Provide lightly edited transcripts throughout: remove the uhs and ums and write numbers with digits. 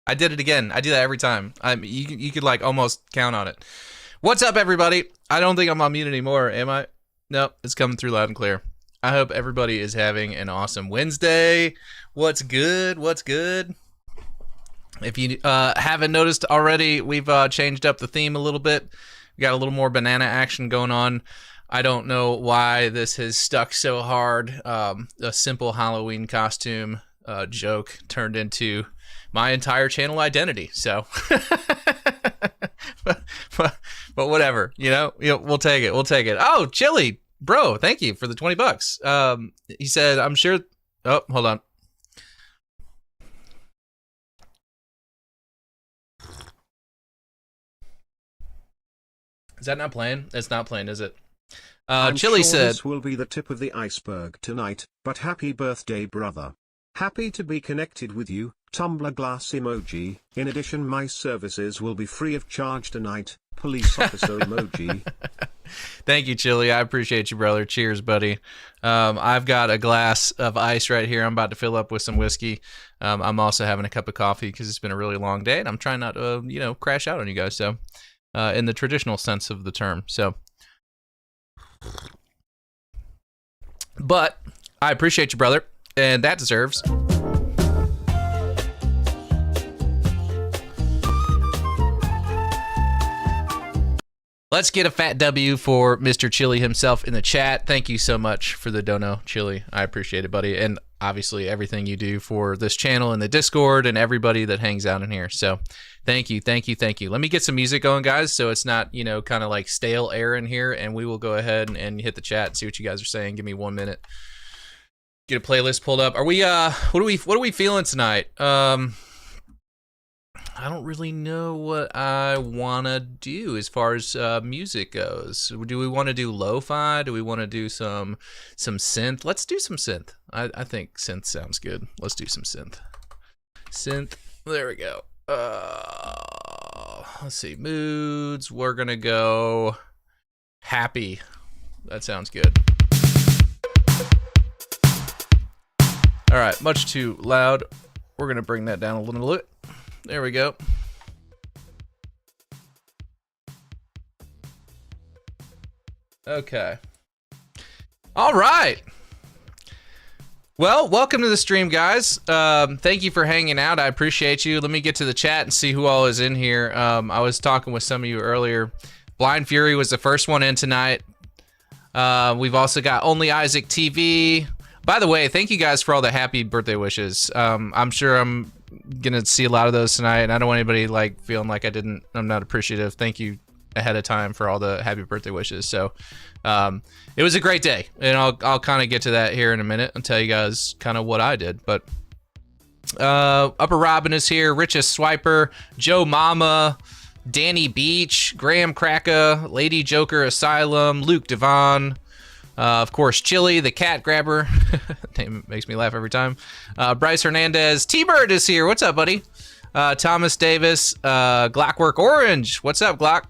I did it again. I do that every time. You could like almost count on it. What's up, everybody? I don't think I'm on mute anymore, am I? Nope, it's coming through loud and clear. I hope everybody is having an awesome Wednesday. What's good? What's good? If you haven't noticed already, we've changed up the theme a little bit. We got a little more banana action going on. I don't know why this has stuck so hard. A simple Halloween costume joke turned into my entire channel identity. So, but whatever, you know, we'll take it. We'll take it. Oh, Chili, bro, thank you for the $20. He said, I'm sure. Oh, hold on. Is that not playing? It's not playing, is it? Chili sure said, this will be the tip of the iceberg tonight, but happy birthday, brother. Happy to be connected with you, tumbler glass emoji. In addition, my services will be free of charge tonight, police officer emoji. Thank you, Chili. I appreciate you, brother. Cheers, buddy. I've got a glass of ice right here. I'm about to fill up with some whiskey. I'm also having a cup of coffee because it's been a really long day, and I'm trying not to, crash out on you guys. So, in the traditional sense of the term. So, but I appreciate you, brother, and that deserves. Let's get a fat W for Mr. Chili himself in the chat. Thank you so much for the dono, Chili. I appreciate it, buddy. And obviously everything you do for this channel and the Discord and everybody that hangs out in here. So thank you, thank you, thank you. Let me get some music going, guys, so it's not, kind of like stale air in here, and we will go ahead and hit the chat and see what you guys are saying. Give me 1 minute. Get a playlist pulled up. Are we what are we feeling tonight? I don't really know what I want to do as far as music goes. Do we want to do lo-fi? Do we want to do some synth? Let's do some synth. I think synth sounds good. Let's do some synth. Synth. There we go. Let's see. Moods. We're going to go happy. That sounds good. All right. Much too loud. We're going to bring that down a little bit. There we go. Okay. All right. Well, welcome to the stream, guys. Thank you for hanging out. I appreciate you. Let me get to the chat and see who all is in here. I was talking with some of you earlier. Blind Fury was the first one in tonight. We've also got Only Isaac TV. By the way, thank you guys for all the happy birthday wishes. I'm sure I'm gonna see a lot of those tonight, and I don't want anybody like feeling like I'm not appreciative. Thank you ahead of time for all the happy birthday wishes. So it was a great day, and I'll kind of get to that here in a minute and tell you guys kind of what I did. But Upper Robin is here, Richest Swiper, Joe Mama, Danny Beach, Graham Kraka, Lady Joker Asylum, Luke Devon, of course, Chili, the cat grabber. Name makes me laugh every time. Bryce Hernandez. T-Bird is here. What's up, buddy? Thomas Davis. Glockwork Orange. What's up, Glock?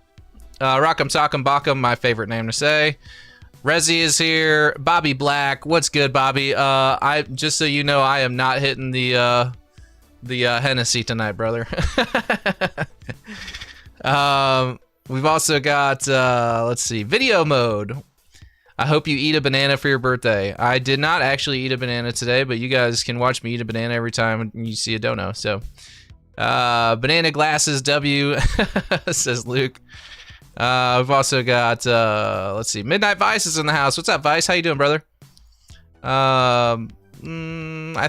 Rock'em Sock'em Bock'em, my favorite name to say. Rezi is here. Bobby Black. What's good, Bobby? I just so you know, I am not hitting the Hennessy tonight, brother. We've also got, let's see, video mode. I hope you eat a banana for your birthday. I did not actually eat a banana today, but you guys can watch me eat a banana every time you see a dono. So, banana glasses W, says Luke. We've also got, let's see, Midnight Vice is in the house. What's up, Vice? How you doing, brother? I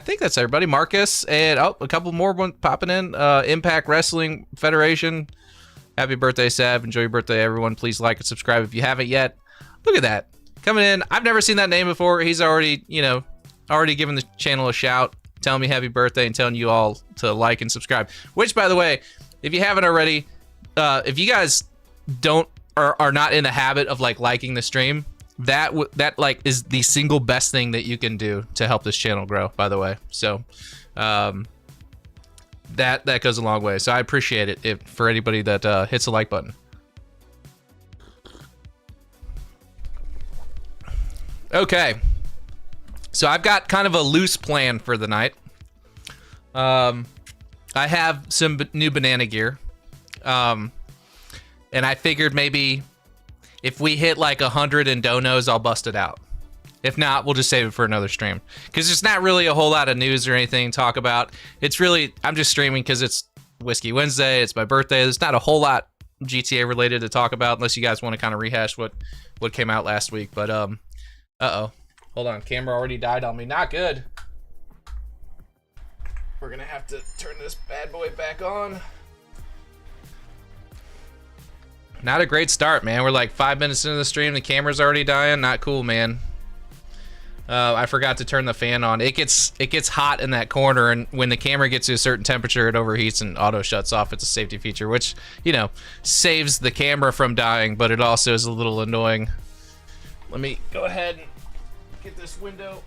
think that's everybody. Marcus, and a couple more popping in. Impact Wrestling Federation. Happy birthday, Sav. Enjoy your birthday, everyone. Please like and subscribe if you haven't yet. Look at that. Coming in. I've never seen that name before. He's already, already given the channel a shout, telling me happy birthday and telling you all to like and subscribe. Which, by the way, if you haven't already, if you guys are not in the habit of liking the stream, that is the single best thing that you can do to help this channel grow, by the way. So, that goes a long way. So I appreciate it for anybody that hits the like button. Okay, so I've got kind of a loose plan for the night. I have some new banana gear. And I figured maybe if we hit like 100 in donos, I'll bust it out. If not, we'll just save it for another stream. Because there's not really a whole lot of news or anything to talk about. It's really, I'm just streaming because it's Whiskey Wednesday, it's my birthday. There's not a whole lot GTA related to talk about unless you guys want to kind of rehash what came out last week. But, uh-oh. Hold on, camera already died on me. Not good. We're gonna have to turn this bad boy back on. Not a great start, man. We're like 5 minutes into the stream, the camera's already dying. Not cool, man. I forgot to turn the fan on. It gets hot in that corner, and when the camera gets to a certain temperature, it overheats and auto shuts off. It's a safety feature, which, you know, saves the camera from dying, but it also is a little annoying. Let me go ahead and get this window.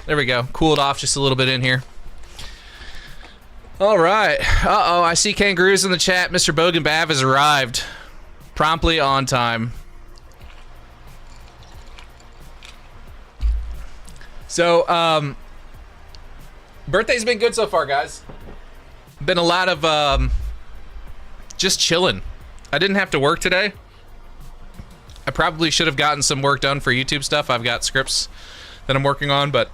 There we go. Cooled off just a little bit in here. All right. Uh-oh, I see kangaroos in the chat. Mr. Bogan Bav has arrived. Promptly on time. So, birthday's been good so far, guys. Been a lot of, just chilling. I didn't have to work today. I probably should have gotten some work done for YouTube stuff. I've got scripts that I'm working on, but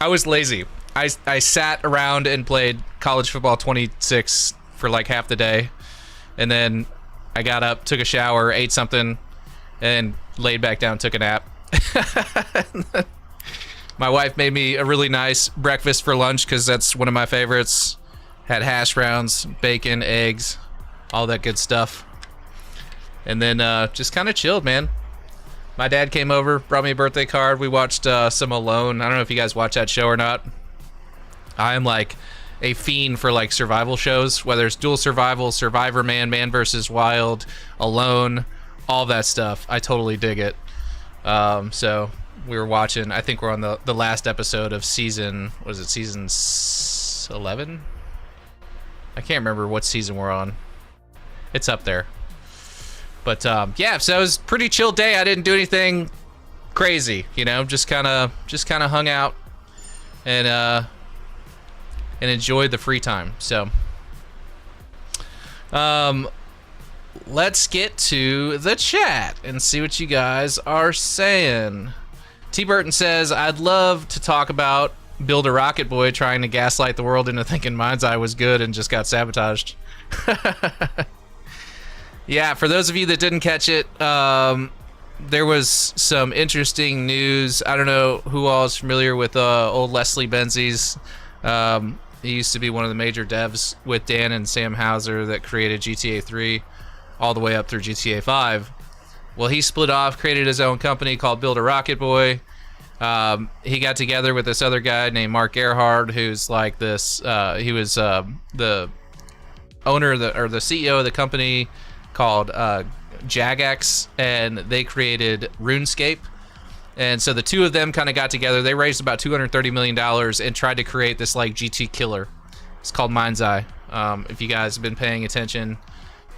I was lazy. I sat around and played College Football 26 for like half the day, and then I got up, took a shower, ate something, and laid back down, took a nap. My wife made me a really nice breakfast for lunch because that's one of my favorites. Had hash browns, bacon, eggs, all that good stuff. And then just kind of chilled, man. My dad came over, brought me a birthday card. We watched some Alone. I don't know if you guys watch that show or not. I am like a fiend for like survival shows, whether it's Dual Survival, Survivor Man, Man vs. Wild, Alone, all that stuff. I totally dig it. So we were watching, I think we're on the last episode of season, was it season 11? I can't remember what season we're on. It's up there. But yeah, so it was a pretty chill day. I didn't do anything crazy, you know, just kind of hung out and enjoyed the free time. So let's get to the chat and see what you guys are saying. T. Burton says, I'd love to talk about Build a Rocket Boy trying to gaslight the world into thinking Mind's Eye was good and just got sabotaged. Yeah, for those of you that didn't catch it, there was some interesting news. I don't know who all is familiar with old Leslie Benzies. He used to be one of the major devs with Dan and Sam Houser that created GTA 3 all the way up through GTA 5. Well, he split off, created his own company called Build a Rocket Boy. He got together with this other guy named Mark Gerhard, who's like this, he was the owner or the CEO of the company called Jagex, and they created RuneScape. And so the two of them kind of got together. They raised about $230 million and tried to create this like GT killer. It's called Mind's Eye. If you guys have been paying attention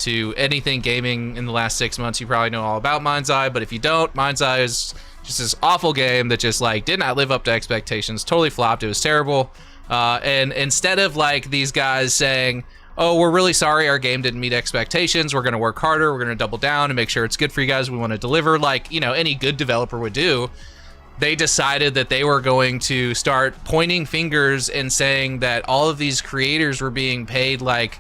to anything gaming in the last 6 months, you probably know all about Mind's Eye. But if you don't, Mind's Eye is just this awful game that just like did not live up to expectations. Totally flopped. It was terrible. And instead of like these guys saying, oh, we're really sorry our game didn't meet expectations, we're going to work harder, we're going to double down and make sure it's good for you guys, we want to deliver like, you know, any good developer would do, they decided that they were going to start pointing fingers and saying that all of these creators were being paid like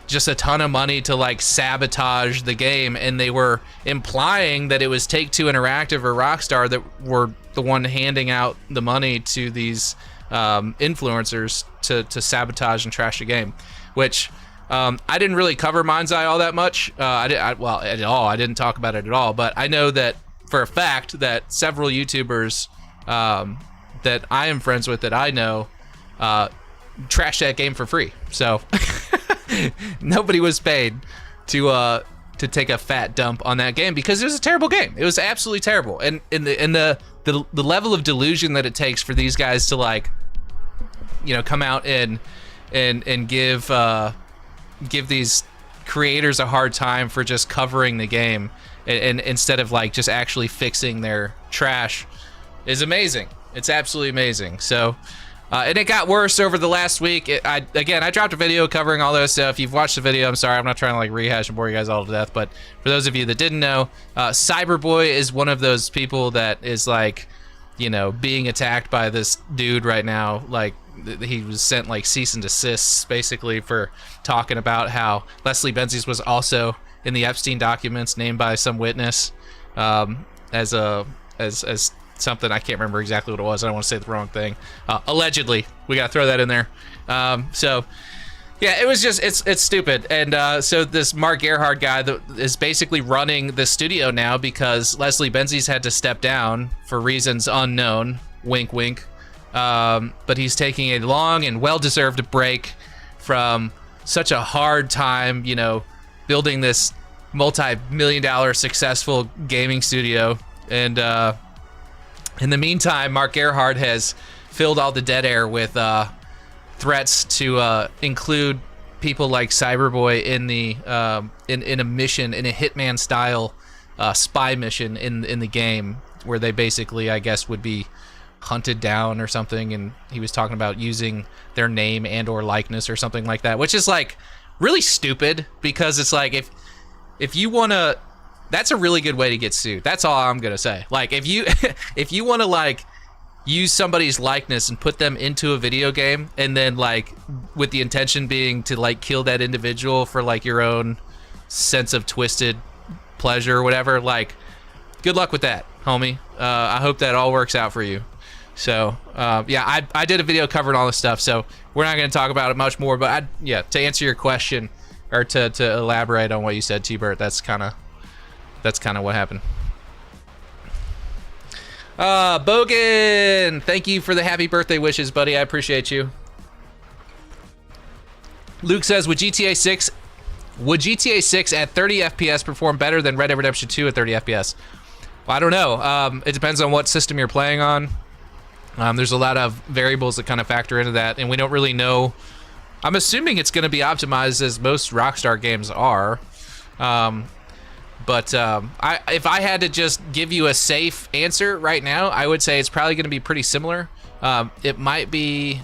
just a ton of money to like sabotage the game, and they were implying that it was Take-Two Interactive or Rockstar that were the one handing out the money to these influencers to sabotage and trash the game, which I didn't really cover Mind's Eye all that much. Well, at all. I didn't talk about it at all, but I know that for a fact that several YouTubers that I am friends with that I know trash that game for free. So nobody was paid to take a fat dump on that game because it was a terrible game. It was absolutely terrible, and the level of delusion that it takes for these guys to like, you know, come out and give these creators a hard time for just covering the game and instead of like just actually fixing their trash is amazing. It's absolutely amazing. So, and it got worse over the last week. I dropped a video covering all those. So if you've watched the video, I'm sorry, I'm not trying to like rehash and bore you guys all to death. But for those of you that didn't know, Cyberboy is one of those people that is like, you know, being attacked by this dude right now. Like, he was sent like cease and desists basically for talking about how Leslie Benzies was also in the Epstein documents, named by some witness as something. I can't remember exactly what it was. I don't want to say the wrong thing. Allegedly, we gotta throw that in there. So yeah, it was just it's stupid. And so this Mark Gerhardt guy that is basically running the studio now because Leslie Benzies had to step down for reasons unknown. Wink, wink. But he's taking a long and well-deserved break from such a hard time, you know, building this multi-million-dollar successful gaming studio. And in the meantime, Mark Gerhardt has filled all the dead air with threats to include people like Cyberboy in the in a mission, in a Hitman style spy mission in the game, where they basically, I guess, would be hunted down or something. And he was talking about using their name and or likeness or something like that, which is like really stupid, because it's like if you want to, that's a really good way to get sued. That's all I'm gonna say. Like, if you if you want to like use somebody's likeness and put them into a video game, and then like with the intention being to like kill that individual for like your own sense of twisted pleasure or whatever, like, good luck with that, homie. I hope that all works out for you. So yeah, I did a video covering all this stuff, so we're not going to talk about it much more. But yeah, to answer your question, or to elaborate on what you said, T-Bert, that's kind of what happened. Bogan, thank you for the happy birthday wishes, buddy. I appreciate you. Luke says, would GTA 6 at 30 FPS perform better than Red Dead Redemption 2 at 30 FPS? Well, I don't know. It depends on what system you're playing on. There's a lot of variables that kind of factor into that, and we don't really know. I'm assuming it's going to be optimized, as most Rockstar games are. But if I had to just give you a safe answer right now, I would say it's probably going to be pretty similar. It might be.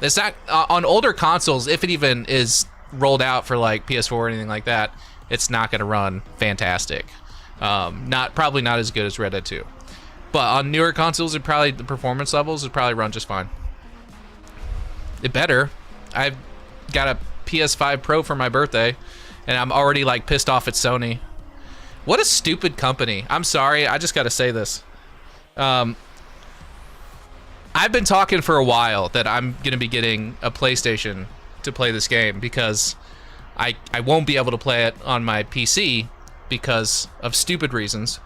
It's not on older consoles, if it even is rolled out for like PS4 or anything like that. It's not going to run fantastic. Probably not as good as Red Dead 2. But on newer consoles, the performance levels would probably run just fine. It better. I've got a PS5 Pro for my birthday, and I'm already like pissed off at Sony. What a stupid company. I'm sorry, I just gotta say this. I've been talking for a while that I'm gonna be getting a PlayStation to play this game, because I won't be able to play it on my PC because of stupid reasons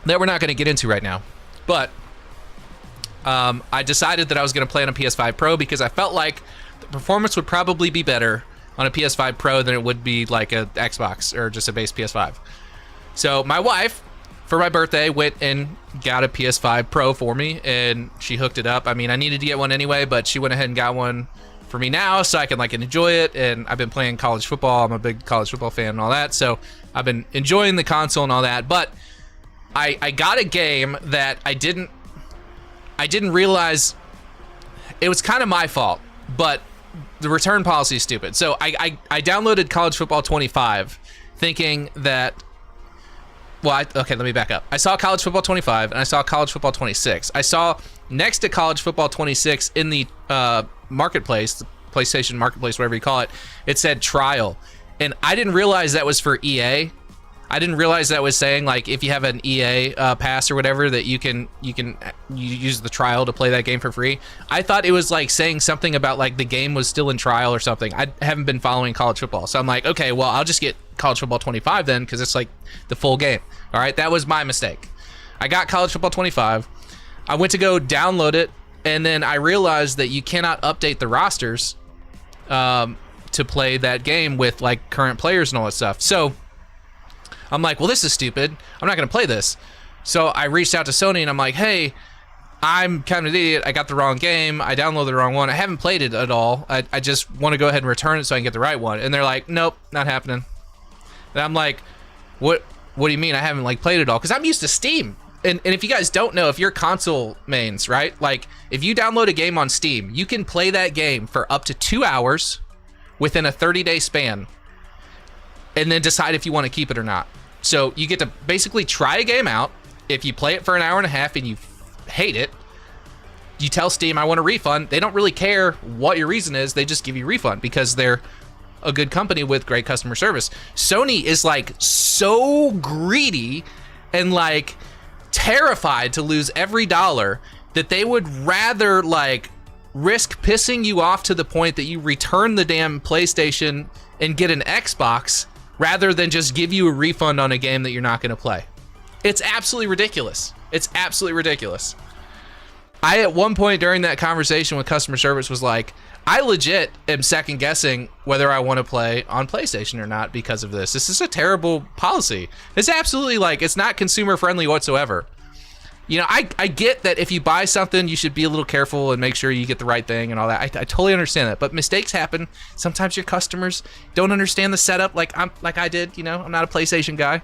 that we're not going to get into right now. But I decided that I was going to play on a PS5 Pro because I felt like the performance would probably be better on a PS5 Pro than it would be like a Xbox or just a base PS5. So my wife, for my birthday, went and got a PS5 Pro for me, and she hooked it up. I mean, I needed to get one anyway, but she went ahead and got one for me now so I can like enjoy it. And I've been playing college football. I'm a big college football fan and all that, so I've been enjoying the console and all that. But I got a game that I didn't realize. It was kind of my fault, but the return policy is stupid. So I downloaded College Football 25 thinking that, well, okay, let me back up. I saw College Football 25 and I saw College Football 26. I saw next to College Football 26 in the marketplace, the PlayStation Marketplace, whatever you call it, it said trial. And I didn't realize that was for EA. I didn't realize that was saying like if you have an EA pass or whatever that you use the trial to play that game for free. I thought it was like saying something about like the game was still in trial or something. I haven't been following college football, so I'm like, okay, well, I'll just get College Football 25 then, because it's like the full game. All right, that was my mistake. I got College Football 25. I went to go download it, and then I realized that you cannot update the rosters to play that game with like current players and all that stuff. So I'm like, well, this is stupid. I'm not going to play this. So I reached out to Sony and I'm like, hey, I'm kind of an idiot. I got the wrong game. I downloaded the wrong one. I haven't played it at all. I just want to go ahead and return it so I can get the right one. And they're like, nope, not happening. And I'm like, what do you mean I haven't like played it all? Because I'm used to Steam. and if you guys don't know, if you're console mains, right? Like, if you download a game on Steam, you can play that game for up to 2 hours within a 30-day span, and then decide if you want to keep it or not. So you get to basically try a game out. If you play it for an hour and a half and you hate it, you tell Steam, I want a refund. They don't really care what your reason is. They just give you a refund because they're a good company with great customer service. Sony is like so greedy and like terrified to lose every dollar that they would rather like risk pissing you off to the point that you return the damn PlayStation and get an Xbox rather than just give you a refund on a game that you're not going to play. It's absolutely ridiculous. It's absolutely ridiculous. I, at one point during that conversation with customer service, was like, I legit am second guessing whether I want to play on PlayStation or not because of this. This is a terrible policy. It's absolutely like, it's not consumer friendly whatsoever. You know, I get that if you buy something, you should be a little careful and make sure you get the right thing and all that. I totally understand that, but mistakes happen. Sometimes your customers don't understand the setup like I did. You know, I'm not a PlayStation guy.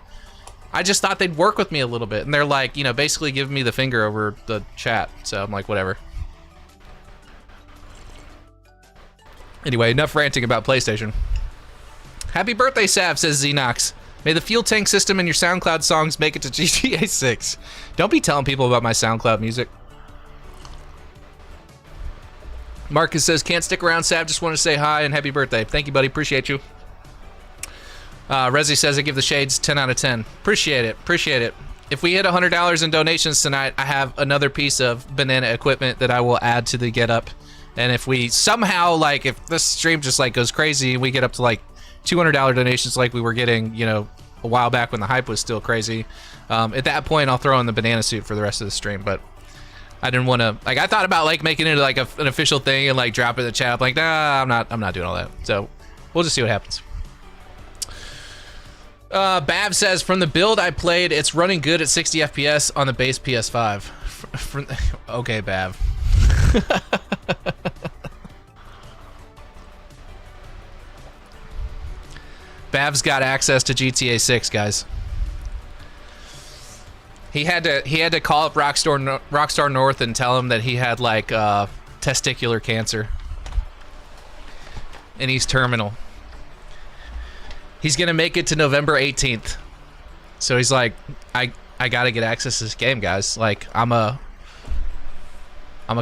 I just thought they'd work with me a little bit, and they're like, you know, basically giving me the finger over the chat. So I'm like, whatever. Anyway, enough ranting about PlayStation. Happy birthday, Sav, says Xenox. May the fuel tank system in your SoundCloud songs make it to GTA 6. Don't be telling people about my SoundCloud music. Marcus says, can't stick around, Sav. Just want to say hi and happy birthday. Thank you, buddy. Appreciate you. Rezi says, I give the shades 10 out of 10. Appreciate it. Appreciate it. If we hit $100 in donations tonight, I have another piece of banana equipment that I will add to the get up. And if we somehow, like, if this stream just like goes crazy and we get up to like $200 donations like we were getting, you know, a while back when the hype was still crazy, at that point I'll throw in the banana suit for the rest of the stream. But I didn't want to, like, I thought about like making it like an official thing and like drop it in the chat. I'm like, nah, I'm not doing all that. So we'll just see what happens. Bav says, from the build I played, it's running good at 60 FPS on the base PS5. Okay, Bav. Bav's got access to GTA 6, guys. He had to call up Rockstar North and tell him that he had like testicular cancer, and he's terminal. He's gonna make it to November 18th, so he's like, I gotta get access to this game, guys. Like, I'm a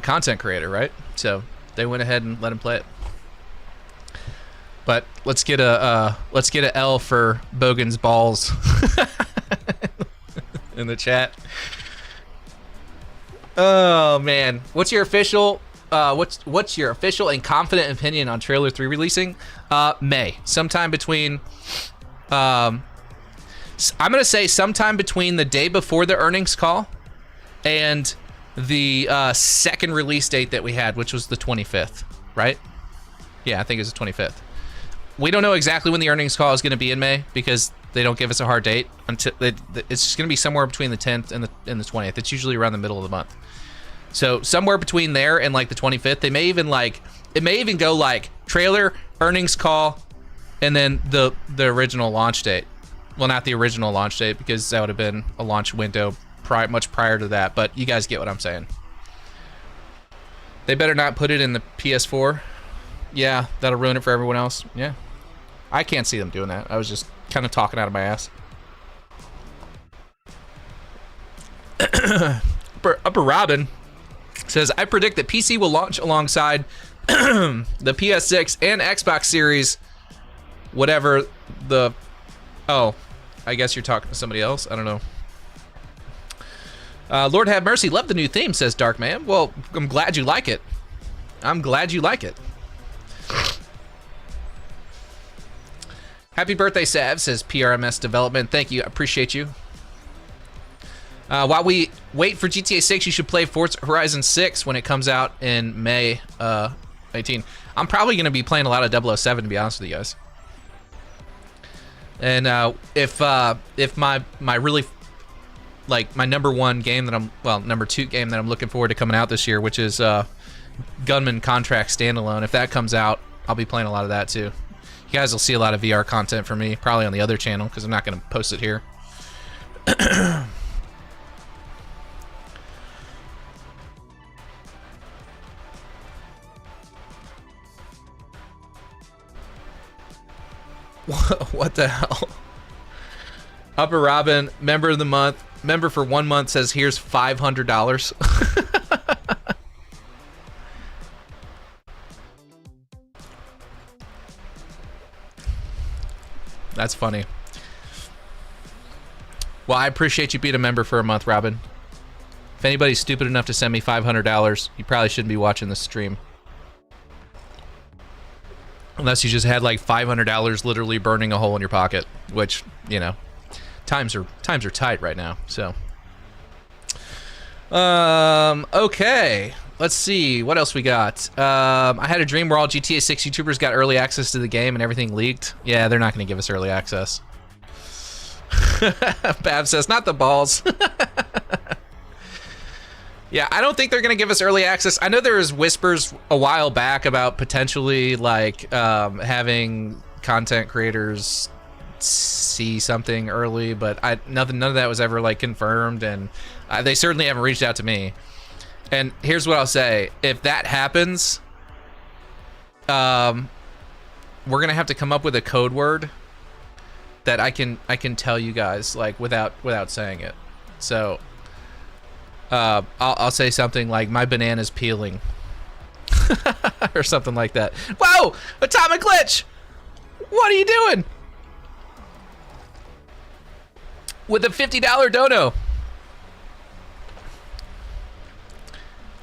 content creator, right? So they went ahead and let him play it. But let's get a L for Bogan's balls in the chat. Oh man, what's your official and confident opinion on Trailer 3 releasing? May, sometime between. I'm gonna say sometime between the day before the earnings call and the second release date that we had, which was the 25th, right? Yeah, I think it was the 25th. We don't know exactly when the earnings call is going to be in May because they don't give us a hard date until it's just going to be somewhere between the 10th and the 20th. It's usually around the middle of the month. So somewhere between there and like the 25th, they may even like, it may even go like trailer, earnings call, and then the original launch date. Well, not the original launch date because that would have been a launch window much prior to that, but you guys get what I'm saying. They better not put it in the PS4. Yeah, that'll ruin it for everyone else. Yeah. I can't see them doing that. I was just kind of talking out of my ass. Upper Robin says, I predict that PC will launch alongside the PS6 and Xbox Series, whatever the... Oh, I guess you're talking to somebody else. I don't know. Lord have mercy. Love the new theme, says Dark Man. Well, I'm glad you like it. I'm glad you like it. Happy birthday, Sav, says PRMS Development. Thank you. I appreciate you. While we wait for GTA 6, you should play Forza Horizon 6 when it comes out in May 18. I'm probably going to be playing a lot of 007, to be honest with you guys. And if my really, like, my number one game that number two game that I'm looking forward to coming out this year, which is Gunman Contract Standalone, if that comes out, I'll be playing a lot of that too. You guys will see a lot of VR content from me, probably on the other channel, because I'm not going to post it here. What the hell? Upper Robin, member of the month, member for 1 month says here's $500. That's funny. Well, I appreciate you being a member for a month, Robin. If anybody's stupid enough to send me $500, you probably shouldn't be watching this stream. Unless you just had like $500 literally burning a hole in your pocket, which, you know, times are tight right now. So, okay, let's see what else we got. I had a dream where all GTA 6 YouTubers got early access to the game and everything leaked. Yeah, they're not going to give us early access. Bab says, not the balls. Yeah, I don't think they're going to give us early access. I know there was whispers a while back about potentially like having content creators see something early, but none of that was ever like confirmed, and they certainly haven't reached out to me. And here's what I'll say: if that happens, we're gonna have to come up with a code word that I can tell you guys like without saying it. So. I'll say something like, my banana's peeling. Or something like that. Whoa! Atomic Glitch! What are you doing? With a $50 dono.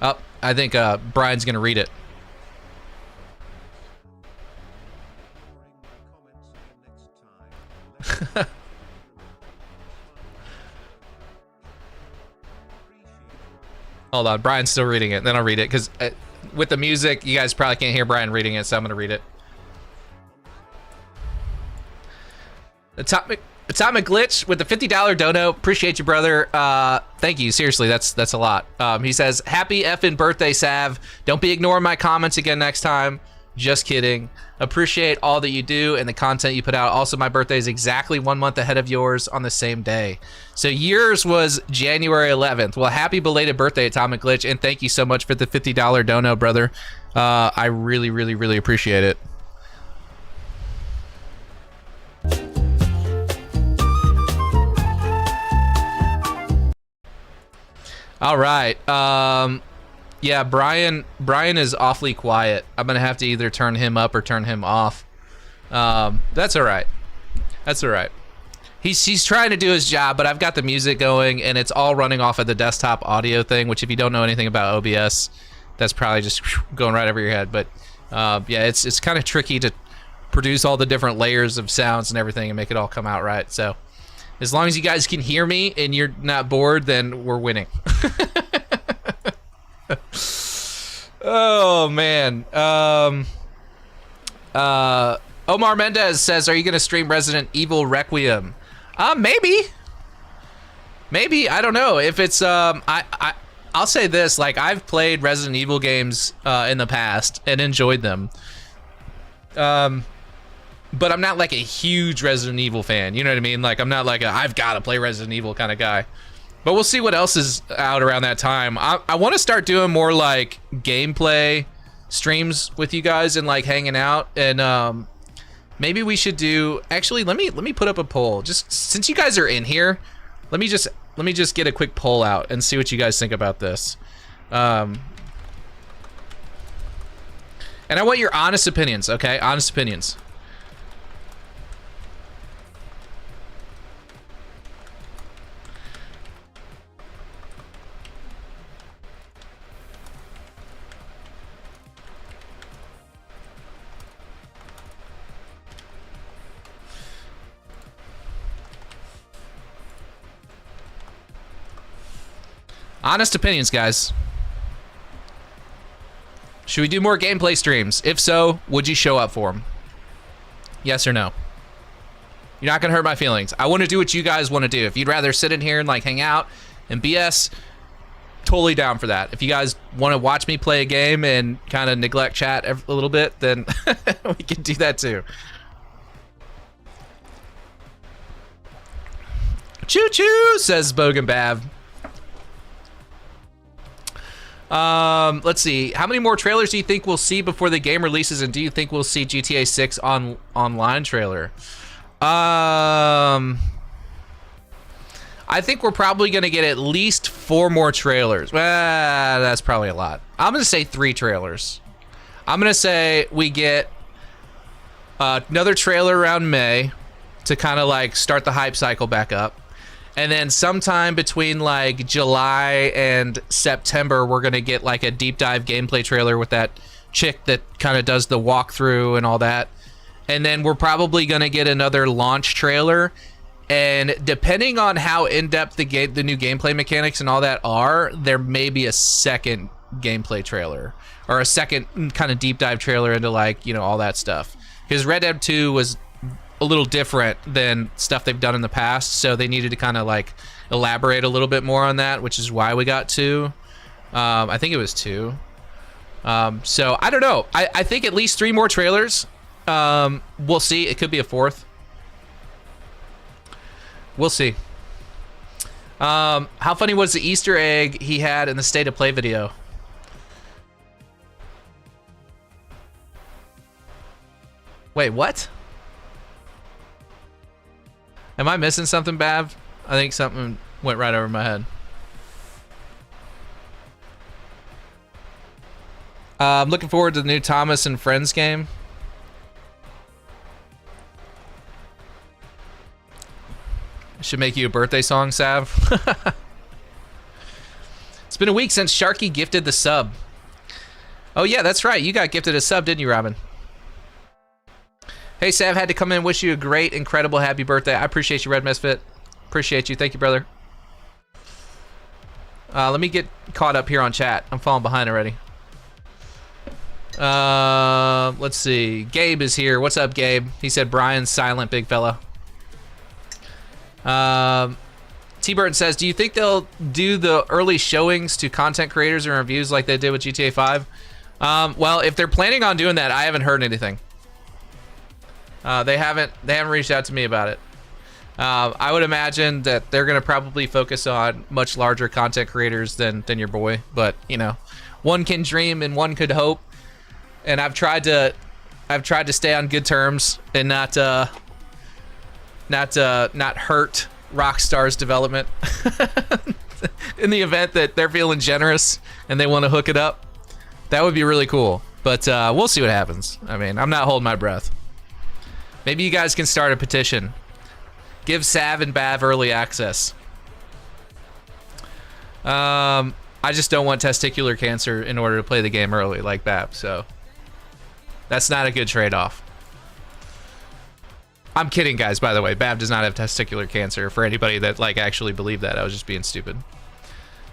Oh, I think Brian's gonna read it. Hold on, Brian's still reading it. Then I'll read it, because with the music, you guys probably can't hear Brian reading it, so I'm going to read it. Atomic Glitch with the $50 dono. Appreciate you, brother. Thank you. Seriously, that's a lot. He says, happy effing birthday, Sav. Don't be ignoring my comments again next time. Just kidding. Appreciate all that you do and the content you put out. Also, my birthday is exactly 1 month ahead of yours on the same day. So yours was January 11th. Well, happy belated birthday, Atomic Glitch, and thank you so much for the $50 dono, brother. I really, really, really appreciate it. All right. Yeah, Brian is awfully quiet. I'm gonna have to either turn him up or turn him off. That's all right. That's all right. He's trying to do his job, but I've got the music going and it's all running off of the desktop audio thing, which if you don't know anything about OBS, that's probably just going right over your head. But yeah, it's kind of tricky to produce all the different layers of sounds and everything and make it all come out right. So as long as you guys can hear me and you're not bored, then we're winning. Oh man. Omar Mendez says, are you gonna stream Resident Evil Requiem? Maybe, I don't know. If it's I'll say this, like, I've played Resident Evil games in the past and enjoyed them, but I'm not like a huge Resident Evil fan, you know what I mean? Like, I'm not like I've got to play Resident Evil kind of guy. But we'll see what else is out around that time. I want to start doing more like gameplay streams with you guys and like hanging out, and maybe we should do, actually let me put up a poll. Just since you guys are in here, let me just get a quick poll out and see what you guys think about this. And I want your honest opinions, okay? Honest opinions. Honest opinions, guys. Should we do more gameplay streams? If so, would you show up for them? Yes or no? You're not gonna hurt my feelings. I want to do what you guys want to do. If you'd rather sit in here and like hang out and BS, totally down for that. If you guys want to watch me play a game and kind of neglect chat a little bit, then we can do that too. Choo choo, says Bogan Bav. Let's see. How many more trailers do you think we'll see before the game releases, and do you think we'll see GTA 6 online trailer? I think we're probably going to get at least 4 more trailers. Well, that's probably a lot. I'm going to say 3 trailers. I'm going to say we get another trailer around May to kind of like start the hype cycle back up. And then sometime between like July and September, we're going to get like a deep dive gameplay trailer with that chick that kind of does the walkthrough and all that. And then we're probably going to get another launch trailer. And depending on how in-depth the new gameplay mechanics and all that are, there may be a second gameplay trailer or a second kind of deep dive trailer into like, you know, all that stuff. Because Red Dead 2 was a little different than stuff they've done in the past, so they needed to kind of like elaborate a little bit more on that, which is why we got 2. I think it was 2. So I don't know. I think at least 3 more trailers. We'll see. It could be a 4th. We'll see. How funny was the Easter egg he had in the State of Play video? Wait, what? Am I missing something, Bav? I think something went right over my head. I'm looking forward to the new Thomas and Friends game. Should make you a birthday song, Sav. It's been a week since Sharky gifted the sub. Oh yeah, that's right. You got gifted a sub, didn't you, Robin? Hey, Sav, had to come in and wish you a great, incredible, happy birthday. I appreciate you, Red Misfit. Appreciate you. Thank you, brother. Let me get caught up here on chat. I'm falling behind already. Let's see. Gabe is here. What's up, Gabe? He said Brian's silent, big fella. T-Burton says, do you think they'll do the early showings to content creators and reviews like they did with GTA 5? Well, if they're planning on doing that, I haven't heard anything. They haven't reached out to me about it. I would imagine that they're going to probably focus on much larger content creators than your boy, but you know, one can dream and one could hope. And I've tried to stay on good terms and not hurt Rockstar's development in the event that they're feeling generous and they want to hook it up. That would be really cool, but we'll see what happens. I mean, I'm not holding my breath. Maybe you guys can start a petition. Give Sav and Bav early access. I just don't want testicular cancer in order to play the game early like Bav, so that's not a good trade-off. I'm kidding, guys, by the way. Bav does not have testicular cancer, for anybody that like actually believed that. I was just being stupid.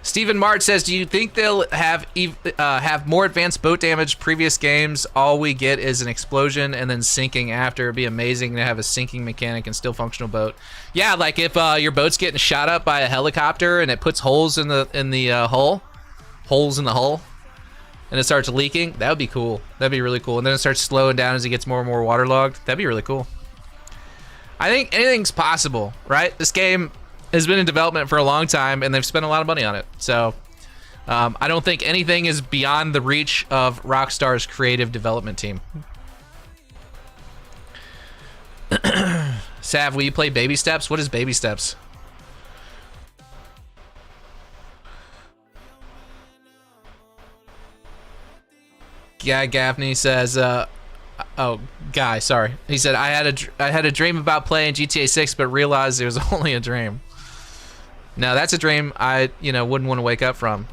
Stephen Mart says, do you think they'll have more advanced boat damage? Previous games, all we get is an explosion and then sinking after. It'd be amazing to have a sinking mechanic and still functional boat. Yeah, like if your boat's getting shot up by a helicopter and it puts holes in the hull, and it starts leaking, that would be cool. That'd be really cool. And then it starts slowing down as it gets more and more waterlogged. That'd be really cool. I think anything's possible, right? This game has been in development for a long time, and they've spent a lot of money on it. So I don't think anything is beyond the reach of Rockstar's creative development team. Sav, will you play Baby Steps? What is Baby Steps? Yeah, Gaffney says, oh, Guy, sorry. He said, I had a dream about playing GTA 6, but realized it was only a dream. No, that's a dream I, wouldn't want to wake up from.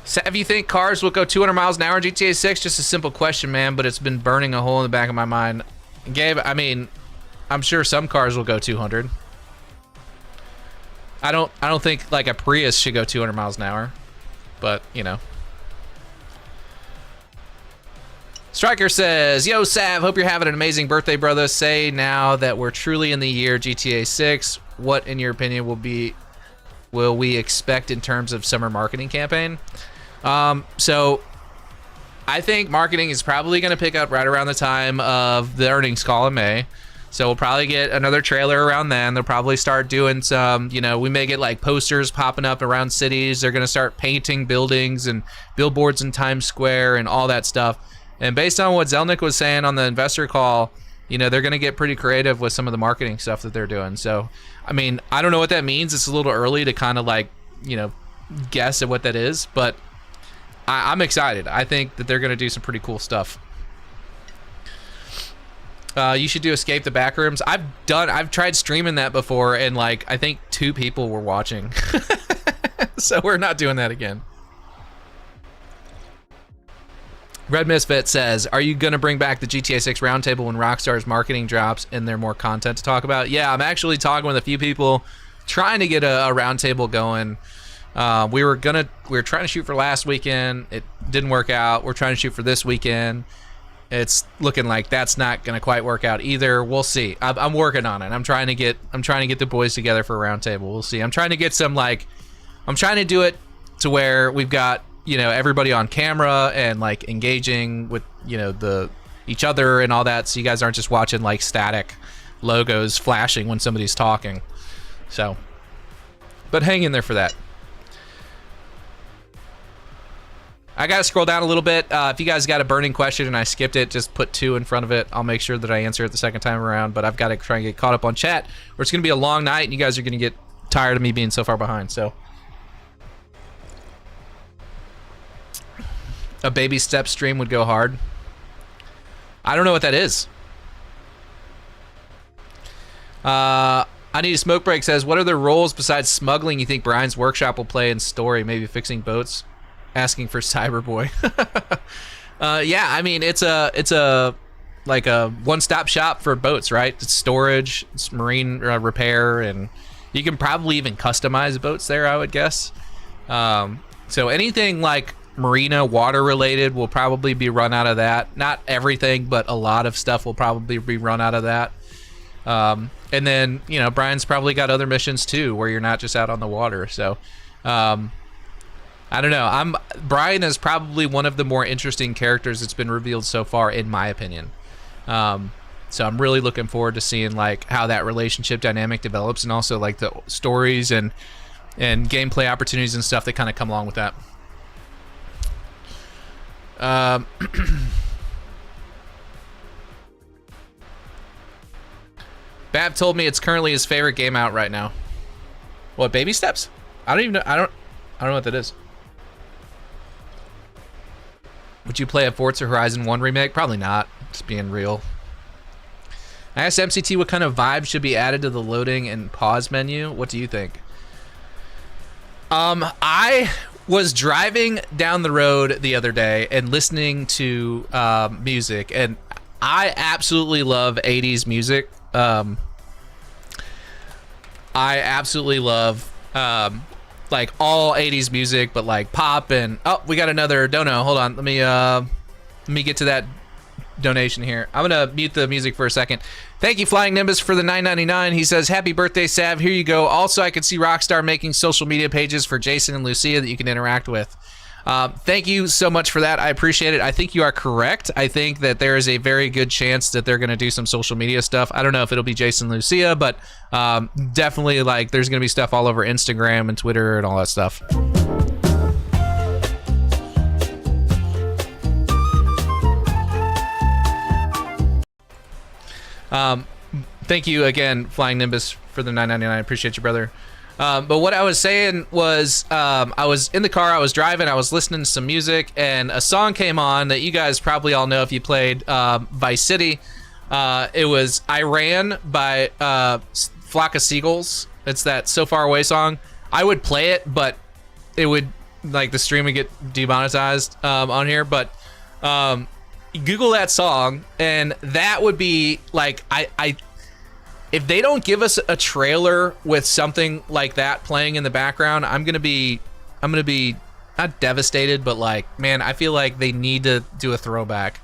Sav, you think cars will go 200 miles an hour in GTA 6? Just a simple question, man, but it's been burning a hole in the back of my mind. Gabe, I mean, I'm sure some cars will go 200. I don't think like a Prius should go 200 miles an hour, but Striker says, yo, Sav, hope you're having an amazing birthday, brother. Say now that we're truly in the year GTA 6, what, in your opinion, will we expect in terms of summer marketing campaign? So I think marketing is probably going to pick up right around the time of the earnings call in May. So we'll probably get another trailer around then. They'll probably start doing some, we may get like posters popping up around cities. They're going to start painting buildings and billboards in Times Square and all that stuff. And based on what Zelnick was saying on the investor call, they're going to get pretty creative with some of the marketing stuff that they're doing. So, I mean, I don't know what that means. It's a little early to kind of like, guess at what that is, but I'm excited. I think that they're going to do some pretty cool stuff. You should do Escape the Backrooms. I've tried streaming that before, and like I think 2 people were watching. So we're not doing that again. Red Misfit says, are you going to bring back the GTA 6 Roundtable when Rockstar's marketing drops and there's more content to talk about? Yeah, I'm actually talking with a few people trying to get a roundtable going. We were trying to shoot for last weekend. It didn't work out. We're trying to shoot for this weekend. It's looking like that's not going to quite work out either. We'll see. I'm working on it. I'm trying to get the boys together for a roundtable. We'll see. I'm trying to get some I'm trying to do it to where we've got everybody on camera and like engaging with each other and all that, so you guys aren't just watching like static logos flashing when somebody's talking. So, but hang in there for that. I gotta scroll down a little bit. If you guys got a burning question and I skipped it, just put 2 in front of it. I'll make sure that I answer it the second time around, but I've got to try and get caught up on chat, or it's gonna be a long night and you guys are gonna get tired of me being so far behind. So a baby step stream would go hard. I don't know what that is. I Need a Smoke Break says, what other roles besides smuggling you think Brian's workshop will play in story? Maybe fixing boats? Asking for Cyberboy. Yeah, I mean, it's a like a one-stop shop for boats, right? It's storage, it's marine repair, and you can probably even customize boats there, I would guess. So anything like marina, water related will probably be run out of that. Not everything, but a lot of stuff will probably be run out of that. And then, Brian's probably got other missions too, where you're not just out on the water. So, I don't know. Brian is probably one of the more interesting characters that's been revealed so far, in my opinion. So I'm really looking forward to seeing like how that relationship dynamic develops, and also like the stories and gameplay opportunities and stuff that kind of come along with that. Bab told me it's currently his favorite game out right now. What, Baby Steps? I don't even know. I don't know what that is. Would you play a Forza Horizon 1 remake? Probably not, just being real. I asked MCT what kind of vibe should be added to the loading and pause menu. What do you think? I was driving down the road the other day and listening to music, and I absolutely love 80s music. I absolutely love like all 80s music, but like pop and we got another dono. Hold on, let me get to that donation here. I'm gonna mute the music for a second. Thank you, Flying Nimbus, for the $9.99. He says, happy birthday, Sav. Here you go. Also, I can see Rockstar making social media pages for Jason and Lucia that you can interact with. Thank you so much for that. I appreciate it. I think you are correct. I think that there is a very good chance that they're going to do some social media stuff. I don't know if it'll be Jason and Lucia, but definitely like there's going to be stuff all over Instagram and Twitter and all that stuff. Thank you again, Flying Nimbus, for the $9.99. I appreciate you, brother. But what I was saying was, I was in the car, I was driving, I was listening to some music, and a song came on that you guys probably all know if you played Vice City. It was I Ran by Flock of Seagulls. It's that So Far Away song. I would play it, but it would, like, the stream would get demonetized on here. But Google that song, and that would be, like, if they don't give us a trailer with something like that playing in the background, I'm gonna be not devastated, but like, man, I feel like they need to do a throwback.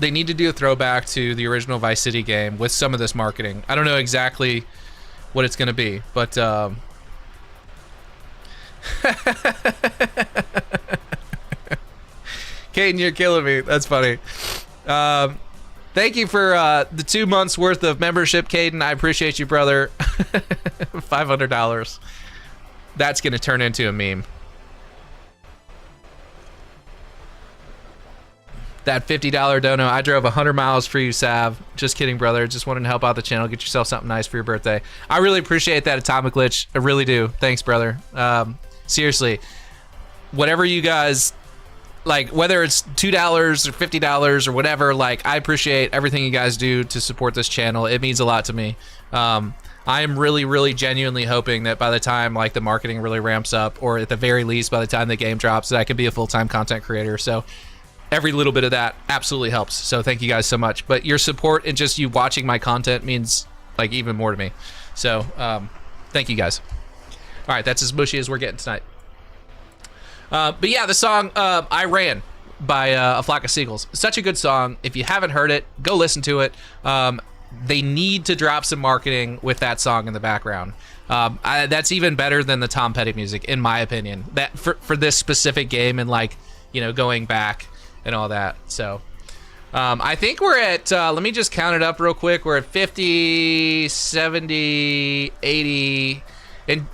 They need to do a throwback to the original Vice City game with some of this marketing. I don't know exactly what it's gonna be, but Caden, you're killing me. That's funny. Thank you for the 2 months worth of membership, Caden. I appreciate you, brother. $500. That's going to turn into a meme. That $50 dono. I drove 100 miles for you, Sav. Just kidding, brother. Just wanted to help out the channel. Get yourself something nice for your birthday. I really appreciate that, Atomic Glitch. I really do. Thanks, brother. Seriously. Whatever you guys... like, whether it's $2 or $50 or whatever, like, I appreciate everything you guys do to support this channel. It means a lot to me. I am really, really genuinely hoping that by the time, like, the marketing really ramps up, or at the very least, by the time the game drops, that I can be a full-time content creator. So every little bit of that absolutely helps. So thank you guys so much. But your support and just you watching my content means, like, even more to me. So thank you guys. All right, that's as mushy as we're getting tonight. But yeah, the song I Ran by A Flock of Seagulls. Such a good song. If you haven't heard it, go listen to it. They need to drop some marketing with that song in the background. That's even better than the Tom Petty music, in my opinion. That for this specific game and, like, you know, going back and all that. So I think we're at, let me just count it up real quick. We're at 50, 70, 80, and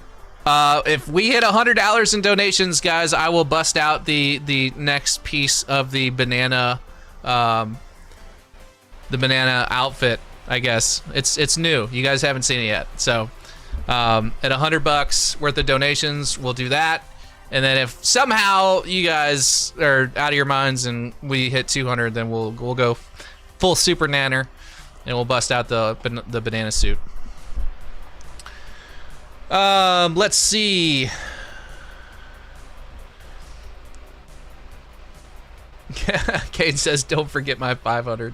if we hit $100 in donations, guys, I will bust out the next piece of the banana outfit. I guess it's new. You guys haven't seen it yet. So at $100 worth of donations, we'll do that. And then if somehow you guys are out of your minds and we hit 200, then we'll go full super nanner and we'll bust out the banana suit. Let's see. Kate says, don't forget my 500.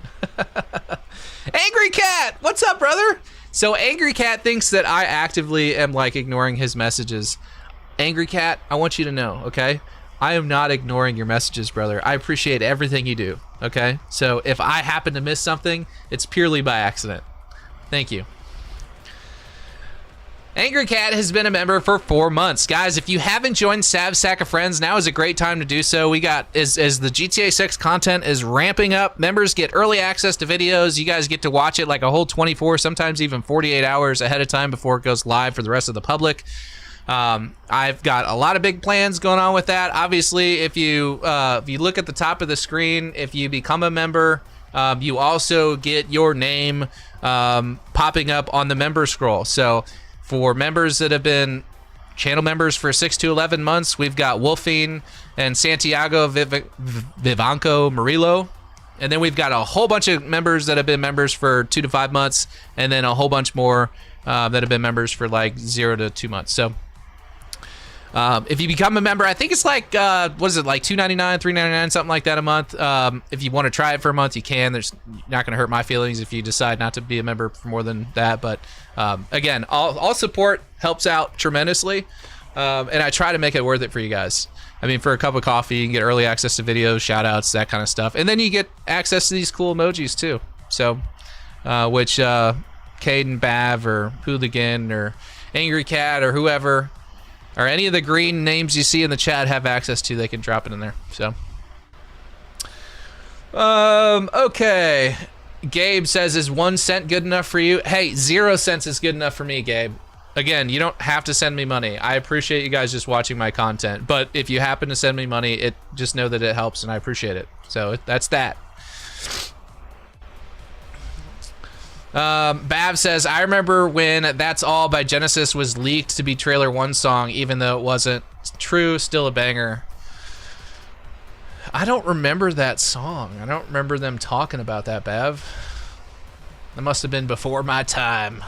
Angry Cat, what's up, brother? So Angry Cat thinks that I actively am, like, ignoring his messages. Angry Cat, I want you to know, okay? I am not ignoring your messages, brother. I appreciate everything you do, okay? So if I happen to miss something, it's purely by accident. Thank you. Angry Cat has been a member for 4 months. Guys, if you haven't joined Sav's Sack of Friends, now is a great time to do so. We got, as the GTA 6 content is ramping up, members get early access to videos. You guys get to watch it like a whole 24, sometimes even 48 hours ahead of time before it goes live for the rest of the public. I've got a lot of big plans going on with that. Obviously, if you look at the top of the screen, if you become a member, you also get your name popping up on the member scroll. So for members that have been channel members for 6 to 11 months, we've got Wolfine and Santiago Vivanco Murillo. And then we've got a whole bunch of members that have been members for 2 to 5 months, and then a whole bunch more that have been members for like 0 to 2 months. So if you become a member, I think it's like, what is it, like $2.99, $3.99, something like that a month. If you want to try it for a month, you can. There's not going to hurt my feelings if you decide not to be a member for more than that. But again, all support helps out tremendously, and I try to make it worth it for you guys. I mean, for a cup of coffee, you can get early access to videos, shout outs, that kind of stuff. And then you get access to these cool emojis too. So, which Caden, Bav, or Hooligan, or Angry Cat, or whoever, or any of the green names you see in the chat have access to, they can drop it in there. So, okay. Gabe says, is 1 cent good enough for you? Hey, 0 cents is good enough for me, Gabe. Again, you don't have to send me money. I appreciate you guys just watching my content. But if you happen to send me money, just know that it helps, and I appreciate it. So that's that. Bav says, I remember when That's All by Genesis was leaked to be Trailer 1 song, even though it wasn't. True, still a banger. I don't remember that song. I don't remember them talking about that, Bav. That must have been before my time.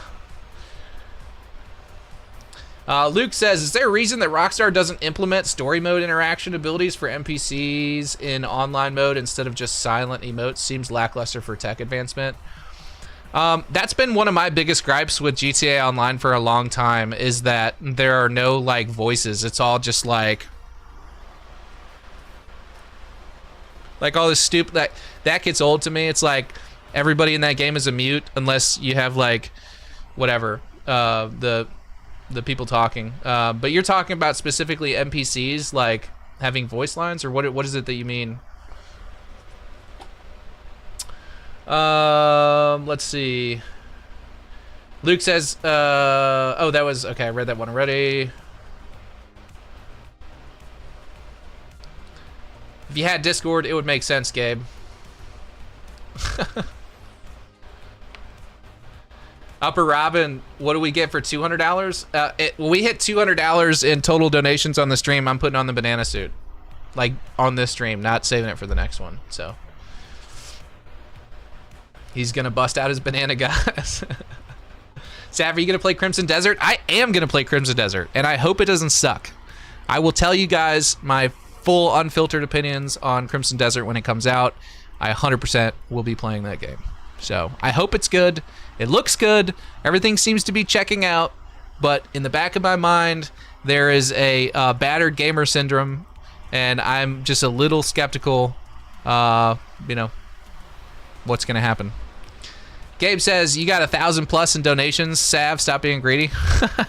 Luke says, is there a reason that Rockstar doesn't implement story mode interaction abilities for NPCs in online mode instead of just silent emotes? Seems lackluster for tech advancement. That's been one of my biggest gripes with GTA Online for a long time, is that there are no, like, voices. It's all just like all this stupid, that gets old to me. It's like everybody in that game is a mute unless you have, like, whatever, the people talking. But you're talking about specifically NPCs, like, having voice lines, or what is it that you mean? Let's see. Luke says, oh, that was, okay, I read that one already. If you had Discord, it would make sense, Gabe. Upper Robin, what do we get for $200? We hit $200 in total donations on the stream. I'm putting on the banana suit. Like, on this stream, not saving it for the next one, so. He's gonna bust out his banana guys. Sav, are you gonna play Crimson Desert? I am gonna play Crimson Desert, and I hope it doesn't suck. I will tell you guys my full unfiltered opinions on Crimson Desert when it comes out. I 100% will be playing that game. So I hope it's good. It looks good. Everything seems to be checking out. But in the back of my mind, there is a battered gamer syndrome, and I'm just a little skeptical, you know, what's going to happen. Gabe says, you got 1,000+ in donations. Sav, stop being greedy.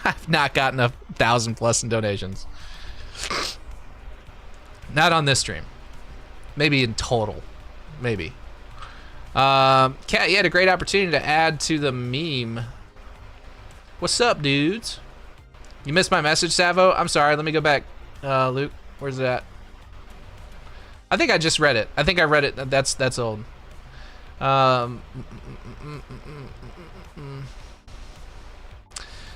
I've not gotten 1,000+ in donations. Not on this stream. Maybe in total. Maybe. Kat, you had a great opportunity to add to the meme. What's up, dudes? You missed my message, Savo? I'm sorry. Let me go back. Luke, where's it at? I think I just read it. I think I read it. That's old.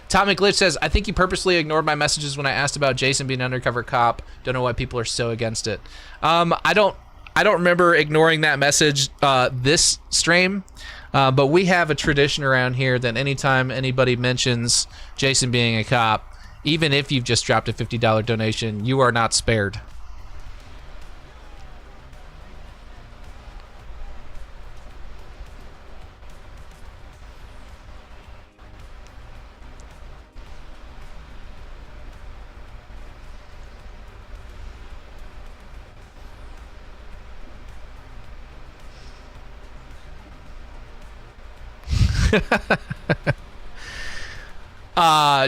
Tommy Glitch says, I think you purposely ignored my messages when I asked about Jason being an undercover cop. Don't know why people are so against it. I don't remember ignoring that message this stream, but we have a tradition around here that anytime anybody mentions Jason being a cop, even if you've just dropped a $50 donation, you are not spared.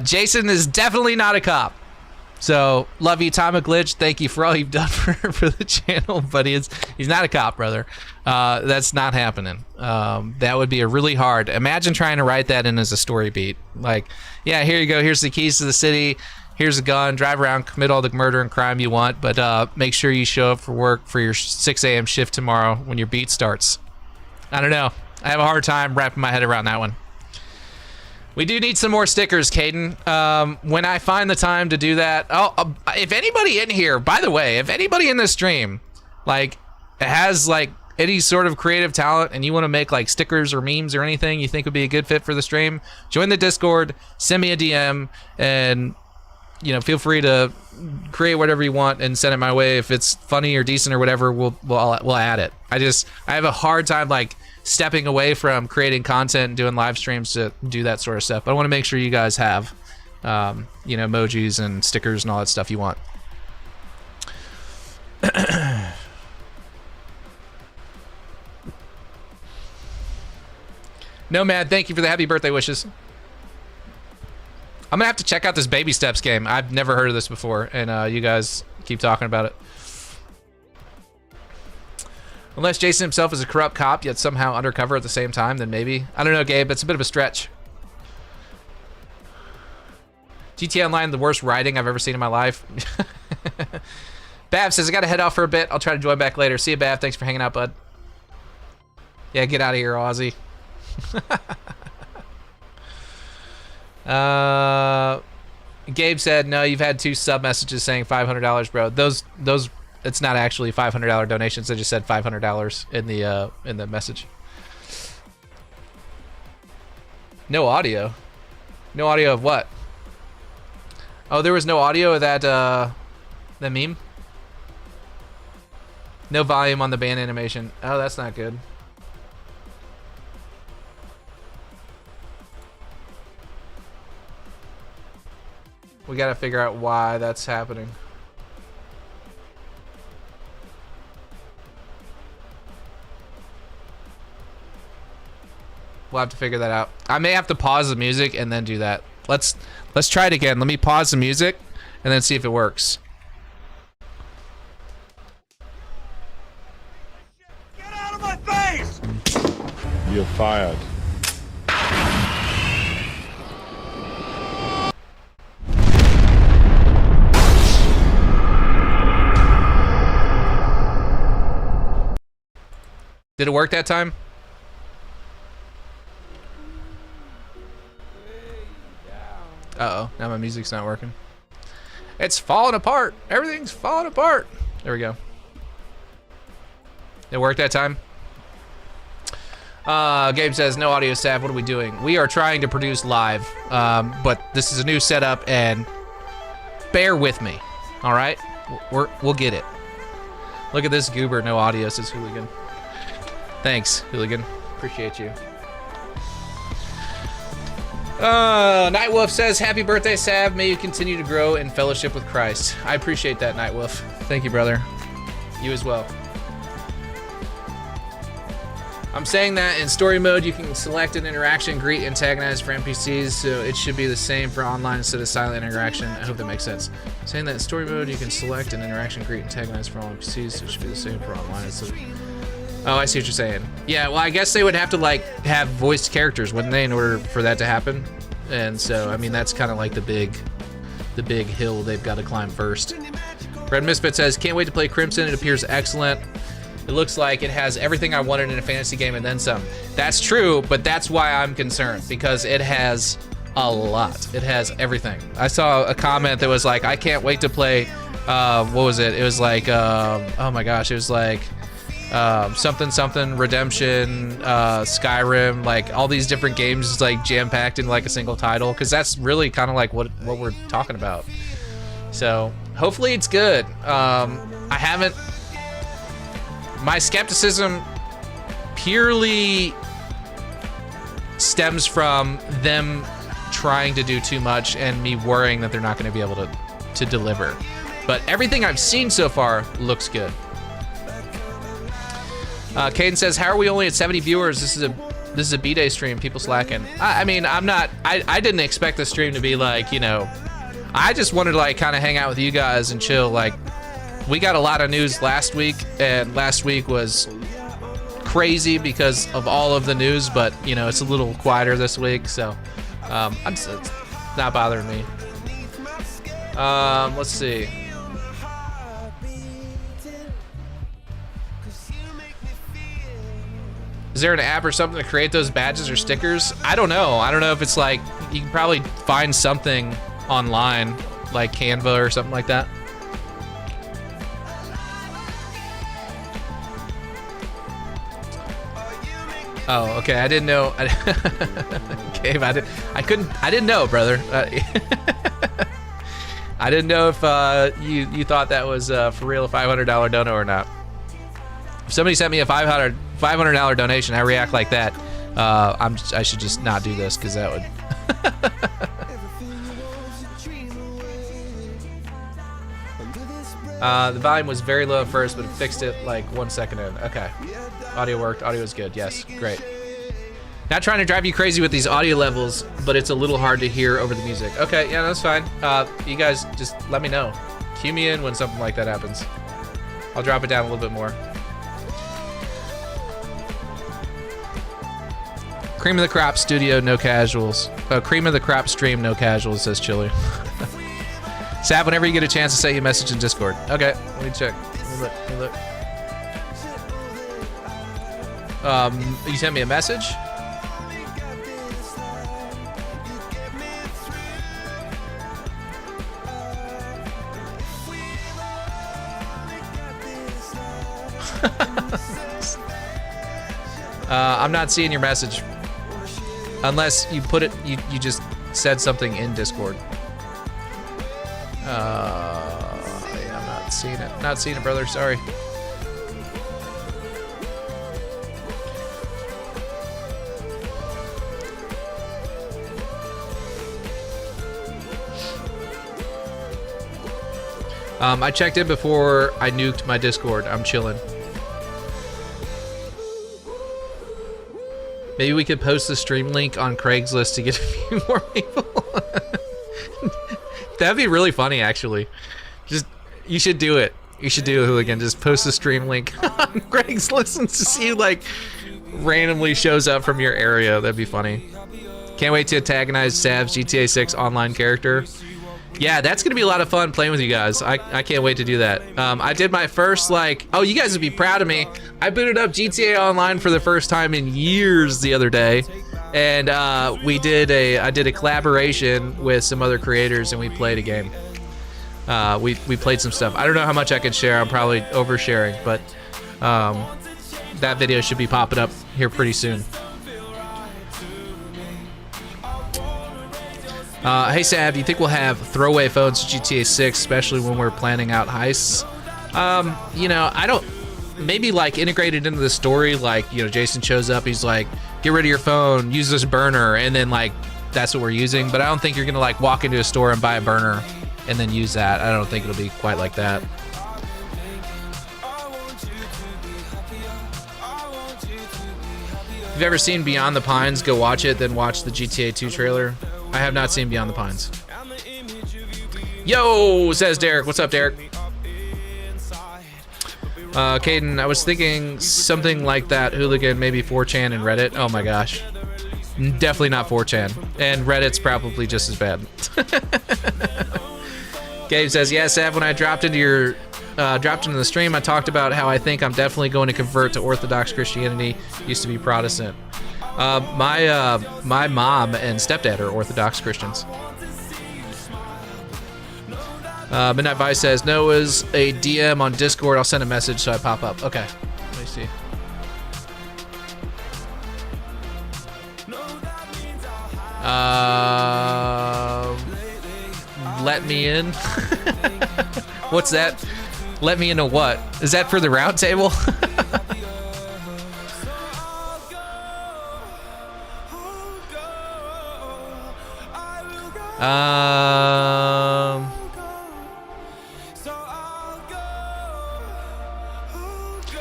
Jason is definitely not a cop. So, love you, Atomic Glitch. Thank you for all you've done for the channel, but he's not a cop, brother. That's not happening. That would be a really hard. Imagine trying to write that in as a story beat. Like, yeah, here you go. Here's the keys to the city. Here's a gun. Drive around, commit all the murder and crime you want, but make sure you show up for work for your 6 a.m. shift tomorrow when your beat starts. I don't know. I have a hard time wrapping my head around that one. We do need some more stickers, Caden. When I find the time to do that, if anybody in here, by the way, if anybody in this stream, like, has like any sort of creative talent and you want to make like stickers or memes or anything you think would be a good fit for the stream, join the Discord, send me a DM, and you know, feel free to create whatever you want and send it my way. If it's funny or decent or whatever, we'll add it. I have a hard time like stepping away from creating content and doing live streams to do that sort of stuff. But I want to make sure you guys have, you know, emojis and stickers and all that stuff you want. Nomad, thank you for the happy birthday wishes. I'm gonna have to check out this Baby Steps game. I've never heard of this before, and you guys keep talking about it. Unless Jason himself is a corrupt cop, yet somehow undercover at the same time, then maybe. I don't know, Gabe. It's a bit of a stretch. GTA Online, the worst writing I've ever seen in my life. Bav says, I gotta head off for a bit. I'll try to join back later. See you, Bav. Thanks for hanging out, bud. Yeah, get out of here, Aussie. Gabe said, no, you've had 2 sub messages saying $500, bro. Those it's not actually $500 donations. I just said $500 in the message. No audio. No audio of what? Oh, there was no audio of that meme. No volume on the band animation. Oh, that's not good. We gotta figure out why that's happening. We'll have to figure that out. I may have to pause the music and then do that. Let's try it again. Let me pause the music and then see if it works. Get out of my face! You're fired. Did it work that time? Uh-oh, now my music's not working. It's falling apart. Everything's falling apart. There we go. It worked that time? Gabe says, no audio staff, what are we doing? We are trying to produce live, but this is a new setup, and bear with me, all right? We'll get it. Look at this goober, no audio, says Hooligan. Thanks, Hooligan. Appreciate you. Nightwolf says, happy birthday, Sav. May you continue to grow in fellowship with Christ. I appreciate that, Nightwolf. Thank you, brother. You as well. I'm saying that in story mode, you can select an interaction, greet, antagonize for NPCs, so it should be the same for online instead of silent interaction. I hope that makes sense. Saying that in story mode, you can select an interaction, greet, antagonize for all NPCs, so it should be the same for online instead of... Oh, I see what you're saying. Yeah, well, I guess they would have to, like, have voiced characters, wouldn't they, in order for that to happen? And so, I mean, that's kind of like the big hill they've got to climb first. Red Misfit says, can't wait to play Crimson. It appears excellent. It looks like it has everything I wanted in a fantasy game and then some. That's true, but that's why I'm concerned, because it has a lot. It has everything. I saw a comment that was like, I can't wait to play, what was it? It was like, oh my gosh, it was like, something Redemption, Skyrim, like all these different games is like jam-packed in like a single title, because that's really kind of like what we're talking about. So hopefully it's good. My skepticism purely stems from them trying to do too much and me worrying that they're not going to be able to deliver. But everything I've seen so far looks good. Caden says, how are we only at 70 viewers? This is a B-Day stream, people slacking. I mean, I didn't expect the stream to be like, you know, I just wanted to like kind of hang out with you guys and chill. Like, we got a lot of news last week, and last week was crazy because of all of the news, but you know, it's a little quieter this week, so it's not bothering me. Let's see. Is there an app or something to create those badges or stickers? I don't know. I don't know if it's like, you can probably find something online, like Canva or something like that. Oh, okay. I didn't know. Gabe, I didn't know, brother. I didn't know if you thought that was for real a $500 dono or not. If somebody sent me a $500 donation, I react like that. I should just not do this because that would. The volume was very low at first, but it fixed it like 1 second in. Okay. Audio worked. Audio was good. Yes. Great. Not trying to drive you crazy with these audio levels, but it's a little hard to hear over the music. Okay. Yeah, that's fine. You guys just let me know. Cue me in when something like that happens. I'll drop it down a little bit more. Cream of the crop studio, no casuals. Cream of the crop stream, no casuals, says Chili. Sav, whenever you get a chance to send you a message in Discord. Okay, let me check. Let me look. You sent me a message? I'm not seeing your message. Unless you put it, you just said something in Discord. Yeah, I'm not seeing it. Not seeing it, brother. Sorry. I checked in before I nuked my Discord. I'm chilling. Maybe we could post the stream link on Craigslist to get a few more people. That'd be really funny, actually. You should do it. You should do it, Hooligan. Just post the stream link on Craigslist and see like randomly shows up from your area. That'd be funny. Can't wait to antagonize Sav's GTA 6 online character. Yeah, that's gonna be a lot of fun playing with you guys. I can't wait to do that. I did my first, like, oh, you guys would be proud of me. I booted up GTA Online for the first time in years the other day, and I did a collaboration with some other creators, and we played a game. We played some stuff. I don't know how much I can share. I'm probably oversharing, but that video should be popping up here pretty soon. Hey Sav, do you think we'll have throwaway phones to GTA 6, especially when we're planning out heists? You know, I don't, maybe like integrated into the story, like, you know, Jason shows up, he's like, get rid of your phone, use this burner, and then like, that's what we're using. But I don't think you're gonna like walk into a store and buy a burner and then use that. I don't think it'll be quite like that. If you've ever seen Beyond the Pines, go watch it, then watch the GTA 2 trailer. I have not seen Beyond the Pines. Yo, says Derek. What's up, Derek? Caden, I was thinking something like that. Hooligan, maybe 4chan and Reddit. Oh my gosh. Definitely not 4chan. And Reddit's probably just as bad. Gabe says, yeah, Sav, when I dropped into the stream, I talked about how I think I'm definitely going to convert to Orthodox Christianity. Used to be Protestant. My mom and stepdad are Orthodox Christians. Midnight Vice says, no, it was a DM on Discord. I'll send a message so I pop up. Okay, let me see. Let me in. What's that? Let me into what? Is that for the Roundtable?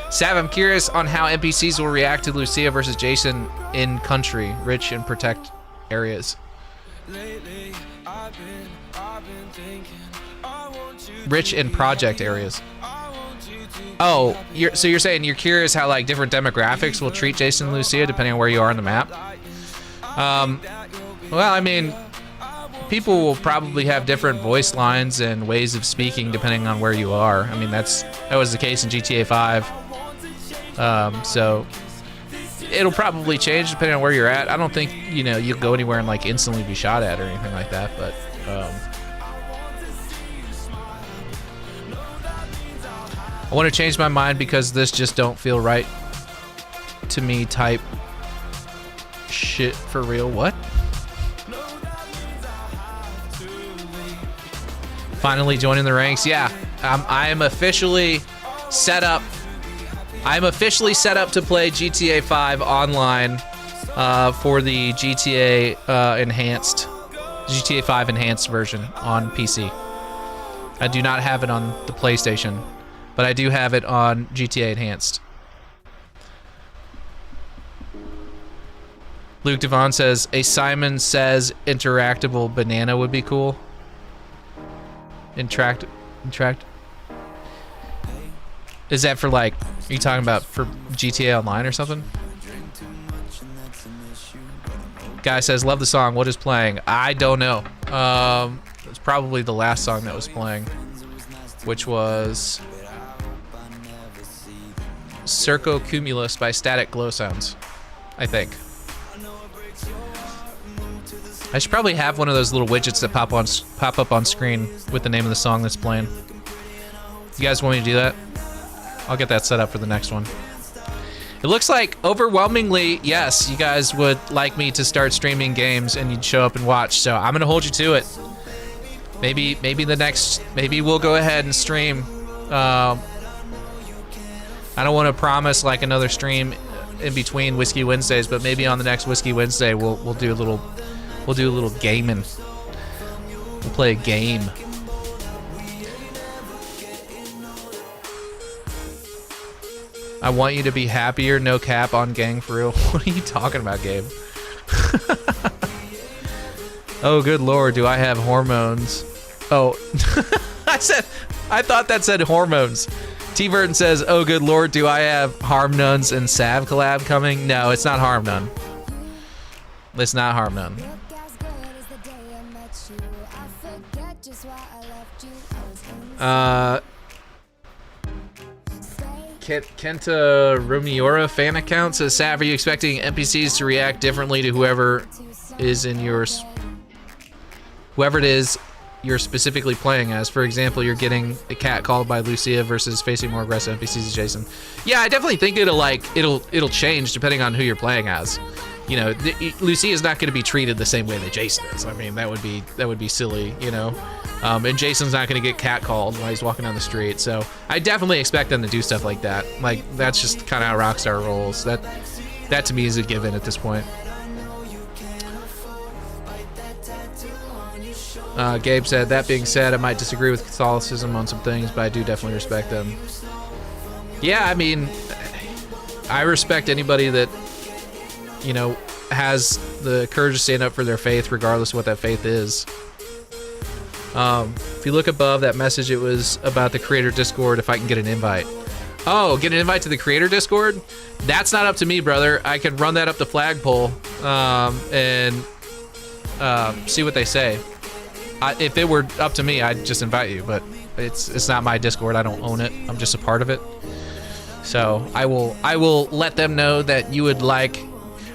Sav, I'm curious on how NPCs will react to Lucia versus Jason in country, rich and protect areas. Rich and project areas. Oh, so you're saying you're curious how like different demographics will treat Jason and Lucia depending on where you are on the map? Well, I mean, people will probably have different voice lines and ways of speaking depending on where you are. I mean, that was the case in GTA 5. So it'll probably change depending on where you're at. I don't think, you know, you'll go anywhere and like instantly be shot at or anything like that, but I want to change my mind because this just don't feel right to me type shit for real. What? Finally joining the ranks. Yeah, I am officially set up. I'm officially set up to play GTA 5 online for the GTA 5 enhanced version on PC. I do not have it on the PlayStation, but I do have it on GTA Enhanced. Luke Devon says, a Simon Says interactable banana would be cool. Interact. Is that for like, are you talking about for GTA Online or something? Guy says, love the song. What is playing? I don't know. It's probably the last song that was playing, which was Circo Cumulus by Static Glow Sounds, I think. I should probably have one of those little widgets that pop up on screen with the name of the song that's playing. You guys want me to do that? I'll get that set up for the next one. It looks like overwhelmingly, yes, you guys would like me to start streaming games and you'd show up and watch. So I'm gonna hold you to it. Maybe we'll go ahead and stream. I don't want to promise like another stream in between Whiskey Wednesdays, but maybe on the next Whiskey Wednesday we'll do a little gaming. We'll play a game. I want you to be happier, no cap on gang for real. What are you talking about, Gabe? Oh, good lord, do I have hormones? Oh, I thought that said hormones. T Burton says, "Oh good lord, do I have Harm Nuns and Sav collab coming?" No, it's not Harm Nun. It's not Harm Nun. Kenta Rumiura fan account says, "Sav, are you expecting NPCs to react differently to whoever is in yours? Whoever it is you're specifically playing as. For example, you're getting a cat called by Lucia versus facing more aggressive NPCs as Jason." Yeah, I definitely think it'll change depending on who you're playing as. You know, Lucia is not going to be treated the same way that Jason is. I mean, that would be silly, you know. And Jason's not going to get catcalled while he's walking down the street. So I definitely expect them to do stuff like that. Like, that's just kind of how Rockstar rolls. That to me is a given at this point. Gabe said, "That being said, I might disagree with Catholicism on some things, but I do definitely respect them." Yeah, I mean, I respect anybody that, you know, has the courage to stand up for their faith, regardless of what that faith is. If you look above that message, it was about the creator Discord, if I can get an invite. Oh, get an invite to the creator Discord? That's not up to me, brother. I could run that up the flagpole and see what they say. If it were up to me, I'd just invite you, but it's not my Discord. I don't own it. I'm just a part of it. So I will let them know that you would like.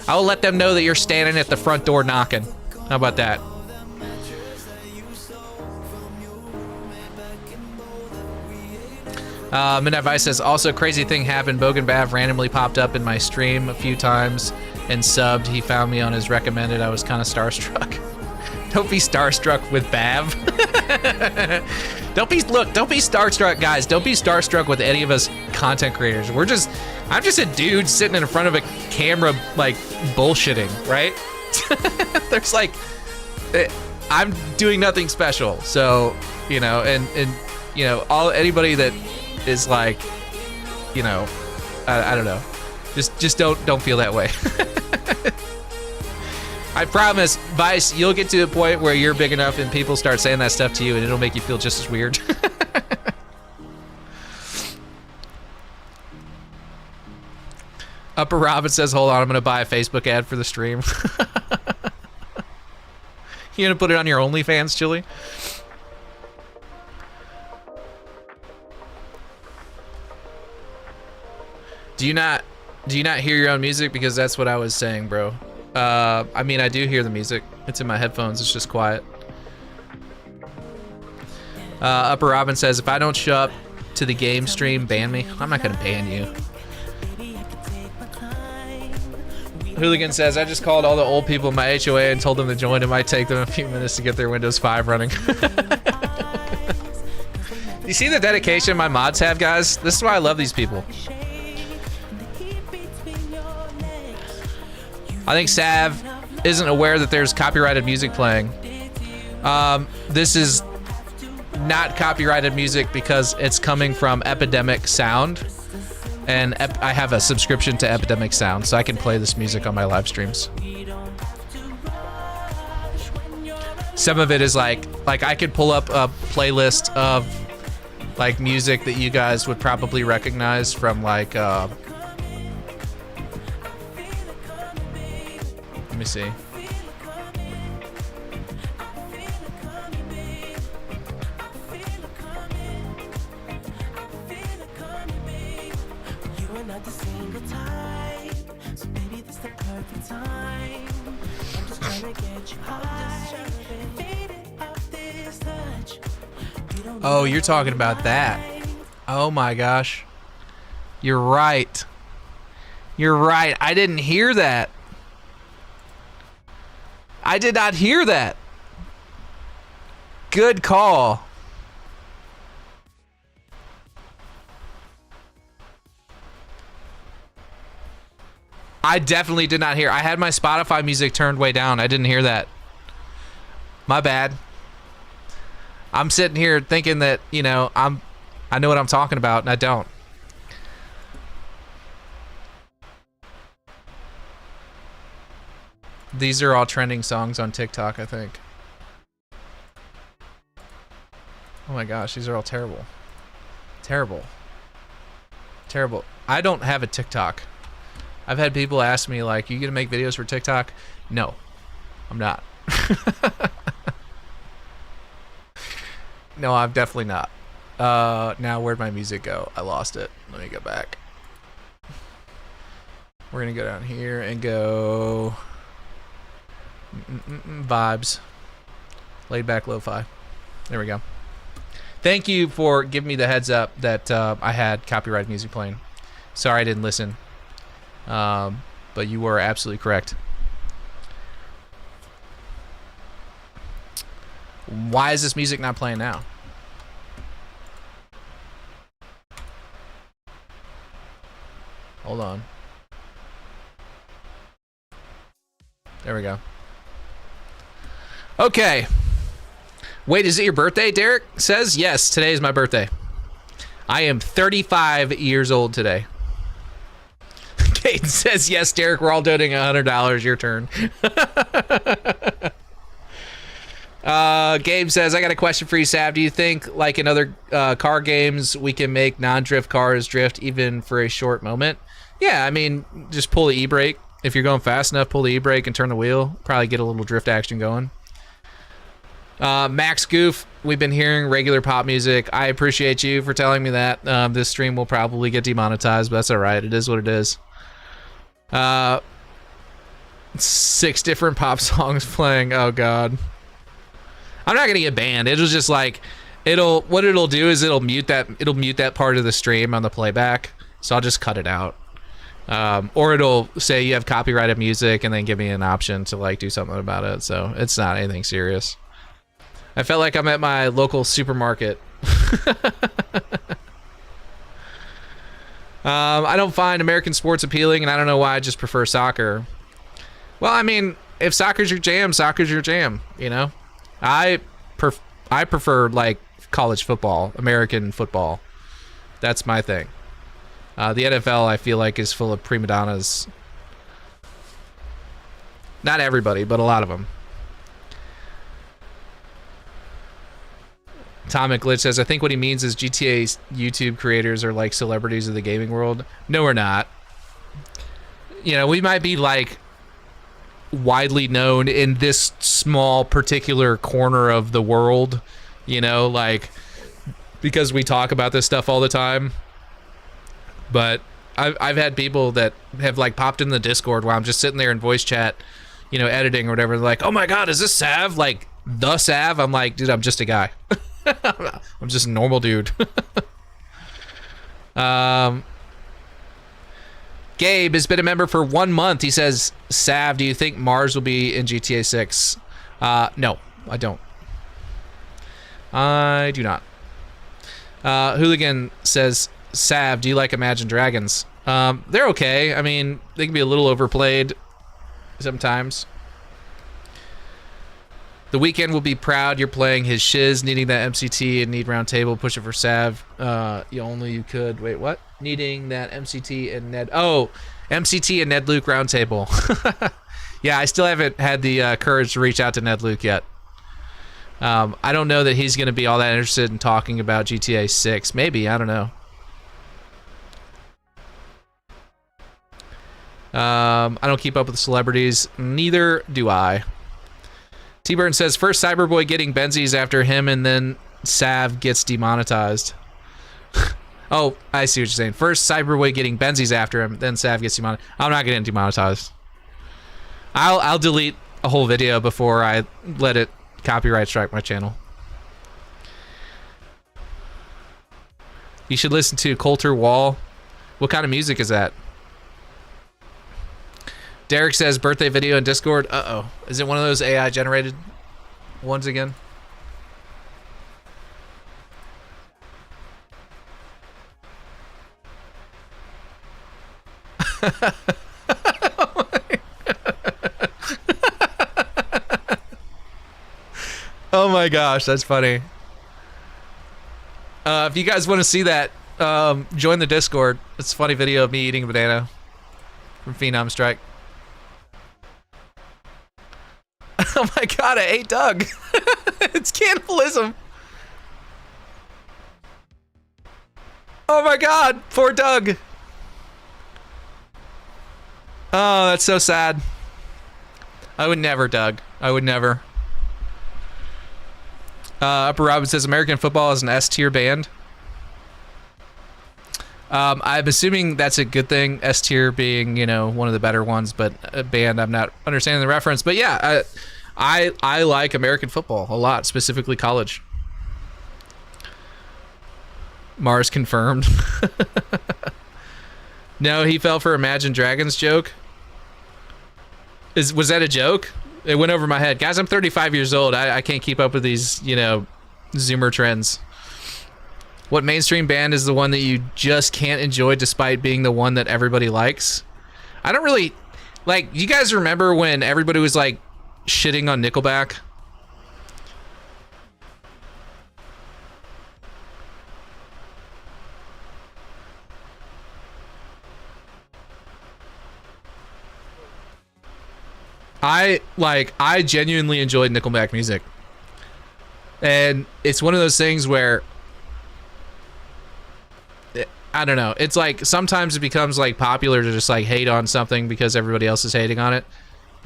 I will let them know that you're standing at the front door knocking. How about that? Midnight Vice says, "Also, crazy thing happened. Bogan Bav randomly popped up in my stream a few times and subbed. He found me on his recommended. I was kind of starstruck." Don't be starstruck with Bav. Don't be starstruck, guys. Don't be starstruck with any of us content creators. I'm just a dude sitting in front of a camera, like, bullshitting, right? There's like, I'm doing nothing special. So, you know, and you know, anybody that is like, you know, I don't know. Just don't feel that way. I promise, Vice, you'll get to a point where you're big enough and people start saying that stuff to you and it'll make you feel just as weird. Upper Robin says, "Hold on, I'm gonna buy a Facebook ad for the stream." You gonna put it on your OnlyFans, Chili? Do you not hear your own music? Because that's what I was saying, bro. I mean, I do hear the music. It's in my headphones. It's just quiet. Upper Robin says, "If I don't show up to the game stream, ban me." I'm not gonna ban you. Hooligan says, "I just called all the old people in my HOA and told them to join. It might take them a few minutes to get their Windows 5 running." You see the dedication my mods have, guys? This is why I love these people. I think Sav isn't aware that there's copyrighted music playing. This is not copyrighted music because it's coming from Epidemic Sound, and I have a subscription to Epidemic Sound, so I can play this music on my live streams. Some of it is like I could pull up a playlist of like music that you guys would probably recognize from like let me see. Oh, you're talking about that. Oh my gosh. You're right. You're right. I didn't hear that. I did not hear that. Good call. I definitely did not hear. I had my Spotify music turned way down. I didn't hear that. My bad. I'm sitting here thinking that, you know, I know what I'm talking about, and I don't. These are all trending songs on TikTok, I think. Oh my gosh, these are all terrible. Terrible. Terrible. I don't have a TikTok. I've had people ask me, like, you gonna make videos for TikTok? No, I'm not. No, I'm definitely not. Now where'd my music go? I lost it. Let me go back. We're gonna go down here and go vibes. Laid back lo-fi. There we go. Thank you for giving me the heads up that I had copyrighted music playing. Sorry I didn't listen. But you were absolutely correct. Why is this music not playing now? Hold on. There we go. Okay. Wait, is it your birthday, Derek says? Yes, today is my birthday. I am 35 years old today. Kate says, yes, Derek, we're all donating $100. Your turn. Gabe says, I got a question for you, Sav. Do you think, like in other car games, we can make non-drift cars drift even for a short moment? Yeah, I mean, just pull the e-brake. If you're going fast enough, pull the e-brake and turn the wheel. Probably get a little drift action going. Max Goof, we've been hearing regular pop music. I appreciate you for telling me that. This stream will probably get demonetized, but that's all right. It is what it is. 6 different pop songs playing. Oh God. I'm not gonna get banned. It'll just like, what it'll do is it'll mute that part of the stream on the playback. So I'll just cut it out. Or it'll say you have copyrighted music and then give me an option to like do something about it. So it's not anything serious. I felt like I'm at my local supermarket. I don't find American sports appealing, and I don't know why. I just prefer soccer. Well, I mean, if soccer's your jam, soccer's your jam, you know? I prefer, like, college football, American football. That's my thing. The NFL, I feel like, is full of prima donnas. Not everybody, but a lot of them. Atomic Glitch says, I think what he means is GTA's YouTube creators are like celebrities of the gaming world. No, we're not. You know, we might be like widely known in this small particular corner of the world, you know, like because we talk about this stuff all the time. But I've had people that have like popped in the Discord while I'm just sitting there in voice chat, you know, editing or whatever. They're like, oh my God, is this Sav? Like the Sav? I'm like, dude, I'm just a guy. I'm just a normal dude. Gabe has been a member for 1 month. He says, Sav, do you think Mars will be in GTA 6? No, I don't. I do not. Hooligan says, Sav, do you like Imagine Dragons? They're okay. I mean, they can be a little overplayed sometimes. The Weekend will be proud you're playing his shiz, needing that MCT and need Roundtable. Push it for Sav. You could. Wait, what? Needing that MCT and Ned. Oh, MCT and Ned Luke Roundtable. Yeah, I still haven't had the courage to reach out to Ned Luke yet. I don't know that he's going to be all that interested in talking about GTA 6. Maybe, I don't know. I don't keep up with the celebrities. Neither do I. T-Burn says, first Cyberboy getting Benzies after him and then Sav gets demonetized. Oh, I see what you're saying. First Cyberboy getting Benzies after him, then Sav gets demonetized. I'm not getting demonetized. I'll delete a whole video before I let it copyright strike my channel. You should listen to Coulter Wall. What kind of music is that? Derek says birthday video in Discord. Uh-oh. Is it one of those AI generated ones again? Oh my gosh, that's funny. If you guys want to see that, join the Discord. It's a funny video of me eating a banana from Phenom Strike. Oh my God, I ate Doug. It's cannibalism. Oh my God, poor Doug. Oh, that's so sad. I would never, Doug. I would never. Upper Robin says American football is an S tier band. I'm assuming that's a good thing. S tier being, you know, one of the better ones, but a band, I'm not understanding the reference. But yeah, I like American football a lot, specifically college. Mars confirmed. No, he fell for Imagine Dragons joke. Was that a joke? It went over my head. Guys, I'm 35 years old. I can't keep up with these, you know, Zoomer trends. What mainstream band is the one that you just can't enjoy despite being the one that everybody likes? I don't really... Like, you guys remember when everybody was, like, shitting on Nickelback? I genuinely enjoyed Nickelback music. And it's one of those things where... I don't know. It's like sometimes it becomes like popular to just like hate on something because everybody else is hating on it.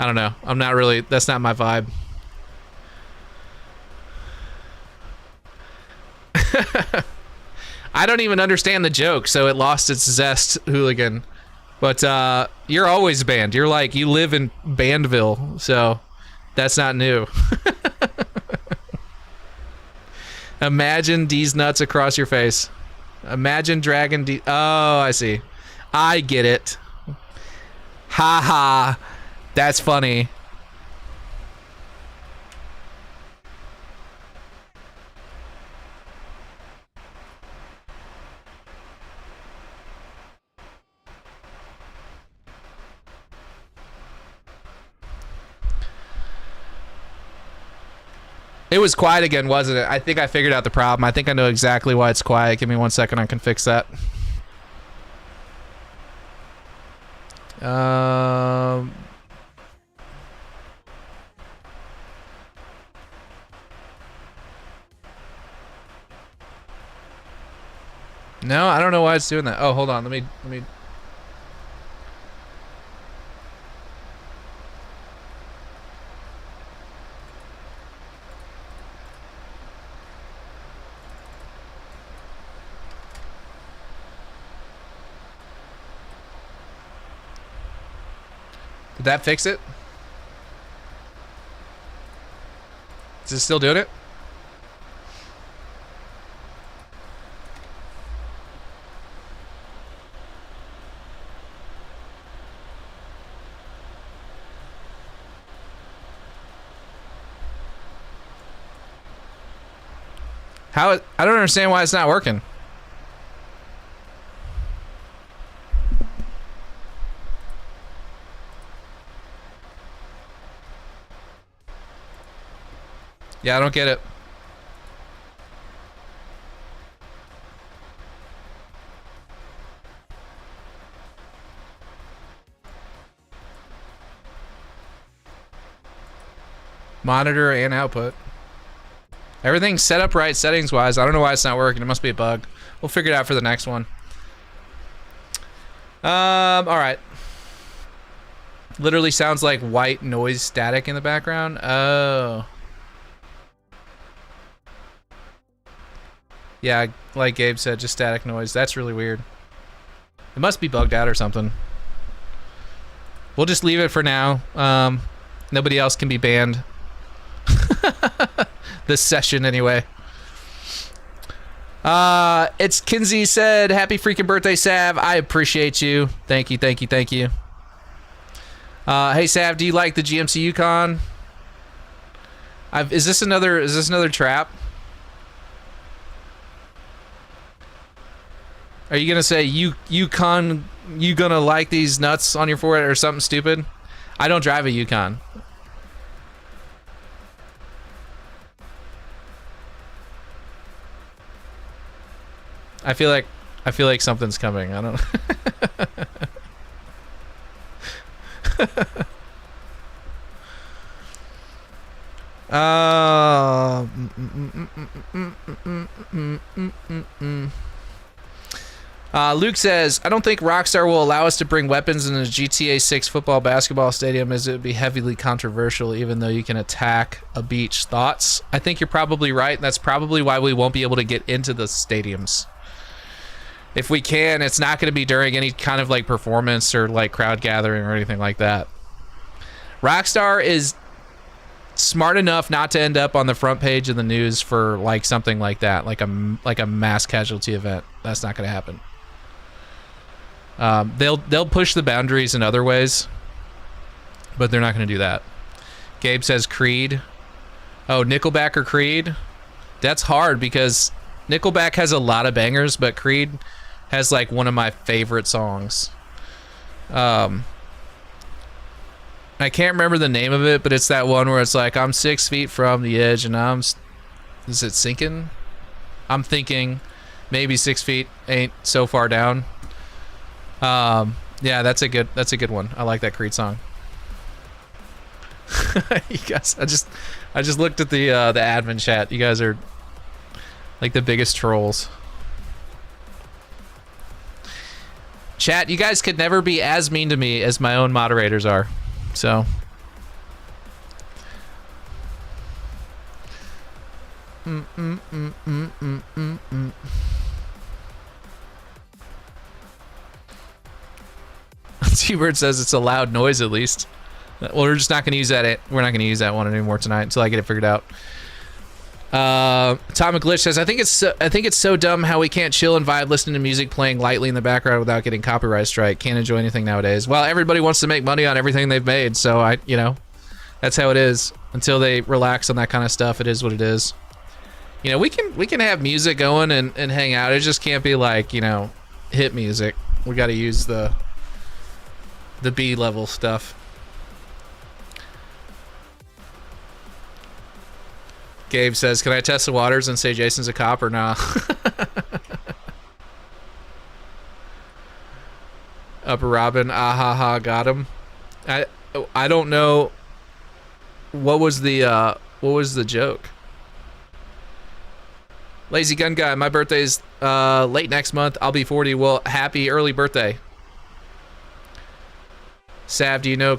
I don't know. I'm not really... That's not my vibe. I don't even understand the joke, so it lost its zest, hooligan. But you're always banned. You're like, you live in Bandville, so that's not new. Imagine D's nuts across your face. Imagine Dragon D. Oh, I see. I get it. Ha ha. That's funny. It was quiet again, wasn't it? I think I figured out the problem. I think I know exactly why it's quiet. Give me 1 second, I can fix that. No, I don't know why it's doing that. Oh, hold on. Let me... Did that fix it? Is it still doing it? I don't understand why it's not working. Yeah, I don't get it. Monitor and output. Everything's set up right settings wise. I don't know why it's not working. It must be a bug. We'll figure it out for the next one. All right. Literally sounds like white noise static in the background. Oh. Yeah, like Gabe said, just static noise. That's really weird. It must be bugged out or something. We'll just leave it for now. Nobody else can be banned. This session, anyway. It's Kinsey said, happy freaking birthday, Sav. I appreciate you. Thank you, thank you, thank you. Hey, Sav, do you like the GMC Yukon? Is this another trap? Are you gonna say Yukon? You gonna like these nuts on your forehead or something stupid? I don't drive a Yukon. I feel like something's coming. I don't. Luke says, I don't think Rockstar will allow us to bring weapons in a GTA 6 football basketball stadium, as it would be heavily controversial, even though you can attack a beach. Thoughts? I think you're probably right. That's probably why we won't be able to get into the stadiums. If we can, it's not going to be during any kind of like performance or like crowd gathering or anything like that. Rockstar is smart enough not to end up on the front page of the news for like something like that, like a mass casualty event. That's not going to happen. They'll push the boundaries in other ways, but they're not going to do that. Gabe says Creed. Oh, Nickelback or Creed? That's hard because Nickelback has a lot of bangers, but Creed has like one of my favorite songs. I can't remember the name of it, but it's that one where it's like, I'm 6 feet from the edge and is it sinking? I'm thinking maybe 6 feet ain't so far down. Yeah, that's a good one. I like that Creed song. You guys, I just looked at the admin chat. You guys are like the biggest trolls. Chat, you guys could never be as mean to me as my own moderators are. So T-Bird says it's a loud noise at least. Well, we're just not going to use that. We're not going to use that one anymore tonight until I get it figured out. Atomic Glitch says, I think it's so dumb how we can't chill and vibe listening to music playing lightly in the background without getting copyright strike. Can't enjoy anything nowadays. Well, everybody wants to make money on everything they've made, so that's how it is. Until they relax on that kind of stuff, it is what it is. We can have music going and hang out. It just can't be like, hit music. We got to use the B level stuff. Gabe says, can I test the waters and say Jason's a cop or nah? Upper Robin, ahaha, got him. I don't know. What was the joke? Lazy Gun Guy, my birthday's late next month. I'll be 40. Well, happy early birthday. Sav, do you know?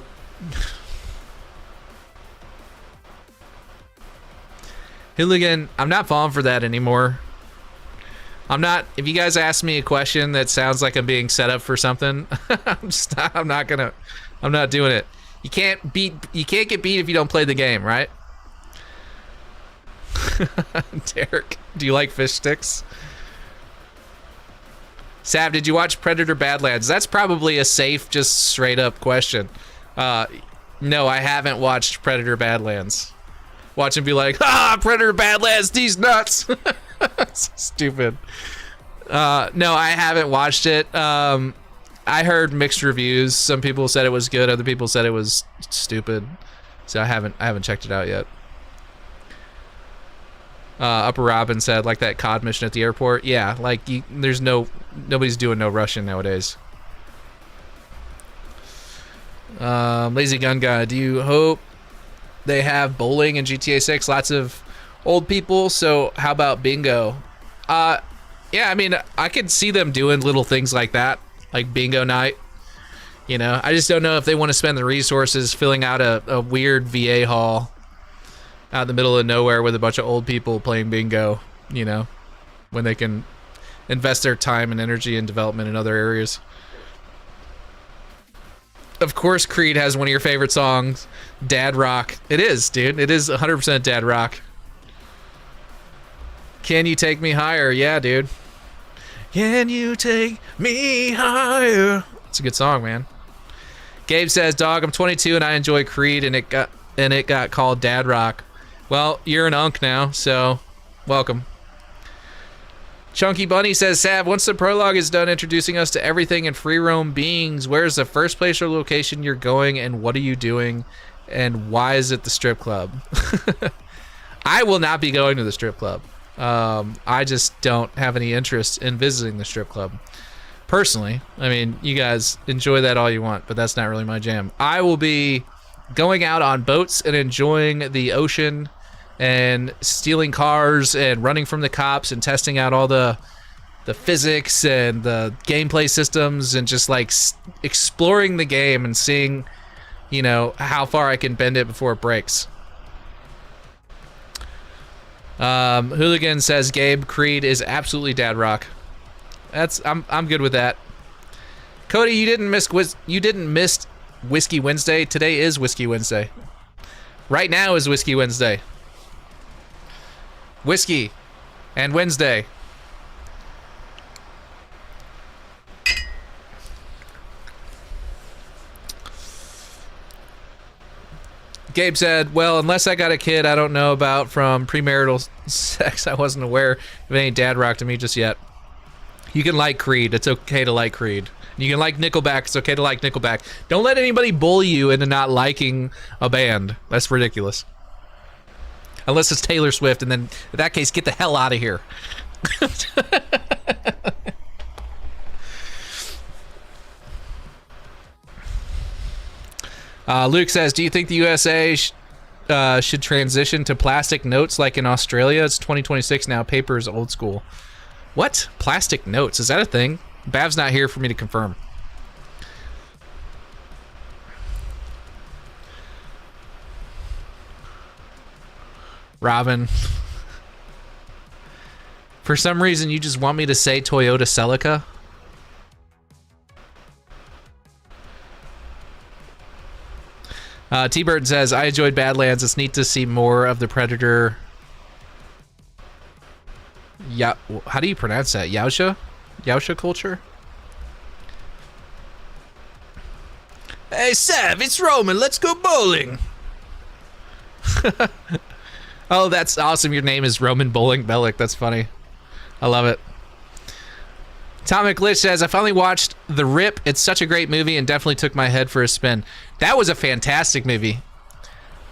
Hooligan, I'm not falling for that anymore. I'm not. If you guys ask me a question that sounds like I'm being set up for something, I'm not doing it. You can't get beat if you don't play the game, right? Derek, do you like fish sticks? Sav, did you watch Predator Badlands? That's probably a safe, just straight up question. No, I haven't watched Predator Badlands. Watch him be like, Predator Badlands, these nuts. Stupid. No, I haven't watched it. I heard mixed reviews. Some people said it was good. Other people said it was stupid. So I haven't checked it out yet. Upper Robin said, like that COD mission at the airport. Yeah, like nobody's doing no Russian nowadays. Lazy Gun Guy, do you hope they have bowling in GTA 6? Lots of old people, so how about bingo? Yeah, I mean, I could see them doing little things like that, like bingo night. I just don't know if they want to spend the resources filling out a weird VA hall out in the middle of nowhere with a bunch of old people playing bingo, when they can invest their time and energy in development in other areas. Of course, Creed has one of your favorite songs, Dad Rock. It is, dude. It is 100% Dad Rock. Can you take me higher? Yeah, dude. Can you take me higher? It's a good song, man. Gabe says, dog, I'm 22 and I enjoy Creed and it got called Dad Rock. Well, you're an unk now, so welcome. Chunky Bunny says, Sav, once the prologue is done introducing us to everything in free roam beings, where's the first place or location you're going and what are you doing and why is it the strip club? I will not be going to the strip club. I just don't have any interest in visiting the strip club. Personally, I mean, you guys enjoy that all you want, but that's not really my jam. I will be going out on boats and enjoying the ocean and stealing cars and running from the cops and testing out all the the physics and the gameplay systems and just like exploring the game and seeing, you know, how far I can bend it before it breaks. Hooligan says Gabe, Creed is absolutely dad rock. I'm good with that. Cody, you didn't miss Whiskey Wednesday. Today is Whiskey Wednesday. Right now is Whiskey Wednesday. Whiskey and Wednesday. Gabe said, well, unless I got a kid I don't know about from premarital sex, I wasn't aware of any dad rock to me just yet. You can like Creed. It's okay to like Creed. You can like Nickelback. It's okay to like Nickelback. Don't let anybody bully you into not liking a band. That's ridiculous. Unless it's Taylor Swift, and then in that case, get the hell out of here. Luke says, do you think the USA should transition to plastic notes like in Australia? It's 2026 now. Paper is old school. What? Plastic notes? Is that a thing? Bav's not here for me to confirm. Robin. For some reason, you just want me to say Toyota Celica? T-Bird says, I enjoyed Badlands. It's neat to see more of the Predator. Yeah, how do you pronounce that? Yausha? Yausha culture? Hey, Sav, it's Roman. Let's go bowling. Oh, that's awesome. Your name is Roman Bowling Bellic. That's funny. I love it. Atomic Lich says, I finally watched The Rip. It's such a great movie and definitely took my head for a spin. That was a fantastic movie.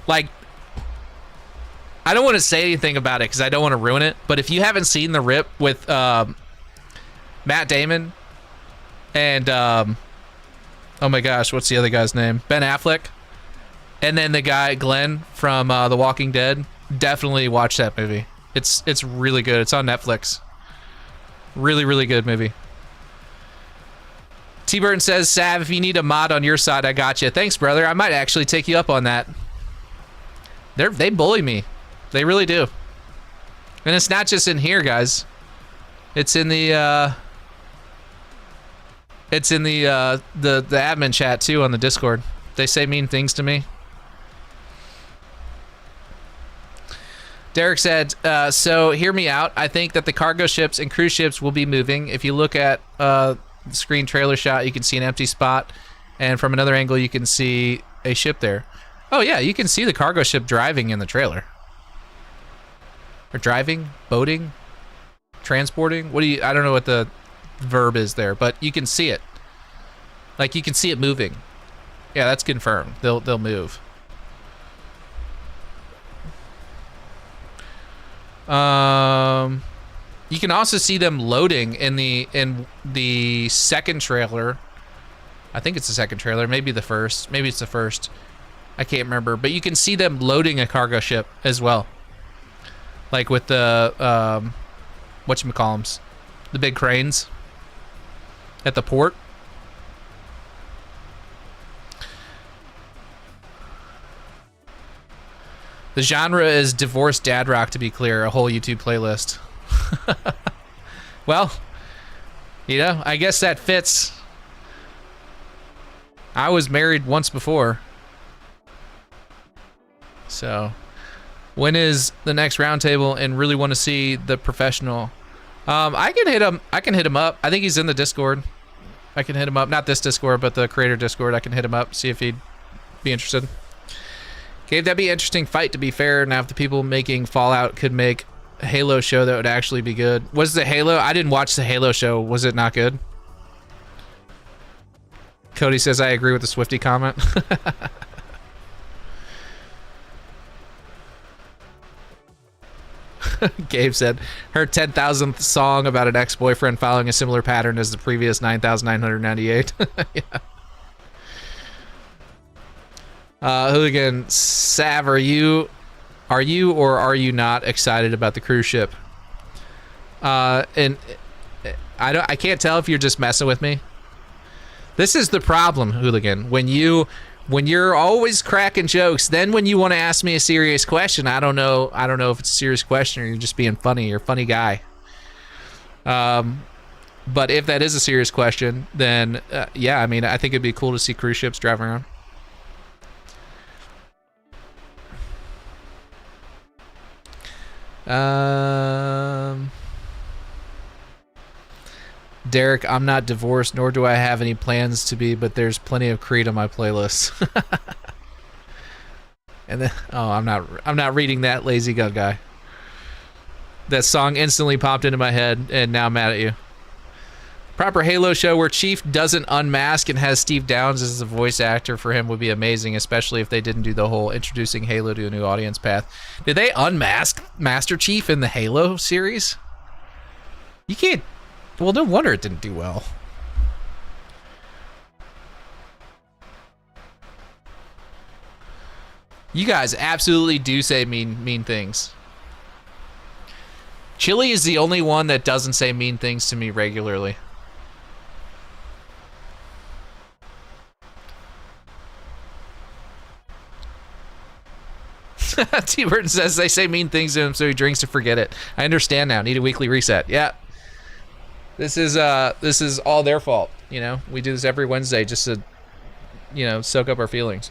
Like, I don't want to say anything about it because I don't want to ruin it, but if you haven't seen The Rip with Matt Damon and, oh my gosh, what's the other guy's name? Ben Affleck. And then the guy, Glenn, from The Walking Dead, definitely watch that movie. It's really good. It's on Netflix. Really, really good movie. T-Burton says, Sav, if you need a mod on your side, I got you. Thanks, brother. I might actually take you up on that. They bully me. They really do. And it's not just in here, guys. It's in the admin chat too on the Discord. They say mean things to me. Derek said, so hear me out. I think that the cargo ships and cruise ships will be moving. If you look at the screen trailer shot, you can see an empty spot. And from another angle, you can see a ship there. Oh, yeah, you can see the cargo ship driving in the trailer. Or driving, boating, transporting. I don't know what the verb is there, but you can see it. Like, you can see it moving. Yeah, that's confirmed. They'll move. You can also see them loading in the second trailer. I think it's the second trailer, maybe the first. Maybe it's the first. I can't remember, but you can see them loading a cargo ship as well. Like with the whatchamacallums, the big cranes at the port. The genre is divorced dad rock, to be clear, a whole YouTube playlist. Well, you know, I guess that fits. I was married once before. So, when is the next roundtable and really want to see the professional? I can hit him. I can hit him up. I think he's in the Discord. I can hit him up. Not this Discord, but the creator Discord. I can hit him up, see if he'd be interested. Gabe, that'd be an interesting fight, to be fair. Now, if the people making Fallout could make a Halo show, that would actually be good. Was the Halo? I didn't watch the Halo show. Was it not good? Cody says, I agree with the Swiftie comment. Gabe said, her 10,000th song about an ex-boyfriend following a similar pattern as the previous 9,998. Yeah. Hooligan, Sav, are you or are you not excited about the cruise ship? And I can't tell if you're just messing with me. This is the problem, Hooligan. When you're always cracking jokes, then when you want to ask me a serious question, I don't know if it's a serious question or you're just being funny. You're a funny guy. But if that is a serious question, then yeah, I mean, I think it'd be cool to see cruise ships driving around. Derek, I'm not divorced, nor do I have any plans to be, but there's plenty of Creed on my playlist. And then, oh, I'm not reading that, lazy gun guy. That song instantly popped into my head, and now I'm mad at you. Proper Halo show where Chief doesn't unmask and has Steve Downes as the voice actor for him would be amazing, especially if they didn't do the whole introducing Halo to a new audience path. Did they unmask Master Chief in the Halo series? You can't... Well, no wonder it didn't do well. You guys absolutely do say mean things. Chili is the only one that doesn't say mean things to me regularly. T. Burton says they say mean things to him so he drinks to forget it. I understand now. Need a weekly reset. Yeah. This is all their fault, you know? We do this every Wednesday just to, you know, soak up our feelings.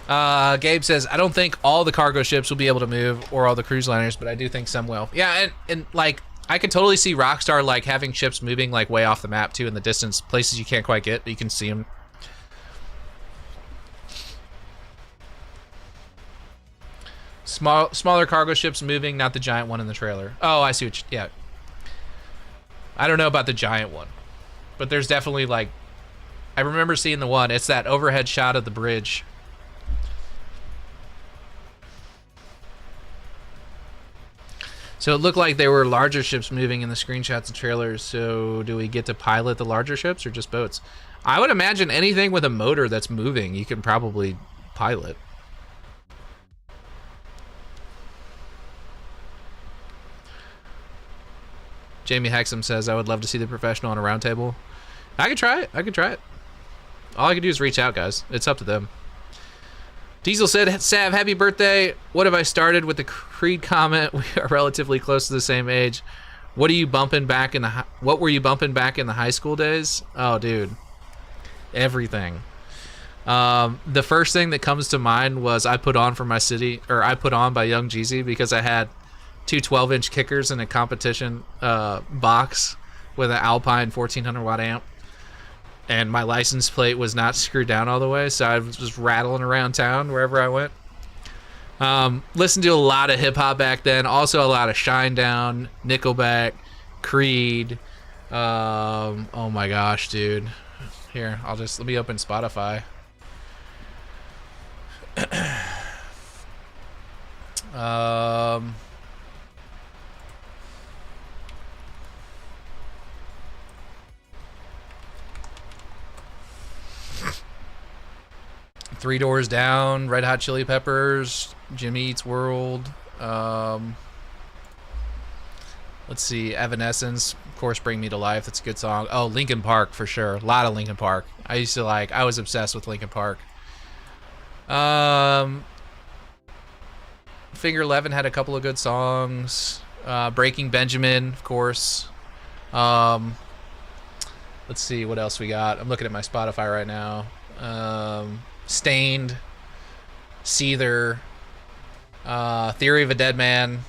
Gabe says, I don't think all the cargo ships will be able to move or all the cruise liners, but I do think some will. Yeah, and like, I could totally see Rockstar, like, having ships moving, like, way off the map, too, in the distance. Places you can't quite get, but you can see them. Smaller cargo ships moving, not the giant one in the trailer. Oh, I see what you... Yeah. I don't know about the giant one. But there's definitely, like... I remember seeing the one. It's that overhead shot of the bridge. So it looked like there were larger ships moving in the screenshots and trailers. So do we get to pilot the larger ships or just boats? I would imagine anything with a motor that's moving, you can probably pilot. Jamie Hexam says, I would love to see the professional on a roundtable. I could try it. All I could do is reach out, guys. It's up to them. Diesel said, Sav, happy birthday. What have I started with the Creed comment? We are relatively close to the same age. What were you bumping back in the high school days? Oh, dude. Everything. The first thing that comes to mind was I Put On by Young Jeezy because I had two 12-inch kickers in a competition box with an Alpine 1400 watt amp. And my license plate was not screwed down all the way, so I was just rattling around town wherever I went. Listened to a lot of hip-hop back then, also a lot of Shinedown, Nickelback, Creed. Oh my gosh, dude. Here, let me open Spotify. Three Doors Down, Red Hot Chili Peppers, Jimmy Eats World. Let's see, Evanescence, of course, Bring Me to Life. That's a good song. Oh, Linkin Park for sure. A lot of Linkin Park. I was obsessed with Linkin Park. Finger 11 had a couple of good songs. Breaking Benjamin, of course. Let's see what else we got. I'm looking at my Spotify right now. Stained, Seether, Theory of a Dead Man,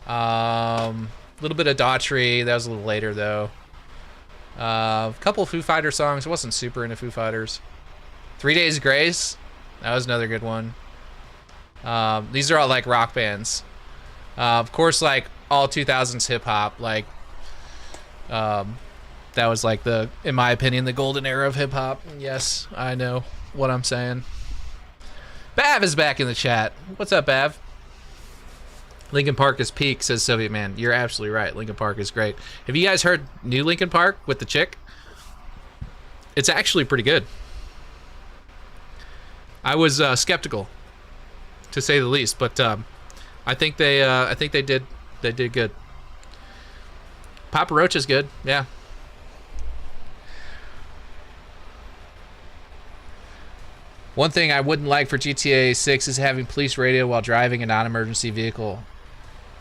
a little bit of Daughtry. That was a little later though. A couple of Foo Fighters songs. I wasn't super into Foo Fighters. 3 Days Grace, that was another good one. These are all like rock bands. Of course, like all 2000s hip hop, like that was like in my opinion, the golden era of hip hop. Yes, I know what I'm saying. Bav is back in the chat. What's up, Bav? Linkin Park is peak, says Soviet Man. You're absolutely right. Linkin Park is great. Have you guys heard new Linkin Park with the chick? It's actually pretty good. I was skeptical to say the least. But I think they did good. Papa Roach is good, yeah. One thing I wouldn't like for GTA 6 is having police radio while driving a non-emergency vehicle.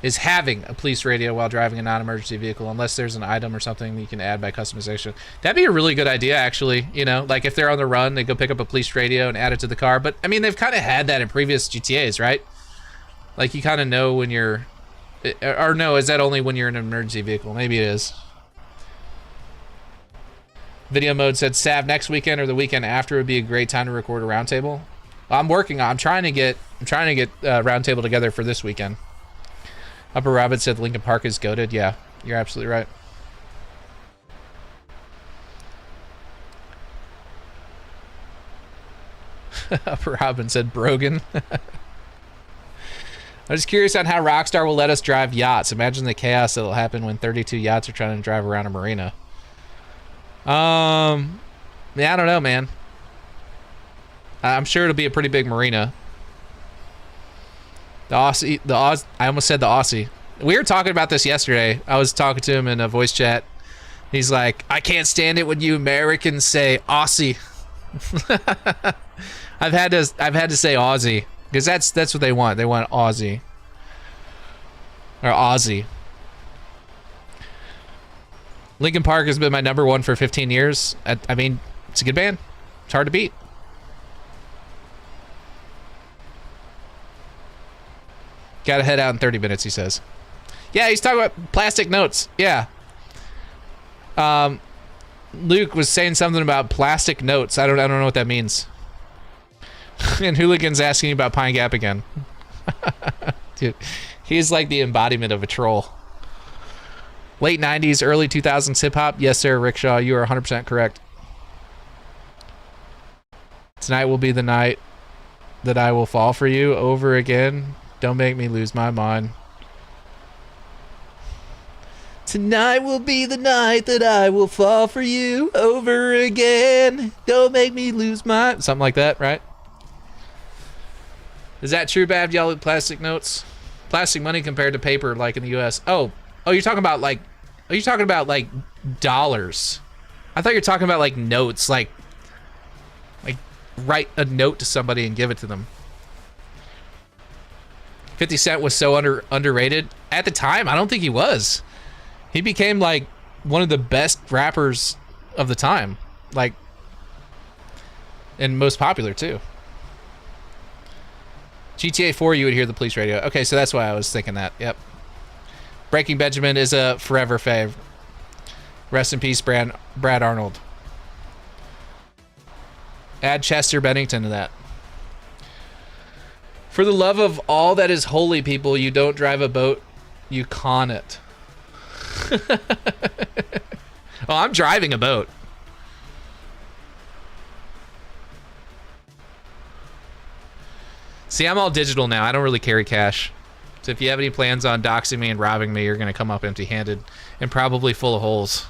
Unless there's an item or something that you can add by customization. That'd be a really good idea, actually. You know, like if they're on the run, they go pick up a police radio and add it to the car. But I mean, they've kind of had that in previous GTAs, right? Like you kind of know when you're, or no, is that only when you're in an emergency vehicle? Maybe it is. Video mode said Sav next weekend or the weekend after would be a great time to record a roundtable. I'm trying to get roundtable together for this weekend. Upper Robin said Lincoln Park is goated. Yeah, you're absolutely right. Upper Robin said Brogan. I'm just curious on how Rockstar will let us drive yachts. Imagine the chaos that'll happen when 32 yachts are trying to drive around a marina. Yeah, I don't know, man. I'm sure it'll be a pretty big marina. I almost said the Aussie. We were talking about this yesterday. I was talking to him in a voice chat. He's like, I can't stand it when you Americans say Aussie. I've had to say Aussie because that's what they want. They want Aussie or Aussie. Linkin Park has been my number one for 15 years. I mean, it's a good band. It's hard to beat. Gotta head out in 30 minutes, he says. Yeah, he's talking about plastic notes. Yeah. Luke was saying something about plastic notes. I don't know what that means. And Hooligan's asking about Pine Gap again. Dude, he's like the embodiment of a troll. Late 90s, early 2000s hip-hop. Yes, sir, Rickshaw, you are 100% correct. Tonight will be the night that I will fall for you over again. Don't make me lose my mind. Tonight will be the night that I will fall for you over again. Don't make me lose my... Something like that, right? Is that true, Bab? Y'all with plastic notes? Plastic money compared to paper, like in the U.S. Oh, you're talking about like... Are you talking about like dollars? I thought you were talking about like notes, like write a note to somebody and give it to them. 50 Cent was so underrated at the time. I don't think he was. He became like one of the best rappers of the time, like, and most popular too. GTA 4, you would hear the police radio. Okay, so that's why I was thinking that. Yep. Breaking Benjamin is a forever fave. Rest in peace, Brad Arnold. Add Chester Bennington to that. For the love of all that is holy, people, you don't drive a boat, you con it. Oh, I'm driving a boat. See, I'm all digital now. I don't really carry cash. So if you have any plans on doxing me and robbing me, you're going to come up empty-handed and probably full of holes.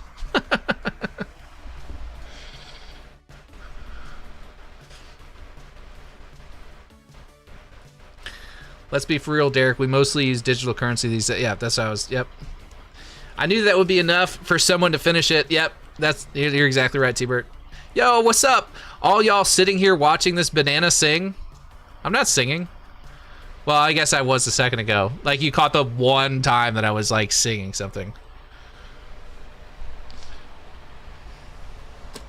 Let's be for real, Derek. We mostly use digital currency these days. Yeah, that's how I was. Yep. I knew that would be enough for someone to finish it. Yep. You're exactly right, T-Bert. Yo, what's up? All y'all sitting here watching this banana sing? I'm not singing. Well, I guess I was a second ago. Like, you caught the one time that I was, like, singing something.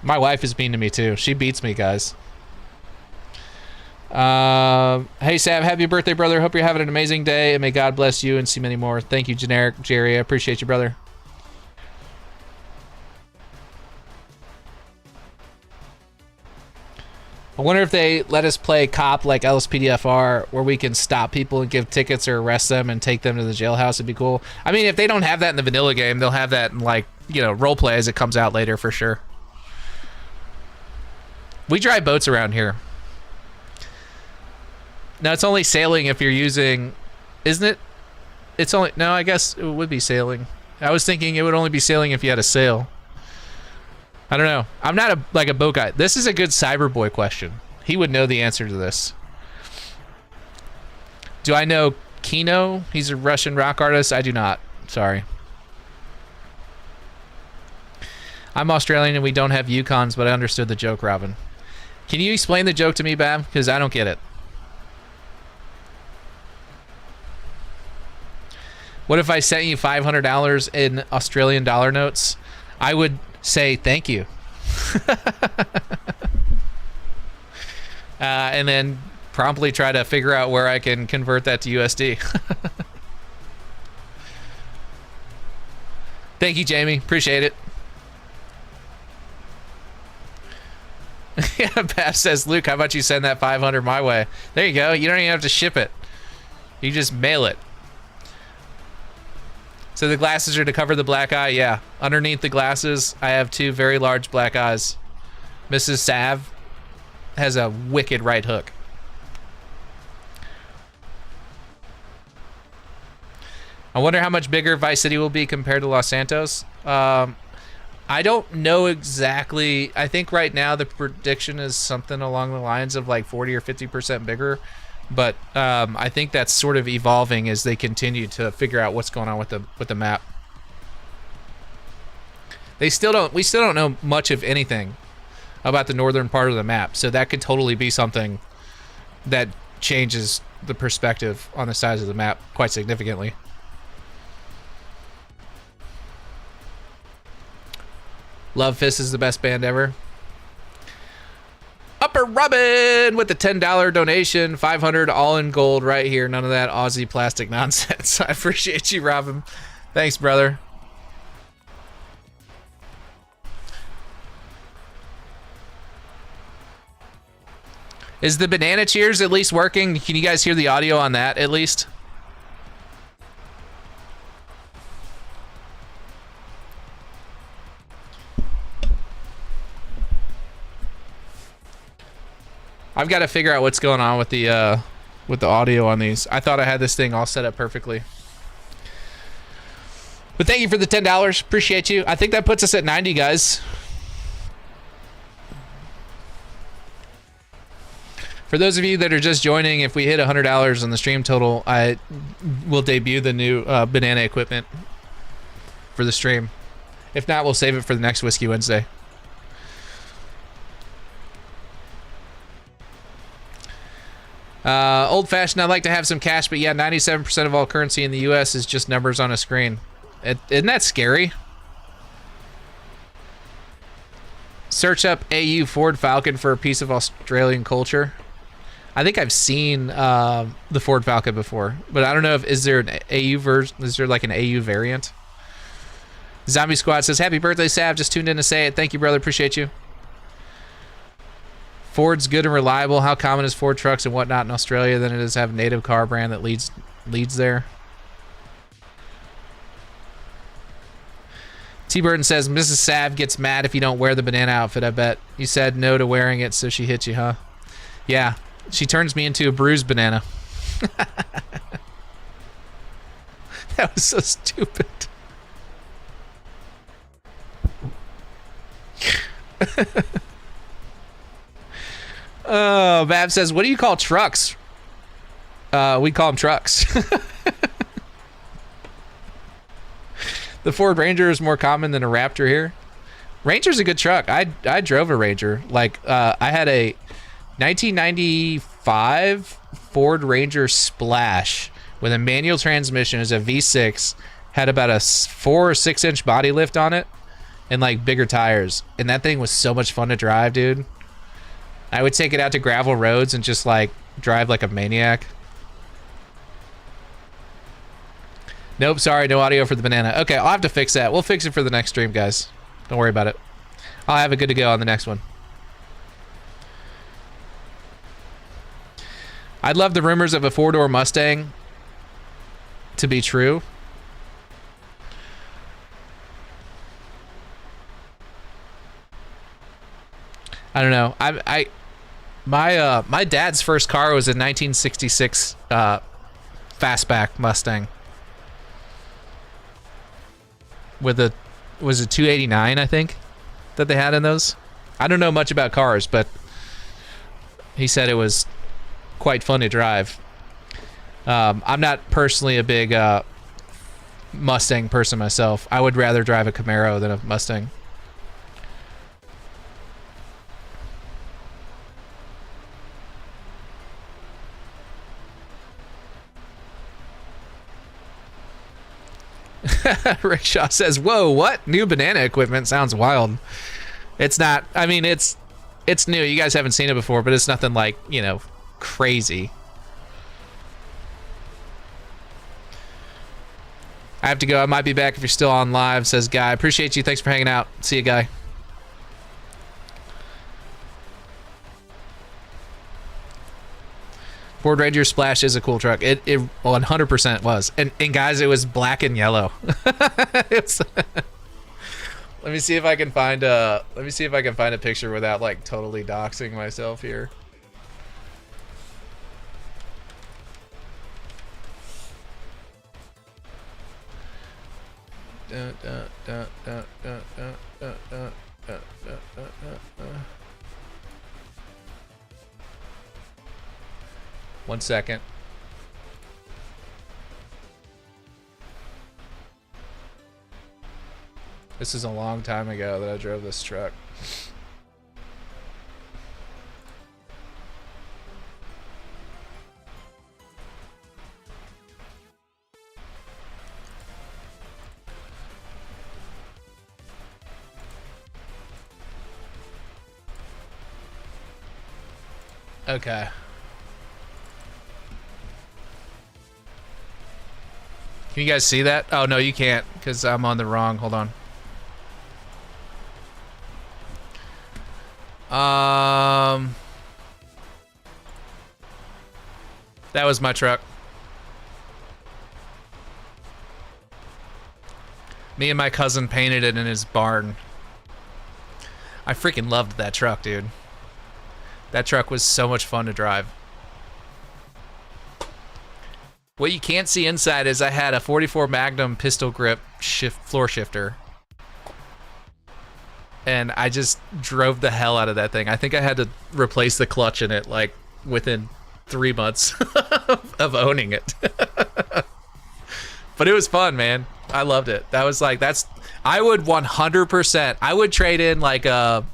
My wife is mean to me, too. She beats me, guys. Hey, Sav, happy birthday, brother. Hope you're having an amazing day, and may God bless you and see many more. Thank you, Generic Jerry. I appreciate you, brother. I wonder if they let us play cop like LSPDFR, where we can stop people and give tickets or arrest them and take them to the jailhouse. It'd be cool. I mean, if they don't have that in the vanilla game, they'll have that in, like, you know, roleplay as it comes out later for sure. We drive boats around here. No, it's only sailing if you're using, isn't it? It's only, no, I guess it would be sailing. I was thinking it would only be sailing if you had a sail. I don't know. I'm not a boat guy. This is a good Cyberboy question. He would know the answer to this. Do I know Kino? He's a Russian rock artist. I do not. Sorry. I'm Australian and we don't have Yukons, but I understood the joke, Robin. Can you explain the joke to me, Bab? Because I don't get it. What if I sent you $500 in Australian dollar notes? I would say thank you. And then promptly try to figure out where I can convert that to USD. Thank you, Jamie. Appreciate it. Yeah, Bab says, Luke, how about you send that 500 my way? There you go. You don't even have to ship it. You just mail it. So the glasses are to cover the black eye? Yeah. Underneath the glasses, I have two very large black eyes. Mrs. Sav has a wicked right hook. I wonder how much bigger Vice City will be compared to Los Santos. I don't know exactly. I think right now the prediction is something along the lines of like 40 or 50% bigger. But I think that's sort of evolving as they continue to figure out what's going on with the map. We still don't know much of anything about the northern part of the map, so that could totally be something that changes the perspective on the size of the map quite significantly. Love Fist is the best band ever. Upper Robin with the $10 donation, 500 all in gold right here. None of that Aussie plastic nonsense. I appreciate you, Robin. Thanks, brother. Is the banana cheers at least working? Can you guys hear the audio on that at least? I've got to figure out what's going on with the audio on these. I thought I had this thing all set up perfectly. But thank you for the $10. Appreciate you. I think that puts us at 90, guys. For those of you that are just joining, if we hit $100 on the stream total, I will debut the new banana equipment for the stream. If not, we'll save it for the next Whiskey Wednesday. Old fashioned, I'd like to have some cash, but yeah, 97% of all currency in the US is just numbers on a screen. Isn't that scary? Search up AU Ford Falcon for a piece of Australian culture. I think I've seen the Ford Falcon before, but I don't know if is there an AU version? Is there like an AU variant? Zombie Squad says, happy birthday, Sav. Just tuned in to say it. Thank you, brother. Appreciate you. Ford's good and reliable. How common is Ford trucks and whatnot in Australia than it is to have a native car brand that leads there? T-Burton says, Mrs. Sav gets mad if you don't wear the banana outfit, I bet. You said no to wearing it, so she hit you, huh? Yeah, she turns me into a bruised banana. That was so stupid. Oh, Bab says, what do you call trucks? We call them trucks. The Ford Ranger is more common than a Raptor here. Ranger's a good truck. I drove a Ranger. Like, I had a 1995 Ford Ranger Splash with a manual transmission. It was a V6. Had about a 4 or 6 inch body lift on it and like bigger tires. And that thing was so much fun to drive, dude. I would take it out to gravel roads and just like drive like a maniac. Nope, sorry, no audio for the banana. Okay, I'll have to fix that. We'll fix it for the next stream, guys. Don't worry about it. I'll have it good to go on the next one. I'd love the rumors of a 4-door Mustang to be true. I don't know. My dad's first car was a 1966 fastback Mustang with a 289, I think, that they had in those. I don't know much about cars, but he said it was quite fun to drive. I'm not personally a big Mustang person myself. I would rather drive a Camaro than a Mustang. Rickshaw says, "Whoa, what? New banana equipment sounds wild." It's not. I mean, it's new. You guys haven't seen it before, but it's nothing like, you know, crazy. I have to go. I might be back if you're still on live, says Guy. Appreciate you. Thanks for hanging out. See you, Guy. Ford Ranger Splash is a cool truck. It 100% was. And guys, it was black and yellow. It's let me see if I can find a picture without like totally doxing myself here. One second. This is a long time ago that I drove this truck. Okay. Can you guys see that? Oh, no, you can't, because I'm on the wrong. Hold on. That was my truck. Me and my cousin painted it in his barn. I freaking loved that truck, dude. That truck was so much fun to drive. What you can't see inside is I had a 44 Magnum pistol grip floor shifter. And I just drove the hell out of that thing. I think I had to replace the clutch in it like within 3 months of owning it. But it was fun, man. I loved it. That was like, I would 100%, I would trade in like a,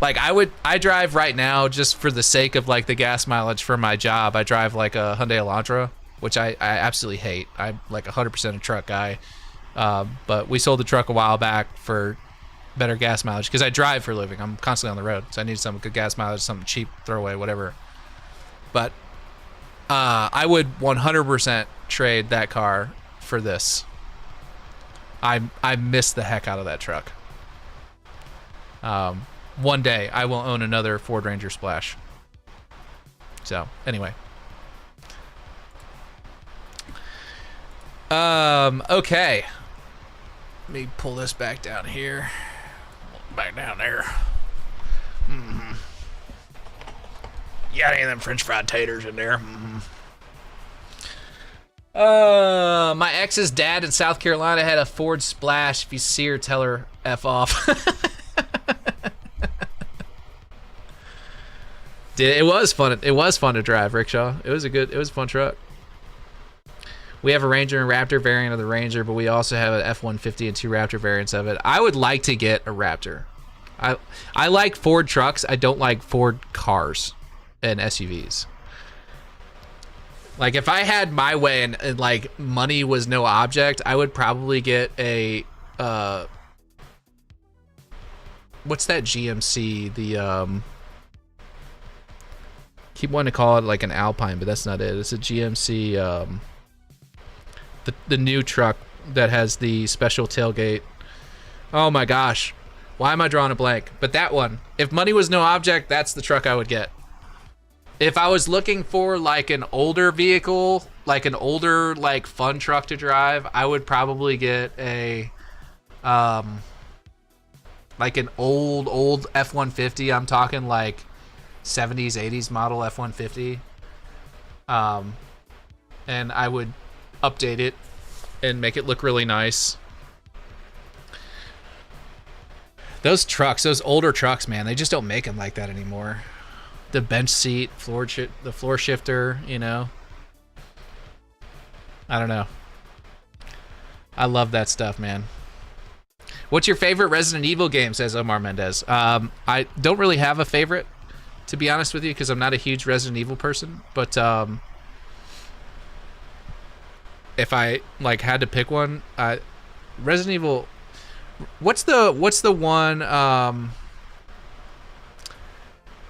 I drive right now just for the sake of like the gas mileage for my job. I drive like a Hyundai Elantra, which I absolutely hate. I'm like 100% a truck guy. But we sold the truck a while back for better gas mileage because I drive for a living. I'm constantly on the road, so I need some good gas mileage, something cheap, throwaway, whatever. But I would 100% trade that car for this. I miss the heck out of that truck. One day I will own another Ford Ranger Splash. So anyway. Okay. Let me pull this back down here. Back down there. Mm-hmm. You got any of them French fried taters in there? Mm-hmm. My ex's dad in South Carolina had a Ford Splash. If you see her, tell her F off. It was fun. It was fun to drive, Rickshaw. It was a fun truck. We have a Ranger and Raptor variant of the Ranger, but we also have an F-150 and 2 Raptor variants of it. I would like to get a Raptor. I like Ford trucks. I don't like Ford cars and SUVs. Like if I had my way and like money was no object, I would probably get a what's that GMC? The keep wanting to call it like an Alpine, but that's not it. It's a GMC. The new truck that has the special tailgate. Oh my gosh, why am I drawing a blank? But that one, if money was no object, that's the truck I would get. If I was looking for like an older vehicle, like an older like fun truck to drive, I would probably get a like an old F-150. I'm talking like 70s, 80s model F-150. And I would update it and make it look really nice. Those trucks, those older trucks, man, they just don't make them like that anymore. The bench seat, the floor shifter, you know. I don't know. I love that stuff, man. What's your favorite Resident Evil game, says Omar Mendez. I don't really have a favorite, to be honest with you, because I'm not a huge Resident Evil person. But if I like had to pick one, Resident Evil. What's the one?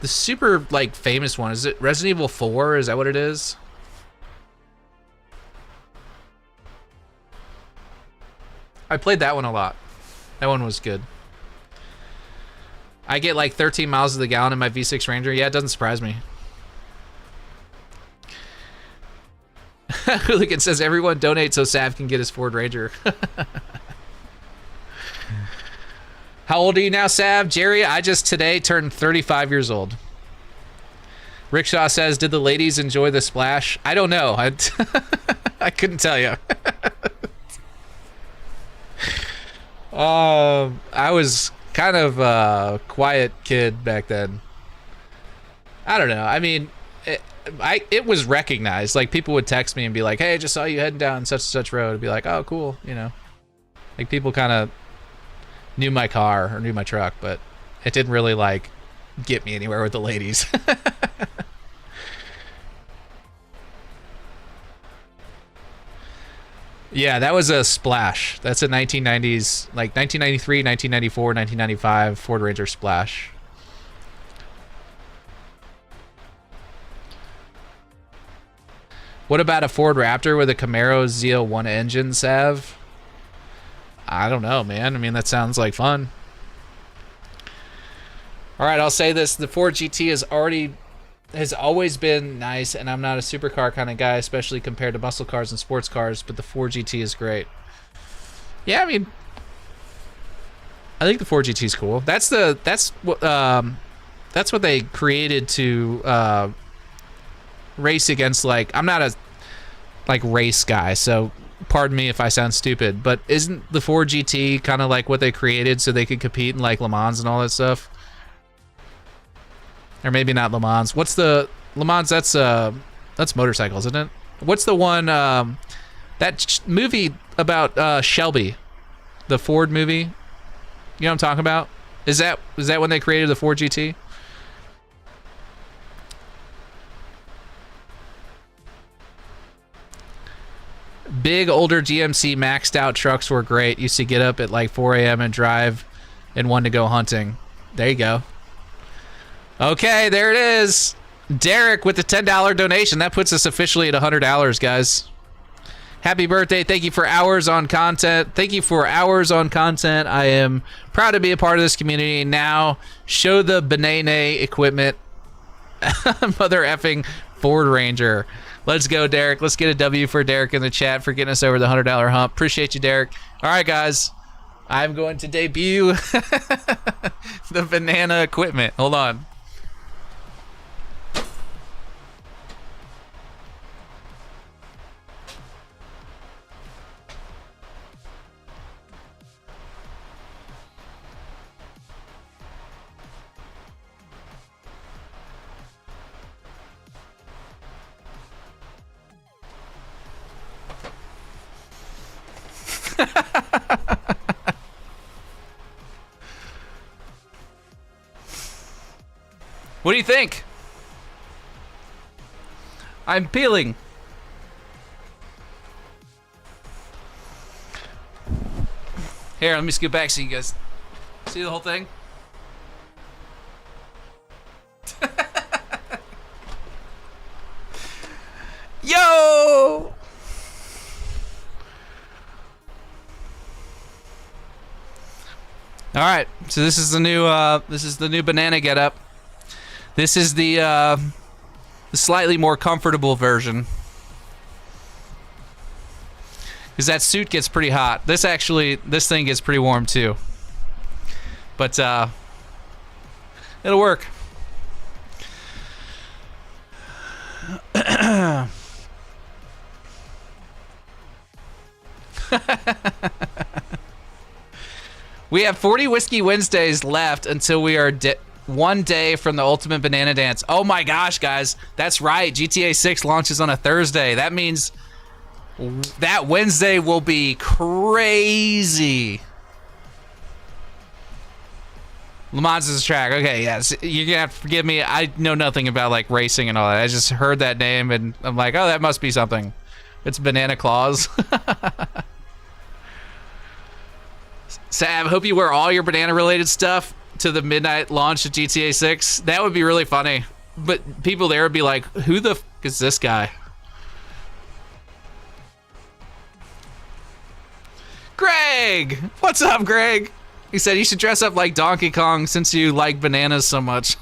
The super like famous one, is it Resident Evil 4? Is that what it is? I played that one a lot. That one was good. I get like 13 miles to the gallon in my V6 Ranger. Yeah, it doesn't surprise me. Hooligan says everyone donate so Sav can get his Ford Ranger. How old are you now, Sav? Jerry, I just today turned 35 years old. Rickshaw says, did the ladies enjoy the splash? I don't know. I couldn't tell you. I was kind of a quiet kid back then. I don't know. I mean, it was recognized. Like, people would text me and be like, hey, I just saw you heading down such and such road. I'd be like, oh, cool, you know. Like, people kind of knew my car or knew my truck, but it didn't really like get me anywhere with the ladies. Yeah, that was a splash. That's a 1990s, like 1993, 1994, 1995 Ford Ranger splash. What about a Ford Raptor with a Camaro Z01 engine, Sav? I don't know, man. I mean, that sounds like fun. All right, I'll say this. The Ford GT has always been nice, and I'm not a supercar kind of guy, especially compared to muscle cars and sports cars, but the Ford GT is great. Yeah, I mean, I think the Ford GT is cool. That's what they created to race against. Like, I'm not a like race guy, so pardon me if I sound stupid, but isn't the Ford GT kind of like what they created so they could compete in like Le Mans and all that stuff? Or maybe not Le Mans. What's the Le Mans? That's motorcycles, isn't it? What's the one that movie about Shelby, the Ford movie? You know what I'm talking about? Is that when they created the Ford GT? Big older GMC maxed out trucks were great. Used to get up at like 4 a.m. and drive in one to go hunting. There you go. Okay, there it is. Derek with the $10 donation. That puts us officially at $100, guys. Happy birthday. Thank you for hours on content. Thank you for hours on content. I am proud to be a part of this community. Now, show the banana equipment. Mother effing Ford Ranger. Let's go, Derek. Let's get a W for Derek in the chat for getting us over the $100 hump. Appreciate you, Derek. All right, guys. I'm going to debut the banana equipment. Hold on. What do you think? I'm peeling. Here, let me scoot back so you guys see the whole thing. Yo! All right, so this is the new banana getup. This is the slightly more comfortable version, because that suit gets pretty hot. This thing gets pretty warm too, but it'll work. We have 40 Whiskey Wednesdays left until we are one day from the Ultimate Banana Dance. Oh my gosh, guys. That's right. GTA 6 launches on a Thursday. That means That Wednesday will be crazy. Le Mans is a track. Okay, yes. You're gonna have to forgive me. I know nothing about like racing and all that. I just heard that name and I'm like, oh, that must be something. It's Banana Claus. Sav, hope you wear all your banana-related stuff to the midnight launch of GTA 6. That would be really funny. But people there would be like, who the f is this guy? Greg! What's up, Greg? He said you should dress up like Donkey Kong since you like bananas so much.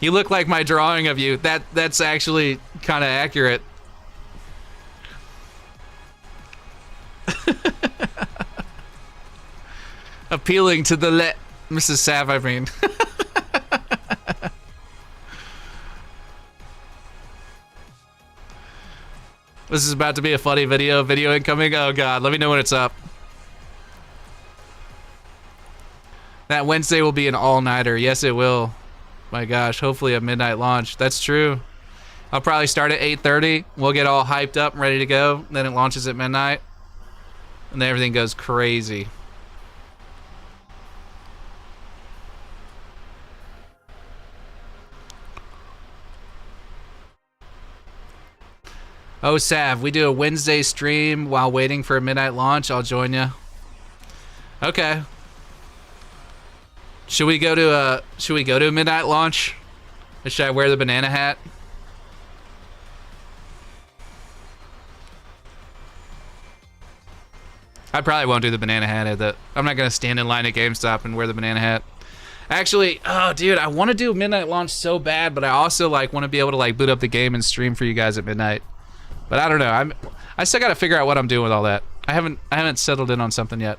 You look like my drawing of you. That's actually kind of accurate. Appealing to the Mrs. Sav, I mean. This is about to be a funny video. Video incoming. Oh god, let me know when it's up. That Wednesday will be an all-nighter. Yes, it will. My gosh, hopefully a midnight launch. That's true. I'll probably start at 8:30. We'll get all hyped up and ready to go. Then it launches at midnight. And then everything goes crazy. Oh, Sav, we do a Wednesday stream while waiting for a midnight launch. I'll join you. Okay. Should we go to a midnight launch? Or should I wear the banana hat? I probably won't do the banana hat. I'm not gonna stand in line at GameStop and wear the banana hat. Actually, oh dude, I want to do a midnight launch so bad, but I also like want to be able to like boot up the game and stream for you guys at midnight. But I don't know. I still got to figure out what I'm doing with all that. I haven't settled in on something yet.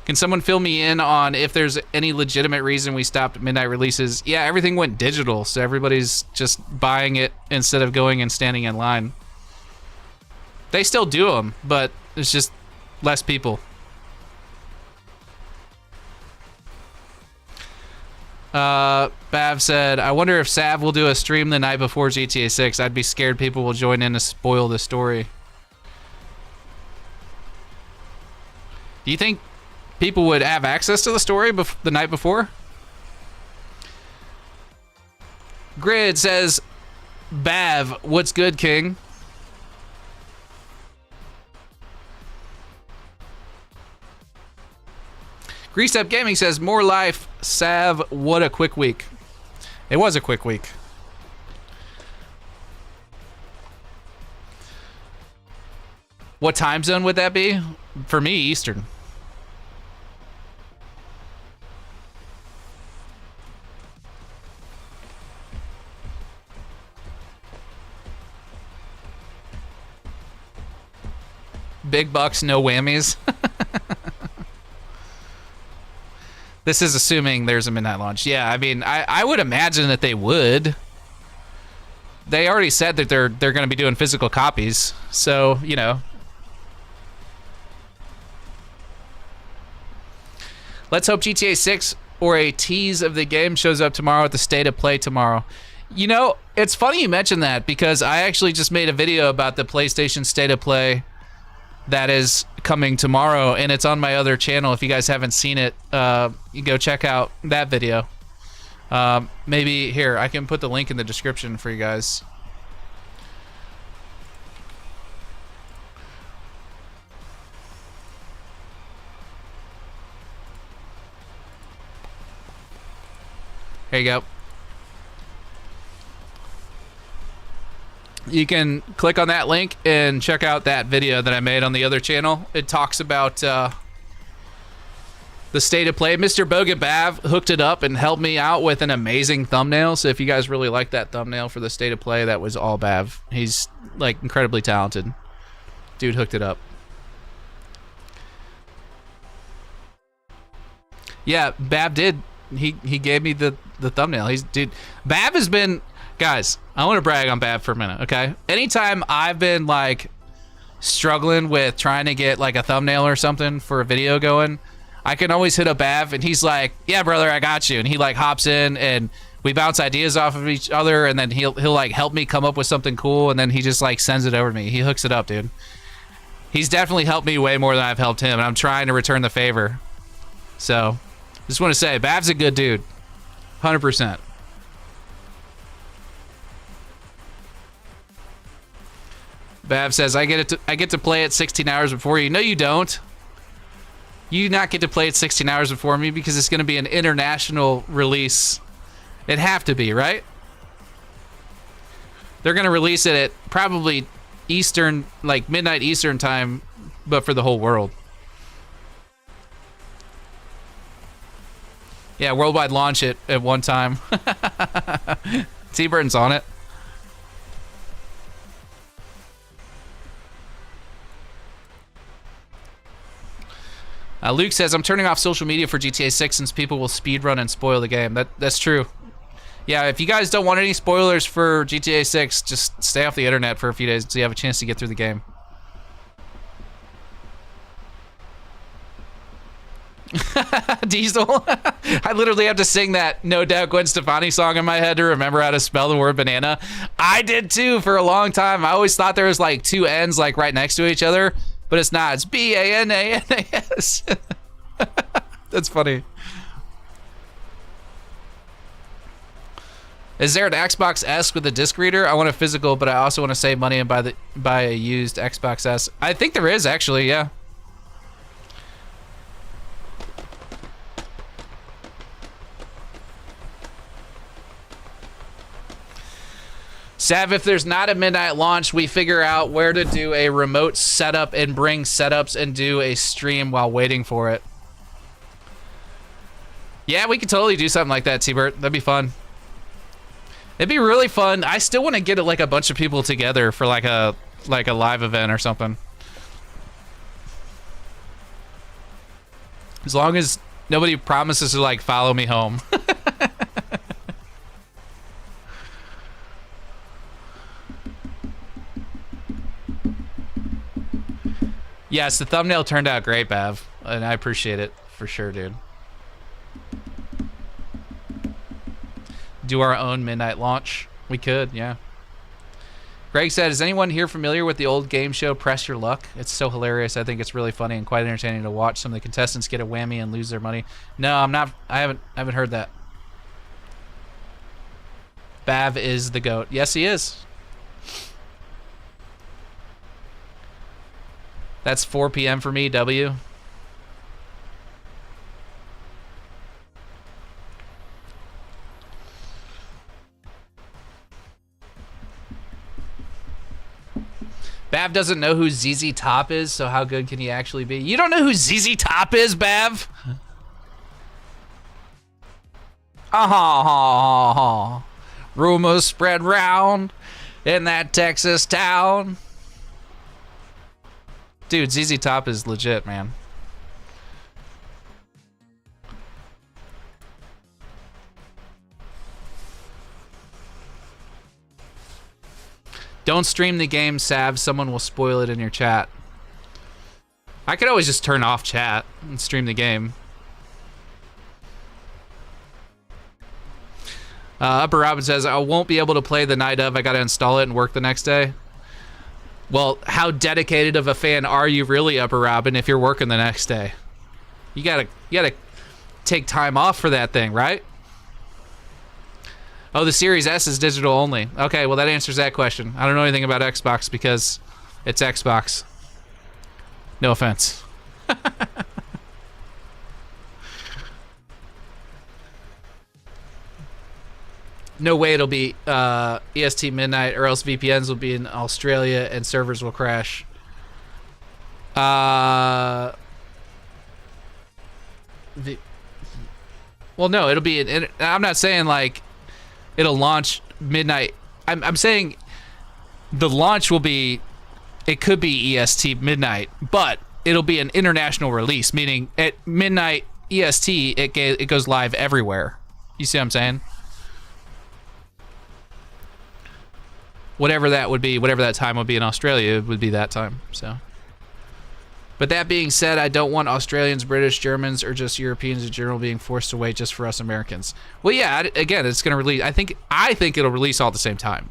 Can someone fill me in on if there's any legitimate reason we stopped midnight releases? Yeah, everything went digital, so everybody's just buying it instead of going and standing in line. They still do them, but it's just less people. Bav said, I wonder if Sav will do a stream the night before GTA 6. I'd be scared people will join in to spoil the story. Do you think people would have access to the story the night before? Grid says, Bav, what's good, King? Greased Up Gaming says, more life, Sav, what a quick week. It was a quick week. What time zone would that be? For me, Eastern. Big bucks, no whammies. This is assuming there's a midnight launch. Yeah, I mean, I would imagine that they would. They already said that they're going to be doing physical copies, so, you know. Let's hope GTA 6 or a tease of the game shows up tomorrow at the State of Play tomorrow. You know, it's funny you mentioned that because I actually just made a video about the PlayStation State of Play that is coming tomorrow, and it's on my other channel. If you guys haven't seen it, you go check out that video. Maybe here, I can put the link in the description for you guys. There you go. You can click on that link and check out that video that I made on the other channel. It talks about the State of Play. Mr. Bogan Bav hooked it up and helped me out with an amazing thumbnail. So if you guys really like that thumbnail for the State of Play, that was all Bav. He's like incredibly talented. Dude hooked it up. Yeah, Bav did. He gave me the thumbnail. Dude, Bav has been... Guys, I want to brag on Bav for a minute, okay? Anytime I've been, like, struggling with trying to get, like, a thumbnail or something for a video going, I can always hit up Bav, and he's like, yeah, brother, I got you. And he, like, hops in and we bounce ideas off of each other, and then he'll like help me come up with something cool, and then he just like sends it over to me. He hooks it up, dude. He's definitely helped me way more than I've helped him, and I'm trying to return the favor. So, just want to say, Bav's a good dude, 100%. Bav says, I get to play it 16 hours before you. No, you don't. You do not get to play it 16 hours before me because it's going to be an international release. It'd have to be, right? They're going to release it at probably Eastern, like midnight Eastern time, but for the whole world. Yeah, worldwide launch it at one time. T-Burton's on it. Luke says, I'm turning off social media for GTA 6 since people will speedrun and spoil the game. That's true. Yeah, if you guys don't want any spoilers for GTA 6, just stay off the internet for a few days so you have a chance to get through the game. Diesel. I literally have to sing that No Doubt Gwen Stefani song in my head to remember how to spell the word banana. I did too for a long time. I always thought there was like two N's like right next to each other. But it's not. It's B-A-N-A-N-A-S. That's funny. Is there an Xbox S with a disc reader? I want a physical, but I also want to save money and buy a used Xbox S. I think there is, actually, yeah. Sav, if there's not a midnight launch, we figure out where to do a remote setup and bring setups and do a stream while waiting for it. Yeah, we could totally do something like that, T-Bert. That'd be fun. It'd be really fun. I still want to get like a bunch of people together for like a live event or something. As long as nobody promises to like follow me home. Yes, the thumbnail turned out great, Bav, and I appreciate it for sure, dude. Do our own midnight launch. We could, yeah. Greg said, is anyone here familiar with the old game show Press Your Luck? It's so hilarious. I think it's really funny and quite entertaining to watch some of the contestants get a whammy and lose their money. No, I'm not. I haven't heard that. Bav is the GOAT. Yes, he is. That's 4 p.m. for me, W. Bav doesn't know who ZZ Top is, so how good can he actually be? You don't know who ZZ Top is, Bav? Rumors spread round in that Texas town. Dude, ZZ Top is legit, man. Don't stream the game, Sav. Someone will spoil it in your chat. I could always just turn off chat and stream the game. Upper Robin says, I won't be able to play the night of. I got to install it and work the next day. Well, how dedicated of a fan are you really, Upper Robin, if you're working the next day? You gotta take time off for that thing, right? Oh, the Series S is digital only. Okay, well that answers that question. I don't know anything about Xbox because it's Xbox. No offense. No way it'll be EST midnight, or else VPNs will be in Australia and servers will crash. Well, no, it'll be. I'm not saying like it'll launch midnight. I'm saying the launch will be. It could be EST midnight, but it'll be an international release, meaning at midnight EST it goes live everywhere. You see what I'm saying? Whatever that would be, whatever that time would be in Australia, it would be that time. So But that being said, I don't want Australians, British, Germans, or just Europeans in general being forced to wait just for us Americans. Well, yeah, again, it's going to release. I think it'll release all at the same time.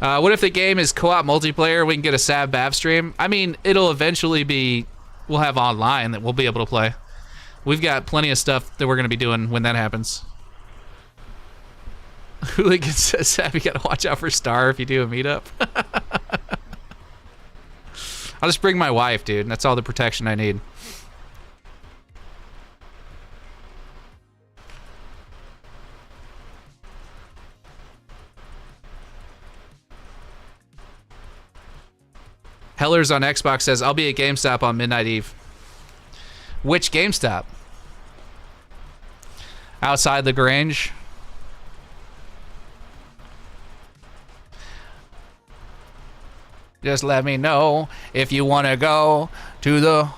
What if the game is co-op multiplayer? We can get a sav.yt.biz stream. I mean, it'll eventually be. We'll have online that we'll be able to play. We've got plenty of stuff that we're going to be doing when that happens. Hooligan says, Sav, you got to watch out for Star if you do a meetup. I'll just bring my wife, dude. That's all the protection I need. Hellers on Xbox says, I'll be at GameStop on Midnight Eve. Which GameStop? Outside the Grange? Just let me know if you want to go to the...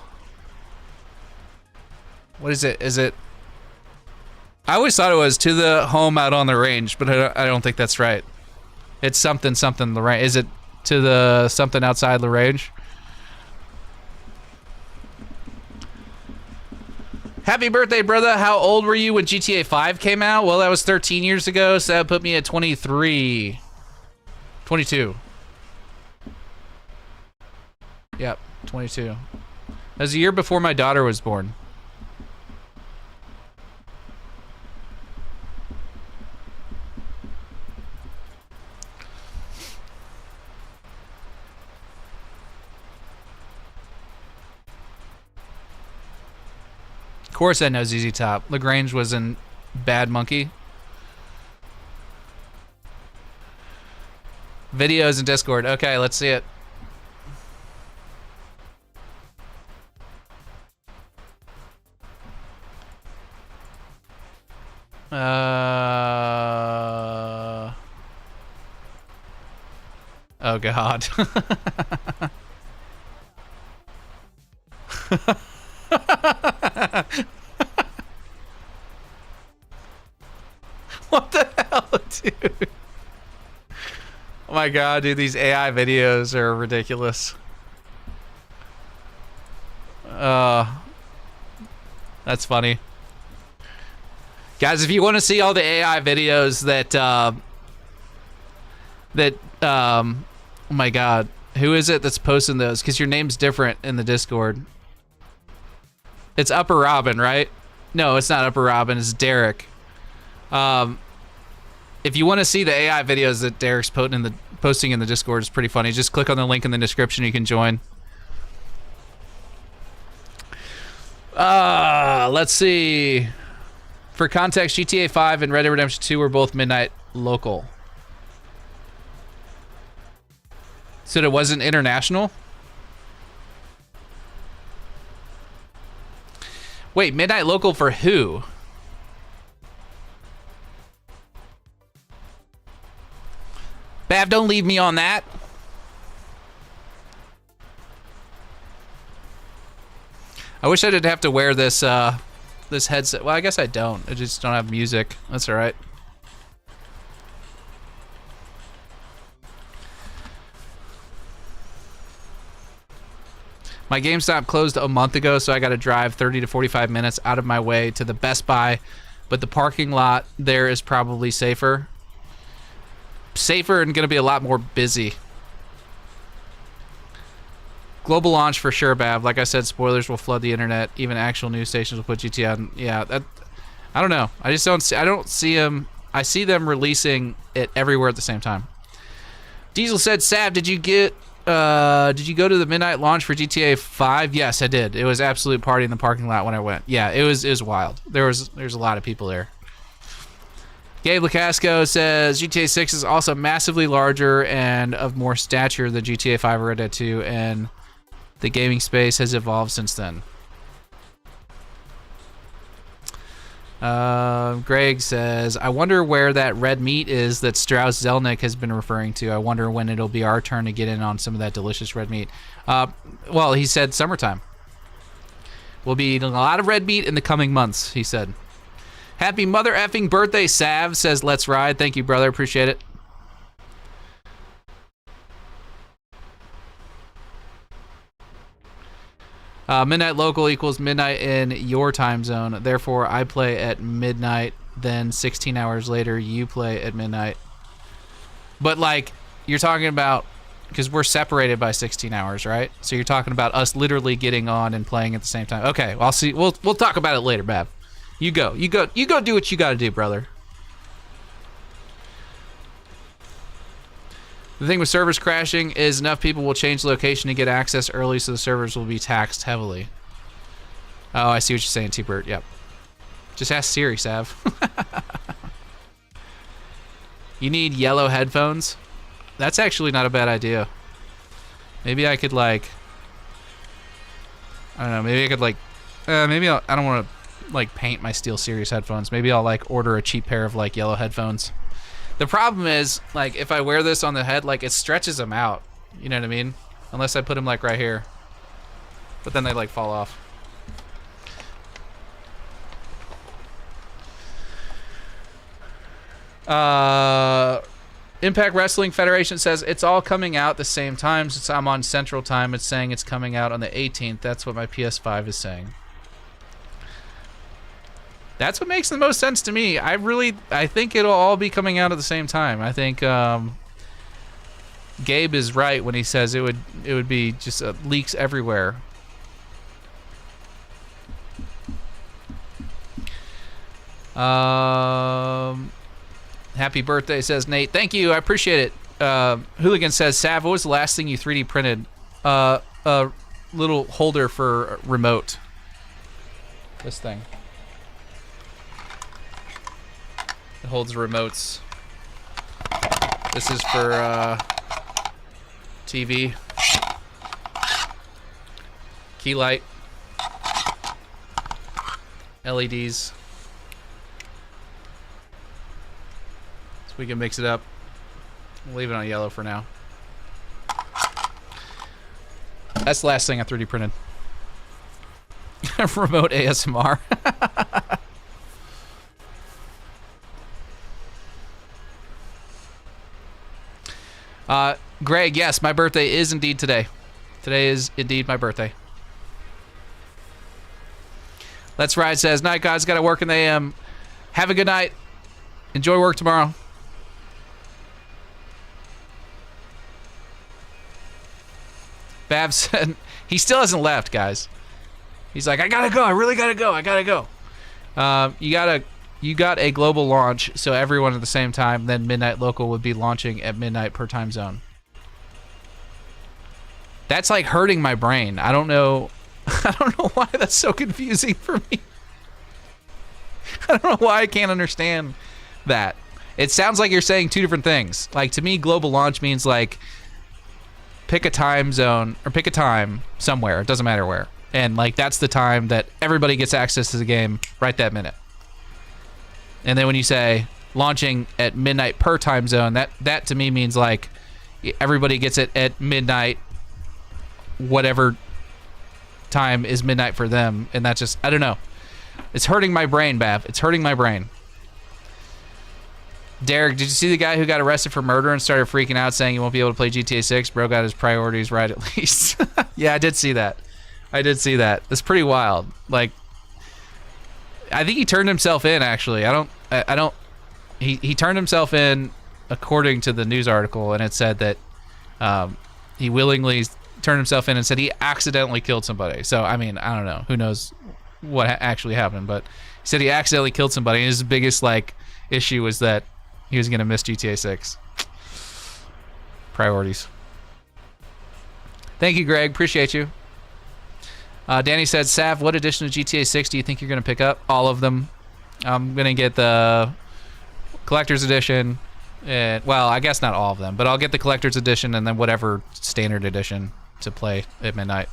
What is it? Is it... I always thought it was to the home out on the range, but I don't think that's right. It's something the range. Is it to the something outside the range? Happy birthday, brother. How old were you when GTA 5 came out? Well, that was 13 years ago, so that put me at 23. 22. Yep, 22. That was a year before my daughter was born. Of course I know ZZ Top. LaGrange was in Bad Monkey. Videos in Discord. Okay, let's see it. Oh God. What the hell, dude? Oh my God, dude, these AI videos are ridiculous. That's funny. Guys, if you want to see all the AI videos oh my God, who is it that's posting those? Because your name's different in the Discord. It's Upper Robin, right? No, it's not Upper Robin, it's Derek. If you want to see the AI videos that Derek's posting in the Discord, it's pretty funny. Just click on the link in the description, you can join. Let's see. For context, GTA 5 and Red Dead Redemption 2 were both midnight local. So it wasn't international? Wait, midnight local for who? Bav, don't leave me on that. I wish I didn't have to wear this this headset. Well, I guess I don't. I just don't have music. That's all right. My GameStop closed a month ago, so I got to drive 30 to 45 minutes out of my way to the Best Buy, but the parking lot there is probably safer. Safer and going to be a lot more busy. Global launch for sure, Bav. Like I said, spoilers will flood the internet. Even actual news stations will put GTA on. Yeah, that, I don't know. I just don't see. I don't see them. I see them releasing it everywhere at the same time. Diesel said, "Sav, did you go to the midnight launch for GTA 5? Yes, I did. It was absolute party in the parking lot when I went. Yeah, it was wild. There's a lot of people there." Gabe Lacasco says GTA 6 is also massively larger and of more stature than GTA 5 or Red Dead 2, and the gaming space has evolved since then. Greg says, I wonder where that red meat is that Strauss Zelnick has been referring to. I wonder when it'll be our turn to get in on some of that delicious red meat. Well, he said summertime. We'll be eating a lot of red meat in the coming months, he said. Happy mother effing birthday, Sav, says let's ride. Thank you, brother. Appreciate it. Midnight local equals midnight in your time zone. Therefore, I play at midnight. Then 16 hours later, you play at midnight. But like, you're talking about, because we're separated by 16 hours, right? So you're talking about us literally getting on and playing at the same time. Okay, well, I'll see. We'll talk about it later, Bab. You go do what you got to do, brother. The thing with servers crashing is enough people will change location to get access early, so the servers will be taxed heavily. Oh, I see what you're saying, T-Bert. Yep. Just ask Siri, Sav. You need yellow headphones? That's actually not a bad idea. Maybe I could like, I don't know, maybe I could like, maybe I don't want to like paint my SteelSeries headphones. Maybe I'll like order a cheap pair of like yellow headphones. The problem is, like, if I wear this on the head, like, it stretches them out. You know what I mean? Unless I put them, like, right here. But then they, like, fall off. Impact Wrestling Federation says, it's all coming out the same time. Since I'm on Central Time, it's saying it's coming out on the 18th. That's what my PS5 is saying. That's what makes the most sense to me. I think it'll all be coming out at the same time. I think Gabe is right when he says it would be just leaks everywhere. Happy birthday, says Nate. Thank you, I appreciate it. Hooligan says, Sav, what was the last thing you 3D printed? A little holder for remote. This thing. It holds remotes. This is for TV. Key light. LEDs. So we can mix it up. We'll leave it on yellow for now. That's the last thing I 3D printed. Remote ASMR. Greg, yes, my birthday is indeed today. Today is indeed my birthday. Let's Ride says, night guys, gotta work in the AM. Have a good night. Enjoy work tomorrow. Bab said, he still hasn't left, guys. He's like, I gotta go, I really gotta go, I gotta go. You got a global launch, so everyone at the same time, then Midnight Local would be launching at midnight per time zone. That's like hurting my brain. I don't know why that's so confusing for me. I don't know why I can't understand that. It sounds like you're saying two different things. Like, to me, global launch means like pick a time zone or pick a time somewhere. It doesn't matter where. And like that's the time that everybody gets access to the game right that minute. And then when you say launching at midnight per time zone, that to me means like everybody gets it at midnight, whatever time is midnight for them. And that's just, I don't know. It's hurting my brain, Bav. It's hurting my brain. Derek, did you see the guy who got arrested for murder and started freaking out saying he won't be able to play GTA 6? Bro got his priorities right at least. Yeah, I did see that. That's pretty wild. Like, I think he turned himself in, actually. He turned himself in according to the news article, and it said that he willingly turned himself in and said he accidentally killed somebody. So, I mean, I don't know. Who knows what actually happened, but he said he accidentally killed somebody, and his biggest, like, issue was that he was going to miss GTA 6. Priorities. Thank you, Greg. Appreciate you. Danny said, Sav, what edition of GTA 6 do you think you're going to pick up? All of them. I'm going to get the collector's edition. Well, I guess not all of them, but I'll get the collector's edition and then whatever standard edition to play at midnight.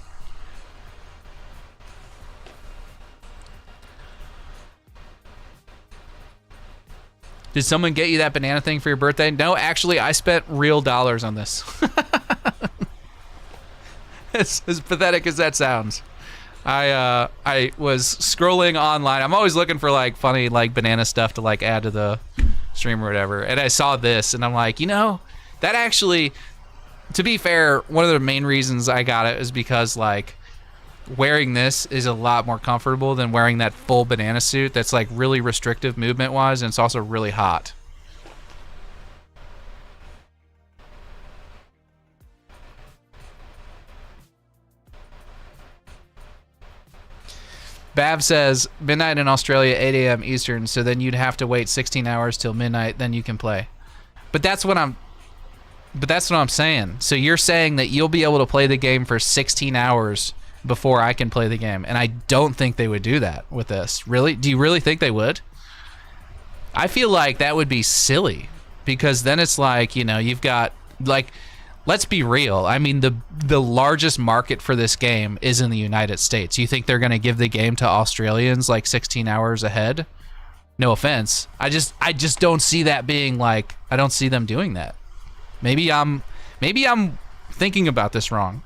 Did someone get you that banana thing for your birthday? No, actually, I spent real dollars on this. As pathetic as that sounds. I was scrolling online. I'm always looking for like funny like banana stuff to like add to the stream or whatever. And I saw this and I'm like, you know, that actually, to be fair, one of the main reasons I got it is because like wearing this is a lot more comfortable than wearing that full banana suit that's like really restrictive movement wise, and it's also really hot. Bav says midnight in Australia, 8 a.m. Eastern, so then you'd have to wait 16 hours till midnight, then you can play. But that's what I'm saying. So you're saying that you'll be able to play the game for 16 hours before I can play the game, and I don't think they would do that with this. Really? Do you really think they would? I feel like that would be silly, because then it's like, you know, you've got, like, let's be real. I mean, the largest market for this game is in the United States. You think they're going to give the game to Australians like 16 hours ahead? No offense. I just don't see that being like, I don't see them doing that. Maybe I'm thinking about this wrong.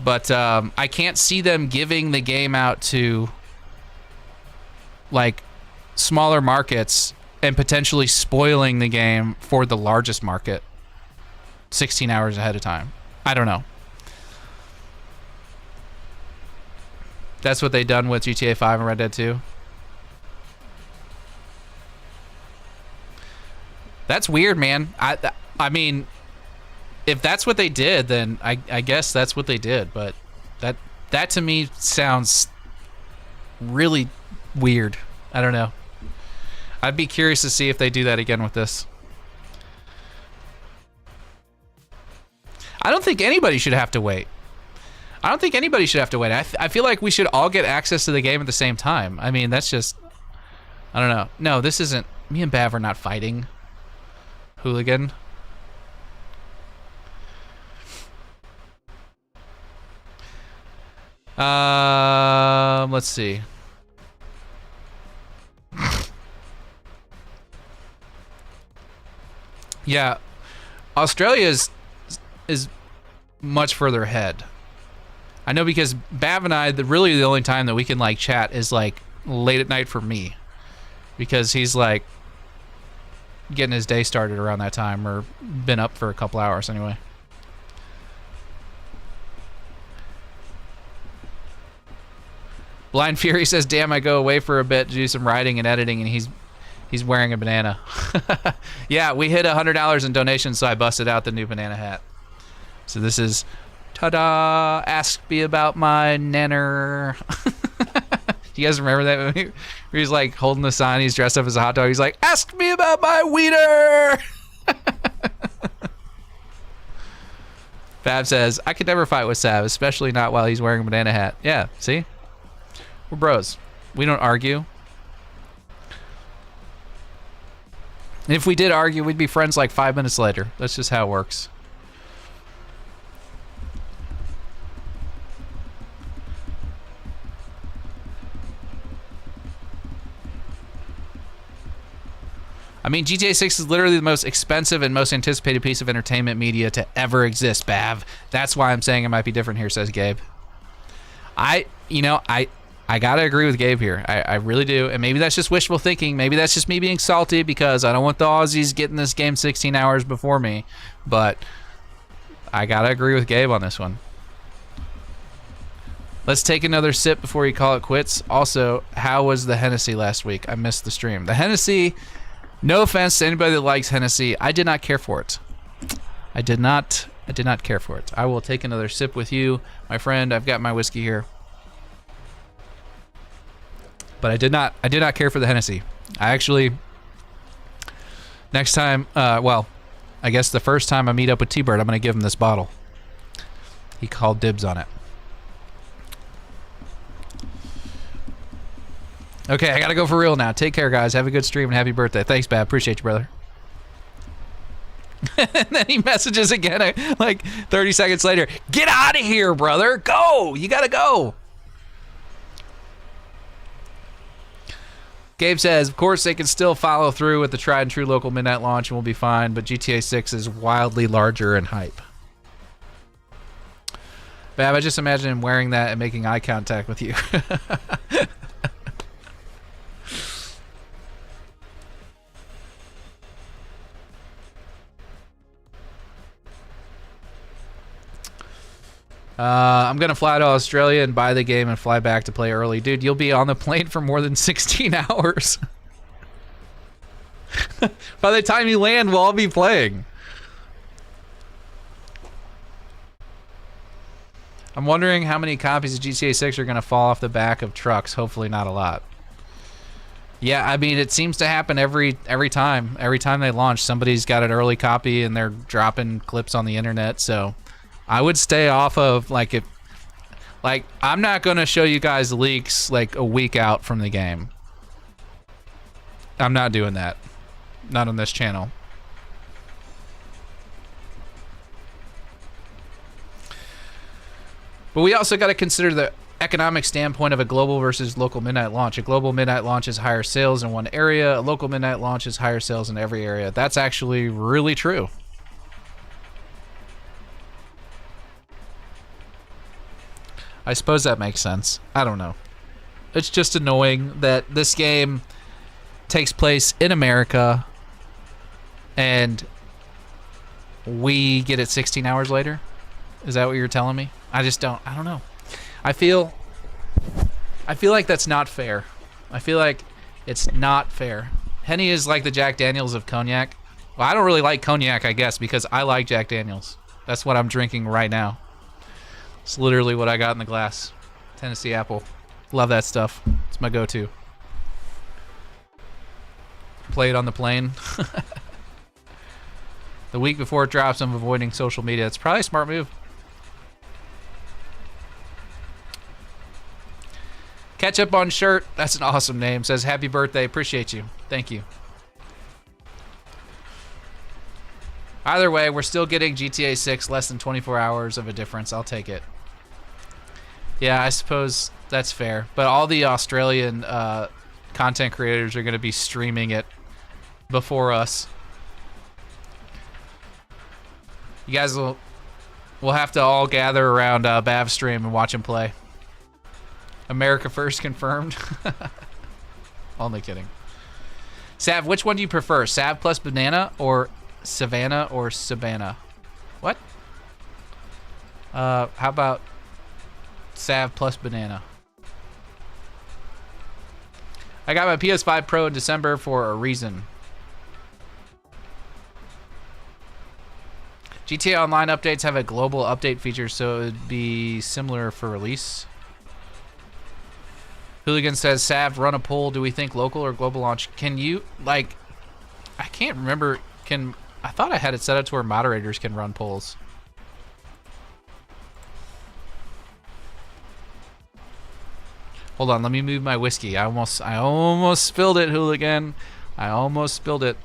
But I can't see them giving the game out to like smaller markets and potentially spoiling the game for the largest market 16 hours ahead of time. I don't know. That's what they done with GTA 5 and Red Dead 2. That's weird, man. I mean, if that's what they did, then I guess that's what they did. But that to me sounds really weird. I don't know. I'd be curious to see if they do that again with this. I don't think anybody should have to wait. I feel like we should all get access to the game at the same time. I mean, that's just, I don't know. No, this isn't, me and Bav are not fighting. Hooligan. Let's see. Yeah, Australia is much further ahead. I know, because Bav and I, really the only time that we can like chat is like late at night for me, because he's like getting his day started around that time, or been up for a couple hours anyway. Blind Fury says, damn, I go away for a bit to do some writing and editing, and he's wearing a banana. Yeah, we hit $100 in donations, so I busted out the new banana hat. So this is, ta-da, ask me about my nanner. Do you guys remember that movie? Where he's like holding the sign, he's dressed up as a hot dog, he's like, ask me about my wiener. Fab says, I could never fight with Sav, especially not while he's wearing a banana hat. Yeah, see? We're bros. We don't argue. And if we did argue, we'd be friends like 5 minutes later. That's just how it works. I mean, GTA 6 is literally the most expensive and most anticipated piece of entertainment media to ever exist, Bav. That's why I'm saying it might be different here, says Gabe. I gotta agree with Gabe here. I really do. And maybe that's just wishful thinking. Maybe that's just me being salty because I don't want the Aussies getting this game 16 hours before me. But I gotta agree with Gabe on this one. Let's take another sip before you call it quits. Also, how was the Hennessy last week? I missed the stream. The Hennessy, no offense to anybody that likes Hennessy, I did not care for it. I did not care for it. I will take another sip with you, my friend. I've got my whiskey here. But I did not care for the Hennessy. I actually, next time, well, I guess the first time I meet up with T-Bird, I'm going to give him this bottle. He called dibs on it. Okay, I got to go for real now. Take care, guys. Have a good stream and happy birthday. Thanks, Bab. Appreciate you, brother. And then he messages again, like 30 seconds later. Get out of here, brother. Go. You got to go. Gabe says, of course, they can still follow through with the tried and true local midnight launch and we'll be fine, but GTA 6 is wildly larger in hype. Bab, I just imagine him wearing that and making eye contact with you. I'm going to fly to Australia and buy the game and fly back to play early. Dude, you'll be on the plane for more than 16 hours. By the time you land, we'll all be playing. I'm wondering how many copies of GTA 6 are going to fall off the back of trucks. Hopefully not a lot. Yeah, I mean, it seems to happen every time. Every time they launch, somebody's got an early copy and they're dropping clips on the internet. So I would stay off of, like, I'm not going to show you guys leaks like a week out from the game. I'm not doing that. Not on this channel. But we also got to consider the economic standpoint of a global versus local midnight launch. A global midnight launch is higher sales in one area. A local midnight launch is higher sales in every area. That's actually really true. I suppose that makes sense. I don't know. It's just annoying that this game takes place in America and we get it 16 hours later. Is that what you're telling me? I don't know. I feel like that's not fair. I feel like it's not fair. Henny is like the Jack Daniels of cognac. Well, I don't really like cognac, I guess, because I like Jack Daniels. That's what I'm drinking right now. It's literally what I got in the glass. Tennessee apple. Love that stuff. It's my go-to. Play it on the plane. The week before it drops, I'm avoiding social media. It's probably a smart move. Ketchup on shirt. That's an awesome name. Says happy birthday. Appreciate you. Thank you. Either way, we're still getting GTA 6 less than 24 hours of a difference. I'll take it. Yeah, I suppose that's fair. But all the Australian content creators are going to be streaming it before us. You guys will have to all gather around Bav's stream and watch him play. America first confirmed. Only kidding. Sav, which one do you prefer? Sav plus banana or Savannah or Sabana? What? How about Sav plus banana? I got my PS5 Pro in December for a reason. GTA Online updates have a global update feature, so it would be similar for release. Hooligan says, Sav, run a poll. Do we think local or global launch? Can you, like, I can't remember. I thought I had it set up to where moderators can run polls. Hold on, let me move my whiskey. I almost spilled it, Hooligan. I almost spilled it.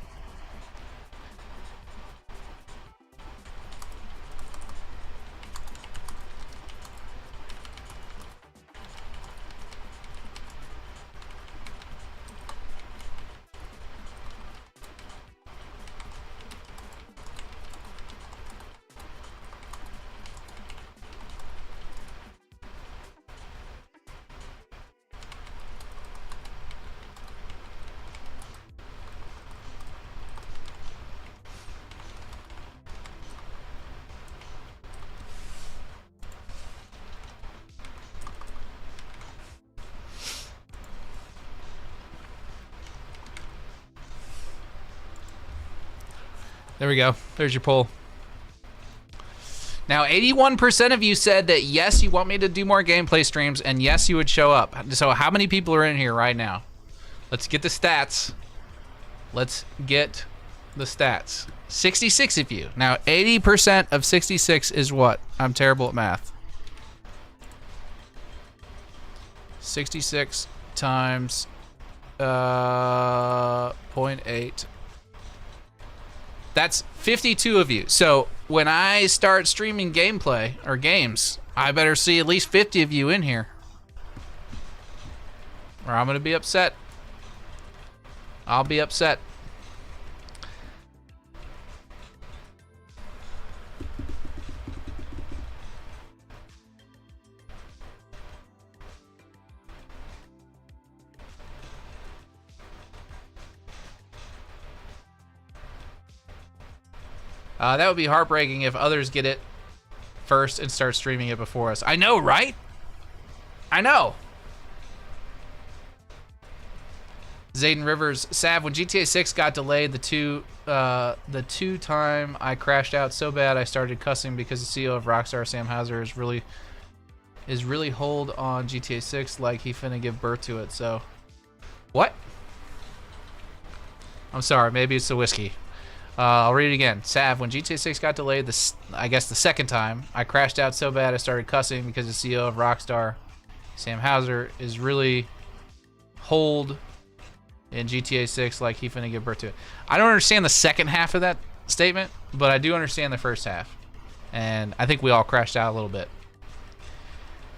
There we go. There's your poll. Now, 81% of you said that yes, you want me to do more gameplay streams, and yes, you would show up. So how many people are in here right now? Let's get the stats. Let's get the stats. 66 of you. Now, 80% of 66 is what? I'm terrible at math. 66 times 0.8. That's 52 of you. So when I start streaming gameplay or games, I better see at least 50 of you in here, or I'm gonna be upset. I'll be upset. That would be heartbreaking if others get it first and start streaming it before us. I know, right? I know. Zayden Rivers, Sav, when GTA 6 got delayed, the two time I crashed out so bad I started cussing because the CEO of Rockstar, Sam Houser, is really hold on GTA 6 like he finna give birth to it. So, what? I'm sorry, maybe it's the whiskey. I'll read it again. Sav, when GTA 6 got delayed, I guess the second time, I crashed out so bad I started cussing because the CEO of Rockstar, Sam Houser, is really hold in GTA 6 like he finna give birth to it. I don't understand the second half of that statement, but I do understand the first half. And I think we all crashed out a little bit.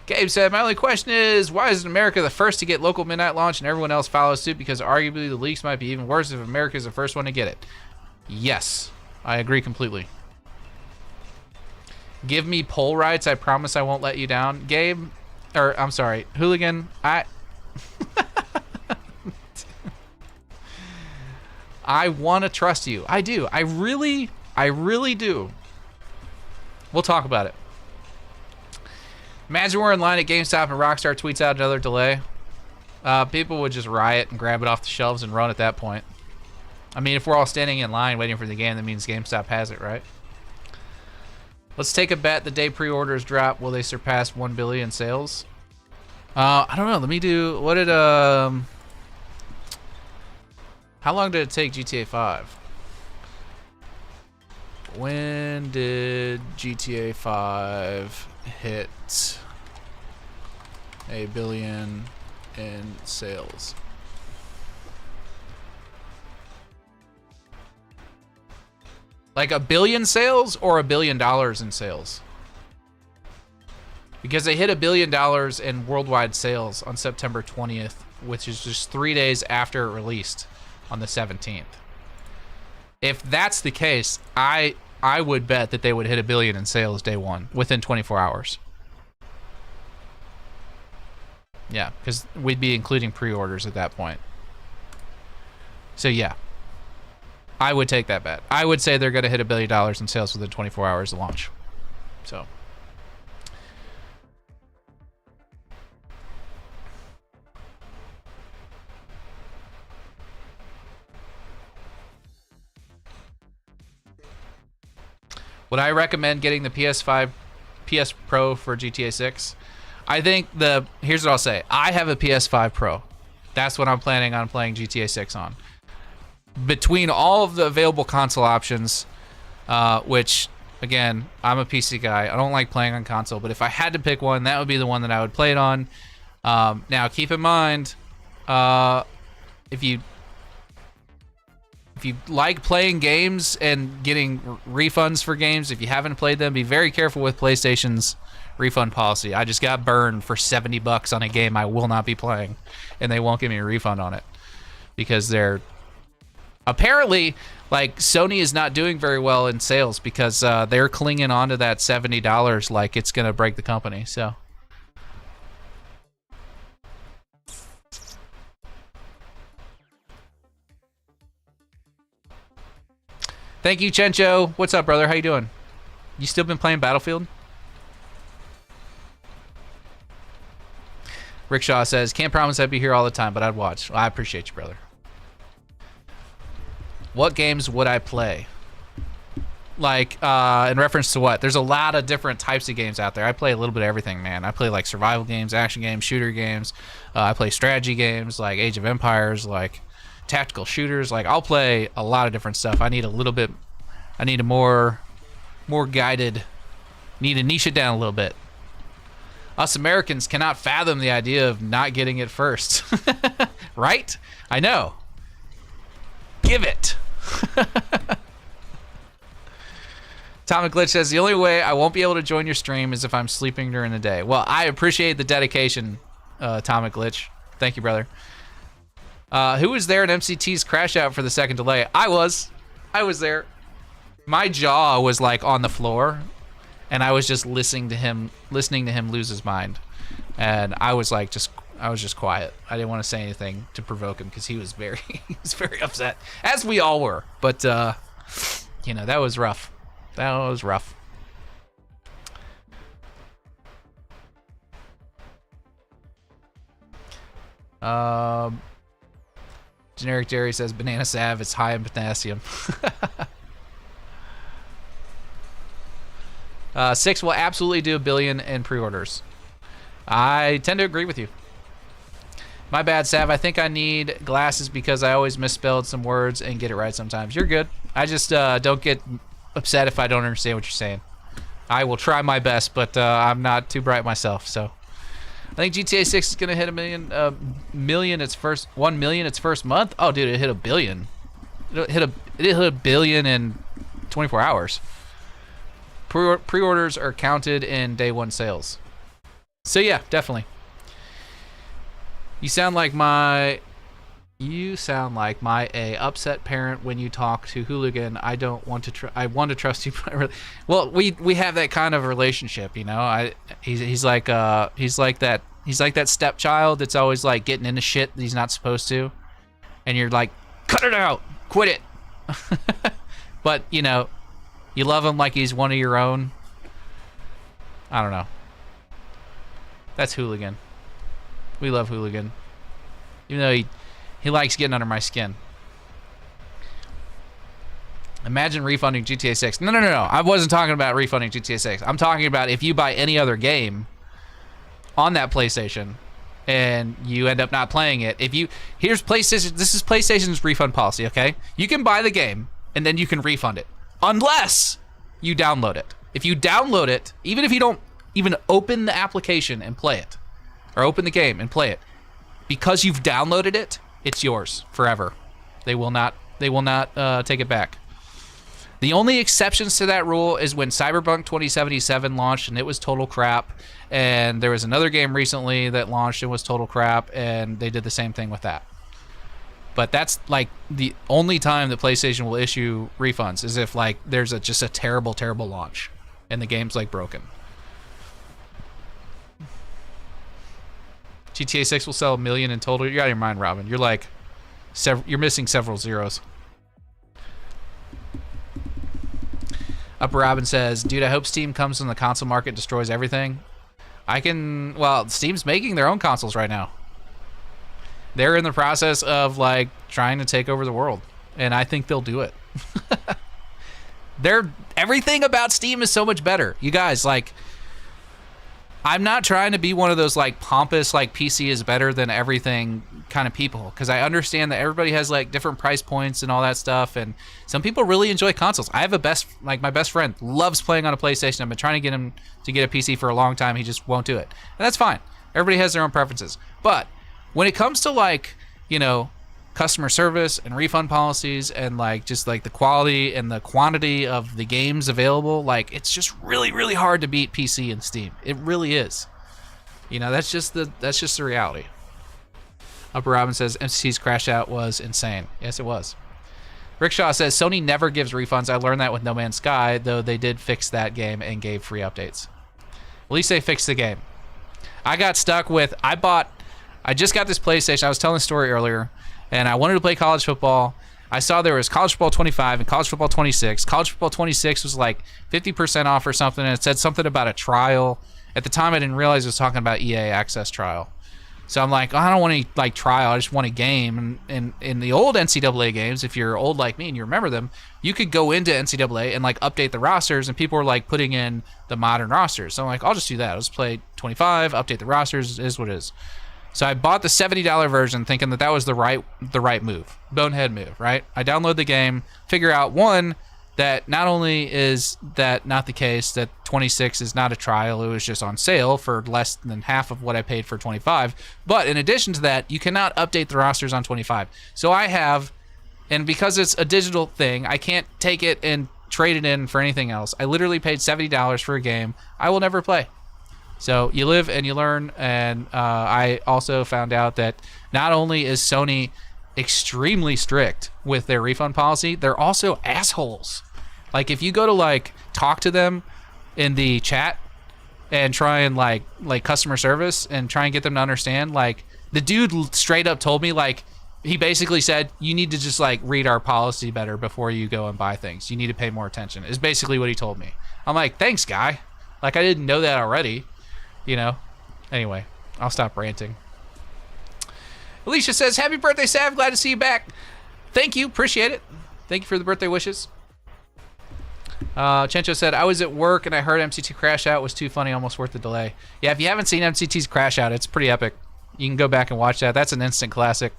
Gabe said, my only question is, why isn't America the first to get local midnight launch and everyone else follows suit? Because arguably the leaks might be even worse if America is the first one to get it. Yes, I agree completely. Give me poll rights. I promise I won't let you down. Gabe, or I'm sorry, Hooligan, I want to trust you. I do. I really do. We'll talk about it. Imagine we're in line at GameStop and Rockstar tweets out another delay. People would just riot and grab it off the shelves and run at that point. I mean, if we're all standing in line waiting for the game, that means GameStop has it, right? Let's take a bet the day pre-orders drop. Will they surpass 1 billion sales? I don't know. Let me do... What did... How long did it take GTA 5? When did GTA 5 hit a billion in sales? Like a billion sales or $1 billion in sales? Because they hit $1 billion in worldwide sales on September 20th, which is just 3 days after it released on the 17th. If that's the case, I would bet that they would hit $1 billion in sales day one, within 24 hours. Yeah, because we'd be including pre-orders at that point. So yeah, I would take that bet. I would say they're going to hit $1 billion in sales within 24 hours of launch. So. Would I recommend getting the PS5, PS Pro for GTA 6? I think here's what I'll say. I have a PS5 Pro. That's what I'm planning on playing GTA 6 on. Between all of the available console options, which, again, I'm a PC guy. I don't like playing on console, but if I had to pick one, that would be the one that I would play it on. Now, keep in mind, if you like playing games and getting refunds for games, if you haven't played them, be very careful with PlayStation's refund policy. I just got burned for $70 on a game I will not be playing, and they won't give me a refund on it because they're apparently, like, Sony is not doing very well in sales because they're clinging onto that $70 like it's gonna break the company. So thank you, Chencho. What's up, brother? How you doing? You still been playing Battlefield? Rickshaw says, can't promise I'd be here all the time, but I'd watch. Well, I appreciate you, brother. What games would I play? Like, in reference to what? There's a lot of different types of games out there. I play a little bit of everything, man. I play, like, survival games, action games, shooter games. I play strategy games, like Age of Empires, like tactical shooters. Like, I'll play a lot of different stuff. I need a more guided, need to niche it down a little bit. Us Americans cannot fathom the idea of not getting it first. Right? I know. Give it. Atomic Glitch says, the only way I won't be able to join your stream is if I'm sleeping during the day. Well, I appreciate the dedication, Atomic Glitch. Thank you, brother. Who was there at MCT's crash out for the second delay? I was there. My jaw was like on the floor, and I was just listening to him lose his mind, and I was just quiet. I didn't want to say anything to provoke him because he was very upset, as we all were. But that was rough. That was rough. Generic Jerry says banana sav is high in potassium. 6 will absolutely do 1 billion in pre-orders. I tend to agree with you. My bad, Sav. I think I need glasses because I always misspelled some words and get it right sometimes. You're good. I just don't get upset if I don't understand what you're saying. I will try my best, but I'm not too bright myself. So I think GTA 6 is gonna hit 1 million its first 1 million its first month. Oh, dude, it hit 1 billion. It hit 1 billion in 24 hours. Pre-orders are counted in day one sales. So yeah, definitely. You sound like my upset parent when you talk to Hooligan. I don't want to I want to trust you, but really, well, we have that kind of relationship, you know. He's like that stepchild that's always like getting into shit that he's not supposed to, and you're like, cut it out, quit it. But you know, you love him like he's one of your own. I don't know. That's Hooligan. We love Hooligan. Even though he likes getting under my skin. Imagine refunding GTA 6. No. I wasn't talking about refunding GTA 6. I'm talking about if you buy any other game on that PlayStation and you end up not playing it. Here's PlayStation. This is PlayStation's refund policy, okay? You can buy the game and then you can refund it. Unless you download it. If you download it, even if you don't even open the application and play it, or open the game and play it, because you've downloaded it, it's yours forever. They will not take it back. The only exceptions to that rule is when Cyberpunk 2077 launched and it was total crap, and there was another game recently that launched and was total crap, and they did the same thing with that. But that's like the only time that PlayStation will issue refunds is if like there's just a terrible launch and the game's like broken. GTA 6 will sell 1 million in total. You're out of your mind, Robin. You're like, you're missing several zeros. Upper Robin says, dude, I hope Steam comes when the console market destroys everything. Well, Steam's making their own consoles right now. They're in the process of like trying to take over the world, and I think they'll do it. Everything about Steam is so much better. You guys, like, I'm not trying to be one of those like pompous like PC is better than everything kind of people, because I understand that everybody has like different price points and all that stuff, and some people really enjoy consoles. I have my best friend loves playing on a PlayStation. I've been trying to get him to get a PC for a long time. He just won't do it, and that's fine. Everybody has their own preferences. But when it comes to like, you know, customer service and refund policies and like just like the quality and the quantity of the games available, like it's just really hard to beat PC and Steam. It really is. You know, that's just the reality. Upper Robin says MCC's crash out was insane. Yes, it was. Rickshaw says Sony never gives refunds. I learned that with No Man's Sky, though they did fix that game and gave free updates. At least they fixed the game. I got stuck with, I just got this PlayStation. I was telling the story earlier, and I wanted to play college football. I saw there was college football 25 and college football 26. College football 26 was like 50% off or something, and it said something about a trial. At the time, I didn't realize it was talking about EA Access trial. So I'm like, oh, I don't want any like trial. I just want a game. And in the old NCAA games, if you're old like me and you remember them, you could go into NCAA and like update the rosters, and people were like putting in the modern rosters. So I'm like, I'll just do that. I'll just play 25, update the rosters, is what it is. So I bought the $70 version thinking that was the right move, bonehead move, right? I download the game, figure out, one, that not only is that not the case, that 26 is not a trial, it was just on sale for less than half of what I paid for 25, but in addition to that, you cannot update the rosters on 25. So I have, and because it's a digital thing, I can't take it and trade it in for anything else. I literally paid $70 for a game I will never play. So you live and you learn, and I also found out that not only is Sony extremely strict with their refund policy, they're also assholes. Like if you go to like talk to them in the chat and try and like customer service and try and get them to understand, like the dude straight up told me, like he basically said, you need to just like read our policy better before you go and buy things. You need to pay more attention, is basically what he told me. I'm like, thanks, guy. Like I didn't know that already. You know? Anyway, I'll stop ranting. Alicia says, happy birthday, Sav. Glad to see you back. Thank you. Appreciate it. Thank you for the birthday wishes. Chencho said, I was at work and I heard MCT crash out. It was too funny, almost worth the delay. Yeah, if you haven't seen MCT's crash out, it's pretty epic. You can go back and watch that. That's an instant classic.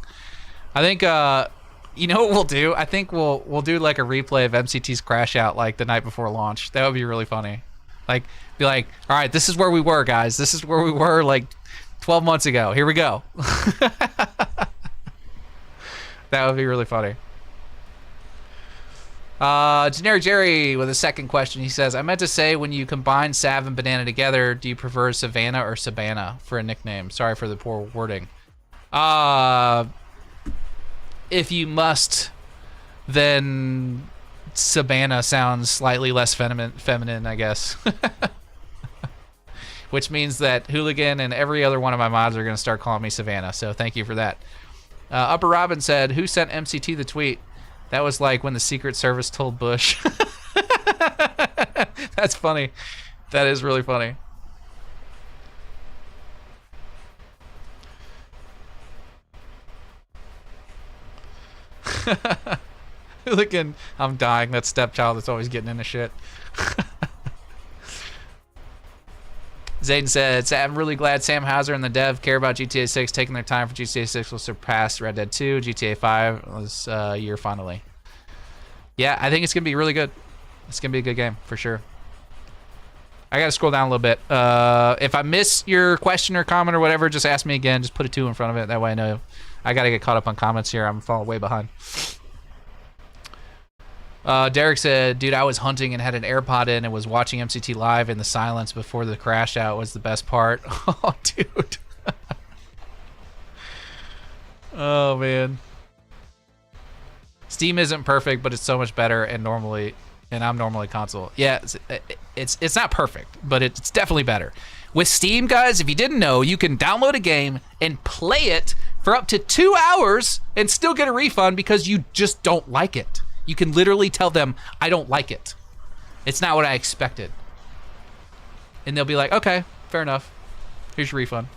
I think, you know what we'll do? I think we'll do like a replay of MCT's crash out like the night before launch. That would be really funny. Like, be like, all right, this is where we were, guys. This is where we were like 12 months ago. Here we go. That would be really funny. Generic Jerry with a second question. He says, I meant to say, when you combine Sav and Banana together, do you prefer Savannah or Sabana for a nickname? Sorry for the poor wording. If you must, then Sabana sounds slightly less feminine, I guess. Which means that Hooligan and every other one of my mods are going to start calling me Savannah, so thank you for that. Upper Robin said, who sent MCT the tweet? That was like when the Secret Service told Bush. That's funny. That is really funny. Hooligan, I'm dying. That stepchild that's always getting into shit. Zayden said, I'm really glad Sam Hauser and the dev care about GTA 6. Taking their time for GTA 6 will surpass Red Dead 2. GTA 5 was a year finally. Yeah, I think it's going to be really good. It's going to be a good game, for sure. I got to scroll down a little bit. If I miss your question or comment or whatever, just ask me again. Just put a 2 in front of it. That way I know. I got to get caught up on comments here. I'm falling way behind. Derek said, dude, I was hunting and had an AirPod in and was watching MCT live, and the silence before the crash out was the best part. Oh, dude. Oh, man. Steam isn't perfect, but it's so much better, and I'm normally console. Yeah, it's not perfect, but it's definitely better. With Steam, guys, if you didn't know, you can download a game and play it for up to 2 hours and still get a refund because you just don't like it. You can literally tell them, I don't like it. It's not what I expected. And they'll be like, okay, fair enough. Here's your refund.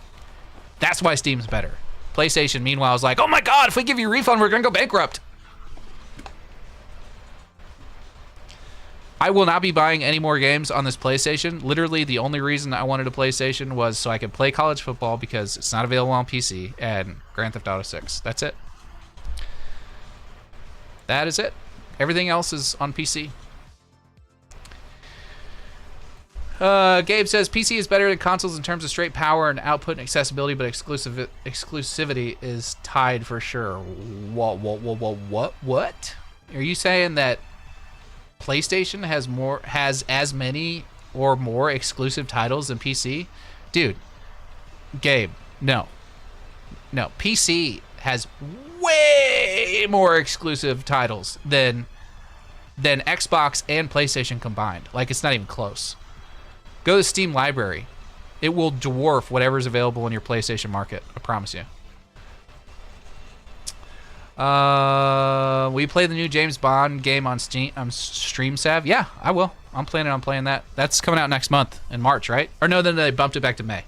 That's why Steam's better. PlayStation, meanwhile, is like, oh my God, if we give you a refund, we're going to go bankrupt. I will not be buying any more games on this PlayStation. Literally, the only reason I wanted a PlayStation was so I could play college football because it's not available on PC, and Grand Theft Auto 6. That's it. That is it. Everything else is on PC. Gabe says, PC is better than consoles in terms of straight power and output and accessibility, but exclusivity is tied for sure. What? Are you saying that PlayStation has as many or more exclusive titles than PC? Dude, Gabe, no. PC has way more exclusive titles than Xbox and PlayStation combined. Like, it's not even close. Go to the Steam library. It will dwarf whatever's available in your PlayStation market. I promise you. We play the new James Bond game on Stream Sav? Yeah, I will. I'm planning on playing that. That's coming out next month in March, right? Or no, then they bumped it back to May.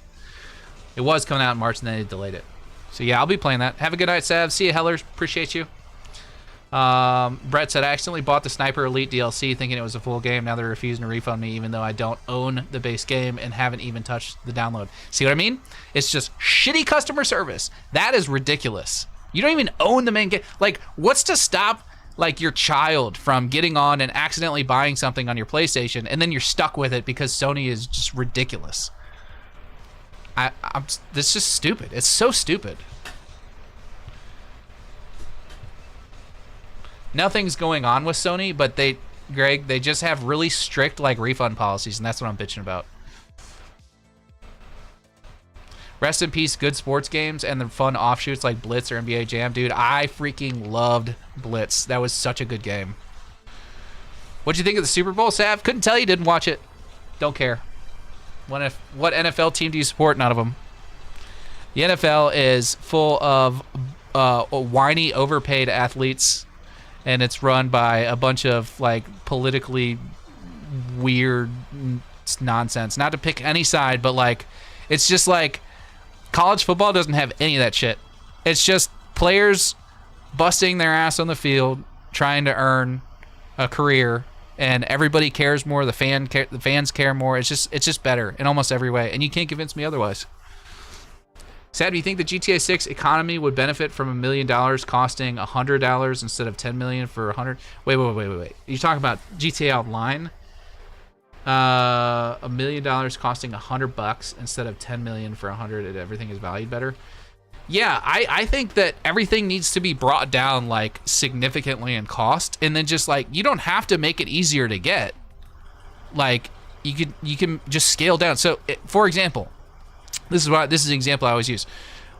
It was coming out in March and then they delayed it. So yeah, I'll be playing that. Have a good night, Sav. See you, Hellers. Appreciate you. Brett said, I accidentally bought the Sniper Elite DLC thinking it was a full game. Now they're refusing to refund me even though I don't own the base game and haven't even touched the download. See what I mean? It's just shitty customer service. That is ridiculous. You don't even own the main game. Like, what's to stop like your child from getting on and accidentally buying something on your PlayStation and then you're stuck with it because Sony is just ridiculous? This is just stupid. It's so stupid. Nothing's going on with Sony, but they just have really strict like refund policies, and that's what I'm bitching about. Rest in peace, good sports games and the fun offshoots like Blitz or NBA Jam. Dude, I freaking loved Blitz. That was such a good game. What'd you think of the Super Bowl, Sav? Couldn't tell you, didn't watch it. Don't care. What NFL team do you support? None of them. The NFL is full of whiny, overpaid athletes, and it's run by a bunch of like politically weird nonsense. Not to pick any side, but like it's just like college football doesn't have any of that shit. It's just players busting their ass on the field, trying to earn a career, and everybody cares more. The fans care more. It's just better in almost every way, and you can't convince me otherwise. Sad, do you think the GTA 6 economy would benefit from $1 million costing $100 instead of $10 million for 100? Wait. You're talking about GTA Online? $1 million costing $100 instead of $10 million for 100, and everything is valued better. Yeah, I think that everything needs to be brought down like significantly in cost, and then just like you don't have to make it easier to get. Like you can just scale down. So for example, this is an example I always use.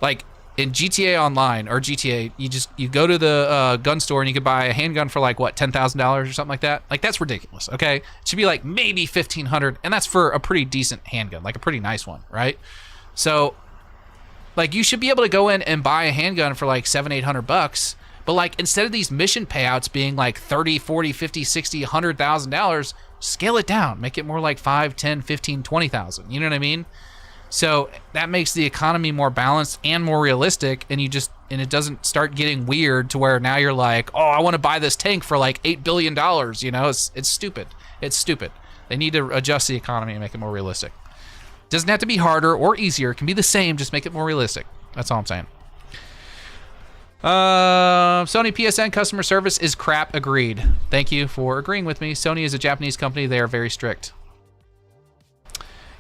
Like in GTA Online or GTA, you go to the gun store and you could buy a handgun for like what, $10,000 or something like that. Like that's ridiculous. Okay, it should be like maybe $1,500, and that's for a pretty decent handgun, like a pretty nice one, right? So like you should be able to go in and buy a handgun for like $700-800, but like instead of these mission payouts being like $30,000, $40,000, $50,000, $60,000, $100,000, scale it down, make it more like $5,000, $10,000, $15,000, $20,000. You know what I mean? So that makes the economy more balanced and more realistic, and it doesn't start getting weird to where now you're like, oh, I want to buy this tank for like $8 billion. You know, it's stupid. It's stupid. They need to adjust the economy and make it more realistic. Doesn't have to be harder or easier. It can be the same. Just make it more realistic. That's all I'm saying. Sony PSN customer service is crap. Agreed. Thank you for agreeing with me. Sony is a Japanese company. They are very strict.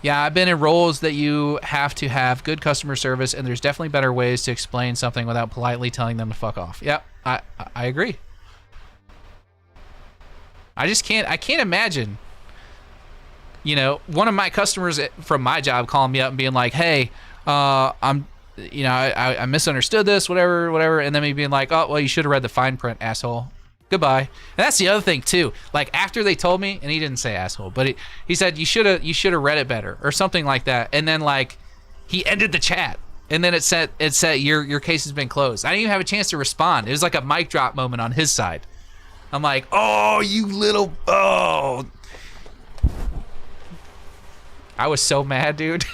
Yeah, I've been in roles that you have to have good customer service, and there's definitely better ways to explain something without politely telling them to fuck off. Yep, I agree. I can't imagine, you know, one of my customers from my job calling me up and being like, hey, I misunderstood this, whatever, and then me being like, oh, well, you should have read the fine print, asshole. Goodbye. And that's the other thing too. Like after they told me, and he didn't say asshole, but he said you should have read it better or something like that. And then like he ended the chat, and then it said your case has been closed. I didn't even have a chance to respond. It was like a mic drop moment on his side. I'm like, oh, you little, oh. I was so mad, dude.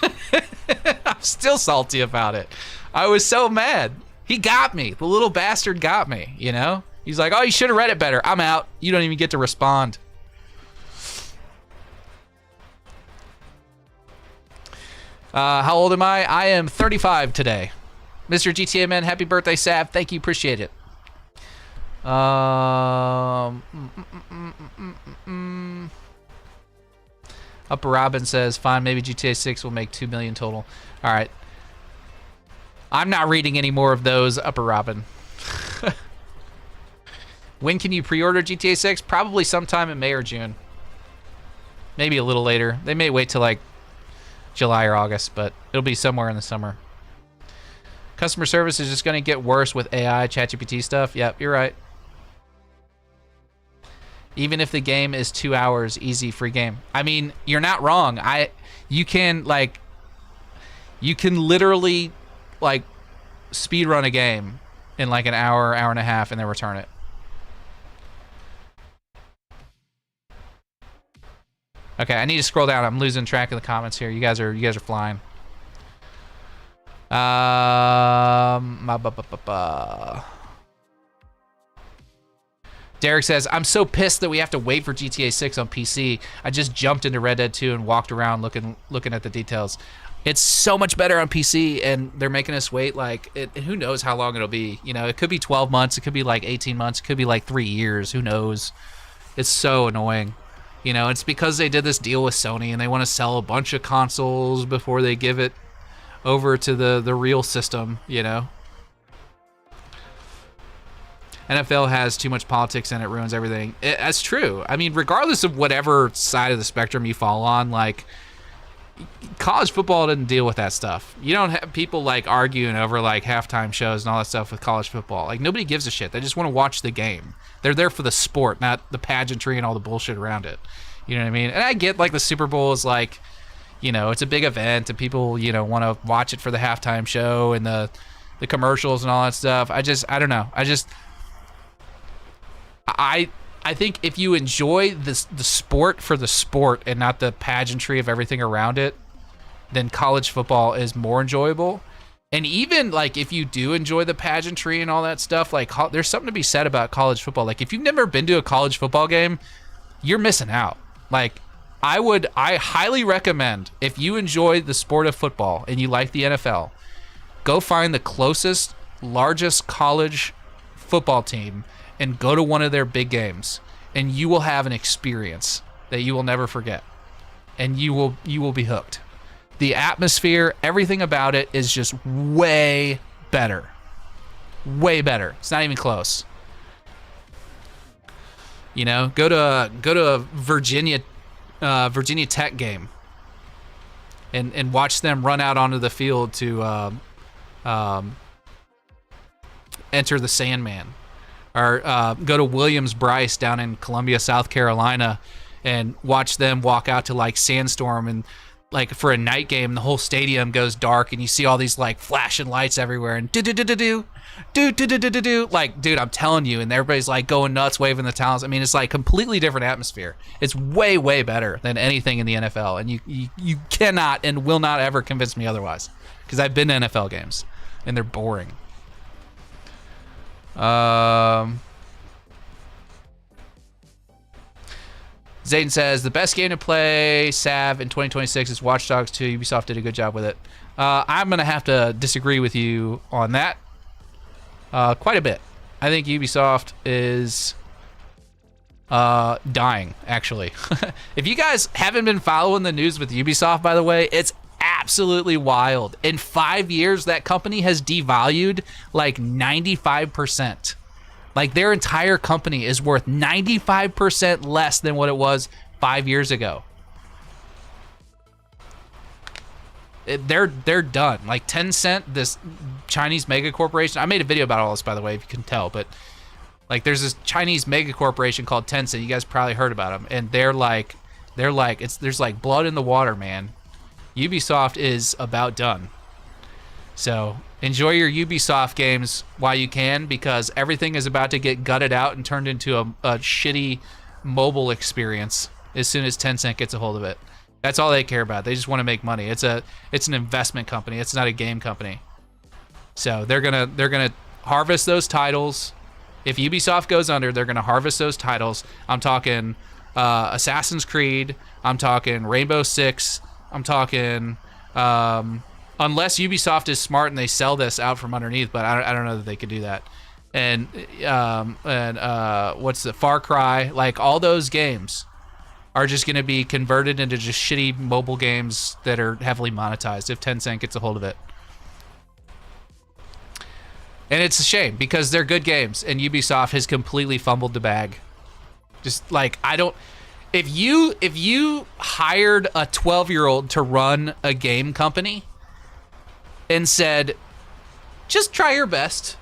I'm still salty about it. I was so mad. He got me. The little bastard got me, you know? He's like, oh, you should have read it better. I'm out. You don't even get to respond. How old am I? I am 35 today. Mr. GTA Man, happy birthday, Sav. Thank you. Appreciate it. Upper Robin says, fine, maybe GTA 6 will make 2 million total. All right. I'm not reading any more of those, Upper Robin. When can you pre-order GTA 6? Probably sometime in May or June. Maybe a little later. They may wait till like July or August, but it'll be somewhere in the summer. Customer service is just going to get worse with AI, ChatGPT stuff. Yep, you're right. Even if the game is 2 hours, easy, free game. I mean, you're not wrong. You can literally like speed run a game in like an hour and a half and then return it. Okay, I need to scroll down. I'm losing track of the comments here. You guys are flying. Derek says, I'm so pissed that we have to wait for GTA 6 on PC. I just jumped into Red Dead 2 and walked around looking at the details. It's so much better on PC, and they're making us wait. Like, who knows how long it'll be? You know, it could be 12 months. It could be like 18 months. It could be like 3 years. Who knows? It's so annoying. You know, it's because they did this deal with Sony, and they want to sell a bunch of consoles before they give it over to the real system, you know? NFL has too much politics and it ruins everything. That's true. I mean, regardless of whatever side of the spectrum you fall on, like, college football doesn't deal with that stuff. You don't have people, like, arguing over, like, halftime shows and all that stuff with college football. Like, nobody gives a shit. They just want to watch the game. They're there for the sport, not the pageantry and all the bullshit around it. You know what I mean? And I get, like, the Super Bowl is, like, you know, it's a big event and people, you know, want to watch it for the halftime show and the commercials and all that stuff. I don't know. I think if you enjoy the sport for the sport and not the pageantry of everything around it, then college football is more enjoyable. And even like if you do enjoy the pageantry and all that stuff, like there's something to be said about college football. Like if you've never been to a college football game, you're missing out. Like I highly recommend, if you enjoy the sport of football and you like the NFL, go find the closest, largest college football team and go to one of their big games, and you will have an experience that you will never forget, and you will be hooked. The atmosphere, everything about it is just way better. Way better. It's not even close. You know, go to a Virginia Tech game and watch them run out onto the field to enter the Sandman. Or go to Williams-Brice down in Columbia, South Carolina, and watch them walk out to like Sandstorm, and like for a night game, the whole stadium goes dark and you see all these like flashing lights everywhere and do. Like, dude, I'm telling you, and everybody's like going nuts, waving the towels. I mean, it's like completely different atmosphere. It's way, way better than anything in the NFL, and you cannot and will not ever convince me otherwise, because I've been to NFL games and they're boring. Zayden says, the best game to play Sav in 2026 is Watch Dogs 2. Ubisoft did a good job with it. I'm going to have to disagree with you on that quite a bit. I think Ubisoft is dying, actually. If you guys haven't been following the news with Ubisoft, by the way, it's absolutely wild. In 5 years, that company has devalued like 95%. Like, their entire company is worth 95% less than what it was 5 years ago. They're done. Like, Tencent, this Chinese mega corporation. I made a video about all this, by the way, if you can tell. But like, there's this Chinese mega corporation called Tencent. You guys probably heard about them, and there's like blood in the water, man. Ubisoft is about done. So enjoy your Ubisoft games while you can, because everything is about to get gutted out and turned into a shitty mobile experience as soon as Tencent gets a hold of it. That's all they care about. They just want to make money. It's an investment company. It's not a game company. So they're gonna harvest those titles. If Ubisoft goes under, they're gonna harvest those titles. I'm talking Assassin's Creed. I'm talking Rainbow Six. I'm talking unless Ubisoft is smart and they sell this out from underneath, but I don't know that they could do that. And what's the Far Cry? Like, all those games are just going to be converted into just shitty mobile games that are heavily monetized if Tencent gets a hold of it. And it's a shame, because they're good games and Ubisoft has completely fumbled the bag. Just like, if you hired a 12-year-old to run a game company and said, just try your best.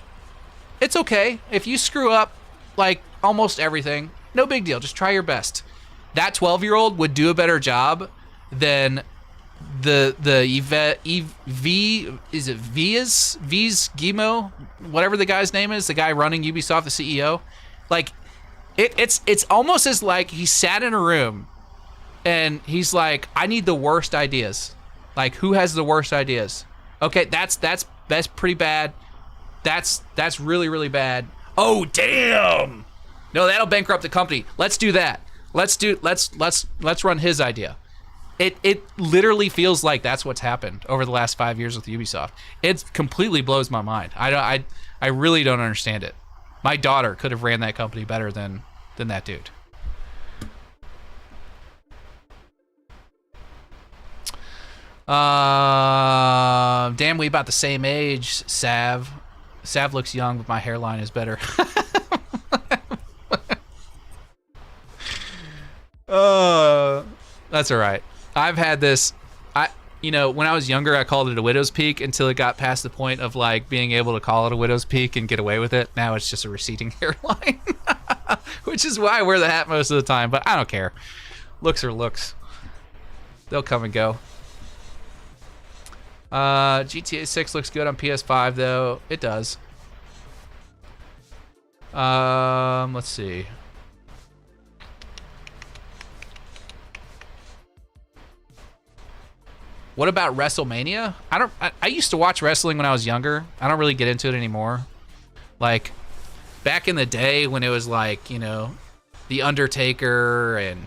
It's okay. If you screw up like almost everything, no big deal. Just try your best. That 12-year-old would do a better job than V's Guillemot, whatever the guy's name is, the guy running Ubisoft, the CEO. Like, it's almost as like he sat in a room and he's like, I need the worst ideas. Like, who has the worst ideas? Okay, that's pretty bad. That's really, really bad. Oh, damn. No, that'll bankrupt the company. Let's do that. Let's run his idea. It literally feels like that's what's happened over the last 5 years with Ubisoft. It completely blows my mind. I really don't understand it. My daughter could have ran that company better than that dude. Damn, we about the same age, Sav. Sav looks young, but my hairline is better. That's all right. I've had this. When I was younger, I called it a widow's peak until it got past the point of like being able to call it a widow's peak and get away with it. Now it's just a receding hairline, which is why I wear the hat most of the time. But I don't care. Looks are looks. They'll come and go. GTA 6 looks good on PS5 though. It does. Let's see. What about WrestleMania? I used to watch wrestling when I was younger. I don't really get into it anymore. Like, back in the day when it was like, you know, The Undertaker and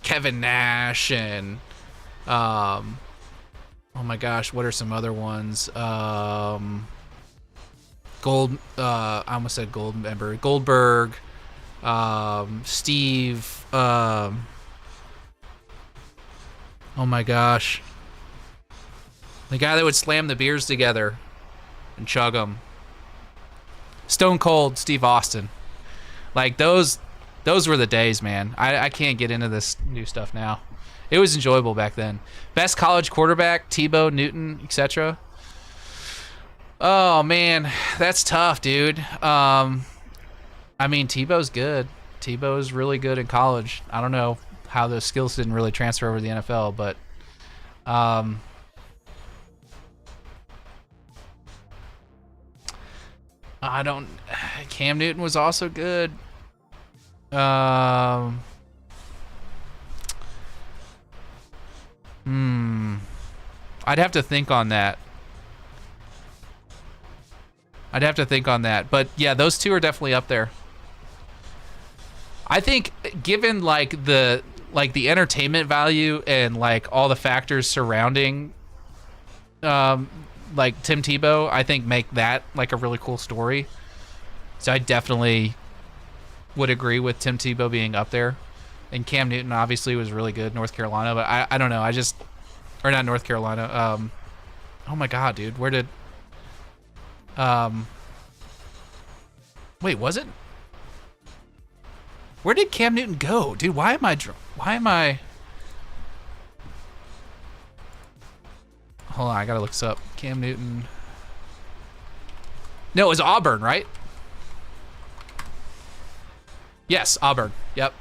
Kevin Nash and, oh my gosh, what are some other ones? I almost said Goldberg, Steve, oh my gosh. The guy that would slam the beers together and chug them. Stone Cold Steve Austin. Like, those were the days, man. I can't get into this new stuff now. It was enjoyable back then. Best college quarterback, Tebow, Newton, etc. Oh, man. That's tough, dude. I mean, Tebow's good. Tebow's really good in college. I don't know how those skills didn't really transfer over to the NFL, but Cam Newton was also good. I'd have to think on that. But yeah, those two are definitely up there. I think given like the entertainment value and like all the factors surrounding like Tim Tebow, I think make that like a really cool story. So I definitely would agree with Tim Tebow being up there. And Cam Newton obviously was really good, North Carolina, but I don't know, or not North Carolina. Oh my God, dude, where did wait, was it? Where did Cam Newton go? Dude, why am I Hold on, I gotta look this up. Cam Newton. No, it was Auburn, right? Yes, Auburn. Yep.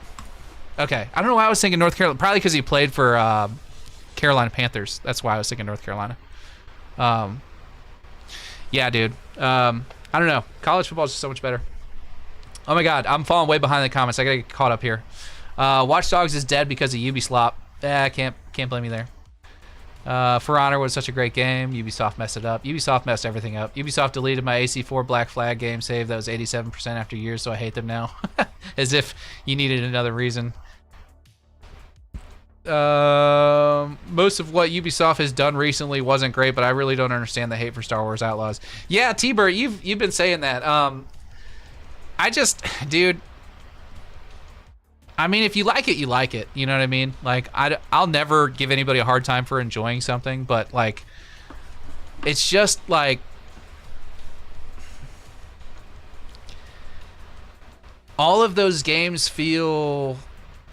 Okay. I don't know why I was thinking North Carolina. Probably because he played for Carolina Panthers. That's why I was thinking North Carolina. Yeah, dude. I don't know. College football is just so much better. Oh my God, I'm falling way behind in the comments. I gotta get caught up here. Watch Dogs is dead because of Ubisoft. I can't blame you there. For Honor was such a great game. Ubisoft messed it up. Ubisoft messed everything up. Ubisoft deleted my AC4 Black Flag game save that was 87% after years, so I hate them now. As if you needed another reason. Most of what Ubisoft has done recently wasn't great, but I really don't understand the hate for Star Wars Outlaws. Yeah, T-Bert, you've been saying that. Dude, I mean, if you like it, you like it. You know what I mean? Like, I'll never give anybody a hard time for enjoying something, but, like, it's just, like, all of those games feel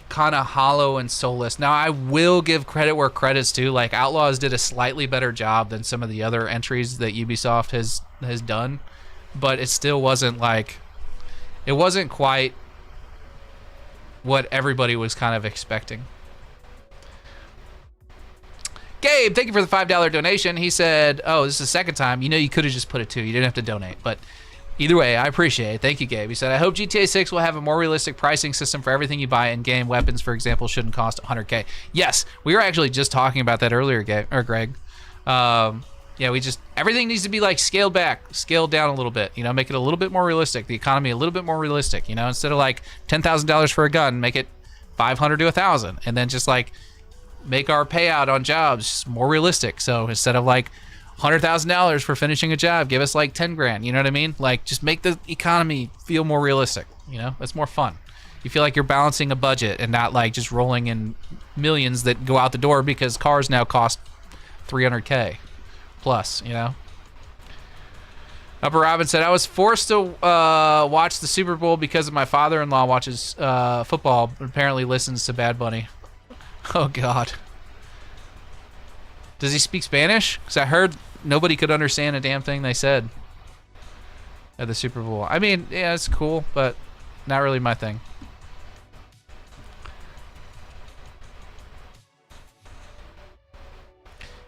kind of hollow and soulless. Now, I will give credit where credit's due. Like, Outlaws did a slightly better job than some of the other entries that Ubisoft has done, but it still wasn't, like, it wasn't quite what everybody was kind of expecting. Gabe, thank you for the $5 donation. He said, oh, this is the second time. You know, you could have just put it 2. You didn't have to donate. But either way, I appreciate it. Thank you, Gabe. He said, I hope GTA 6 will have a more realistic pricing system for everything you buy in-game. Weapons, for example, shouldn't cost $100K. Yes, we were actually just talking about that earlier, Greg. Yeah, everything needs to be like scaled back, scaled down a little bit, you know, make it a little bit more realistic, the economy a little bit more realistic, you know, instead of like $10,000 for a gun, make it $500 to $1,000, and then just like make our payout on jobs more realistic. So instead of like $100,000 for finishing a job, give us like 10 grand, you know what I mean? Like, just make the economy feel more realistic, you know, that's more fun. You feel like you're balancing a budget and not like just rolling in millions that go out the door because cars now cost $300K. Plus, you know. Upper Robin said, I was forced to watch the Super Bowl because of my father-in-law watches football and apparently listens to Bad Bunny. Oh, God. Does he speak Spanish? Because I heard nobody could understand a damn thing they said at the Super Bowl. I mean, yeah, it's cool, but not really my thing.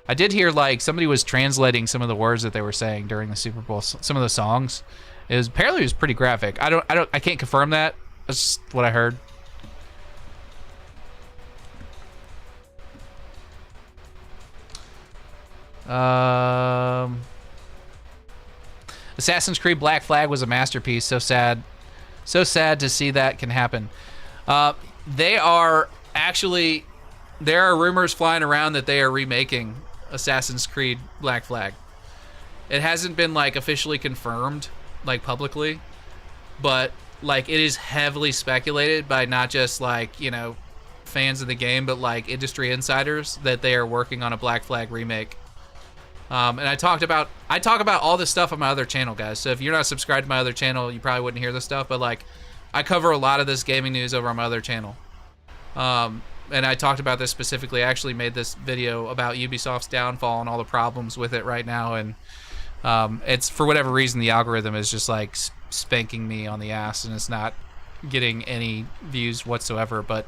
I did hear like somebody was translating some of the words that they were saying during the Super Bowl. Some of the songs, apparently it was pretty graphic. I can't confirm that. That's just what I heard. Assassin's Creed Black Flag was a masterpiece. So sad. So sad to see that can happen. They are actually... There are rumors flying around that they are remaking Assassin's Creed Black Flag. It hasn't been, like, officially confirmed, like, publicly. But, like, it is heavily speculated by not just, like, you know, fans of the game, but, like, industry insiders that they are working on a Black Flag remake. And I talk about all this stuff on my other channel, guys. So if you're not subscribed to my other channel, you probably wouldn't hear this stuff. But, like, I cover a lot of this gaming news over on my other channel. And I talked about this specifically. I actually made this video about Ubisoft's downfall and all the problems with it right now. And it's, for whatever reason, the algorithm is just, like, spanking me on the ass, and it's not getting any views whatsoever. But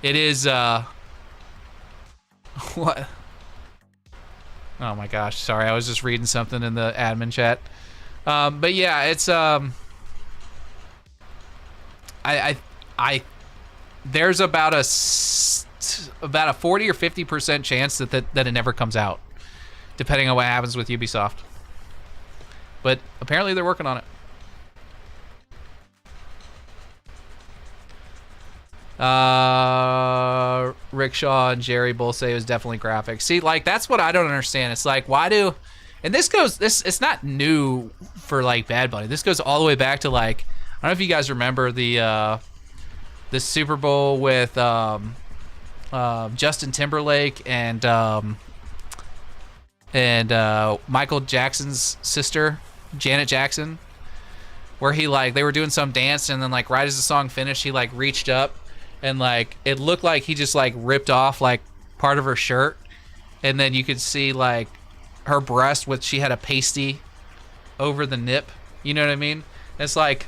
it is... what? Oh my gosh, sorry, I was just reading something in the admin chat. But yeah, it's there's about a 40 or 50% chance that it never comes out, depending on what happens with Ubisoft. But apparently they're working on it. Rickshaw and Jerry both say it was definitely graphics. See, like, that's what I don't understand. It's like, why do... And it's not new for, like, Bad Bunny. This goes all the way back to, like... I don't know if you guys remember the Super Bowl with Justin Timberlake and Michael Jackson's sister, Janet Jackson, where he, like, they were doing some dance, and then, like, right as the song finished, he, like, reached up, and, like, it looked like he just, like, ripped off, like, part of her shirt, and then you could see, like, her breast with, she had a pasty over the nip, you know what I mean? It's like,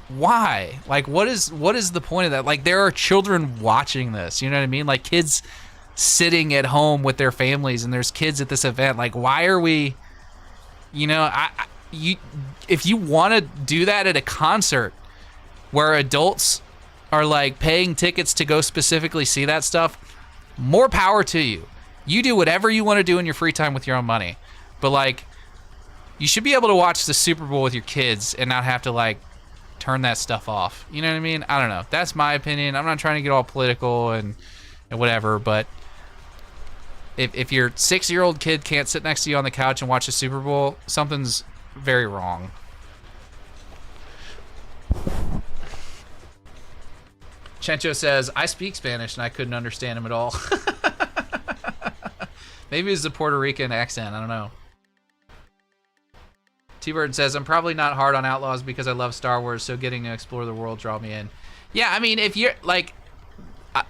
why? Like, what is the point of that? Like, there are children watching this, you know what I mean? Like, kids sitting at home with their families, and there's kids at this event. Like, why are we, you know, if you want to do that at a concert where adults are, like, paying tickets to go specifically see that stuff, more power to you. You do whatever you want to do in your free time with your own money. But, like, you should be able to watch the Super Bowl with your kids and not have to, like, turn that stuff off. You know what I mean? I don't know. That's my opinion. I'm not trying to get all political and whatever, but if your 6-year-old kid can't sit next to you on the couch and watch the Super Bowl, something's very wrong. Chencho says, I speak Spanish and I couldn't understand him at all. Maybe it's the Puerto Rican accent. I don't know. T-Bird says, I'm probably not hard on Outlaws because I love Star Wars, so getting to explore the world draw me in. Yeah, I mean, if you're, like,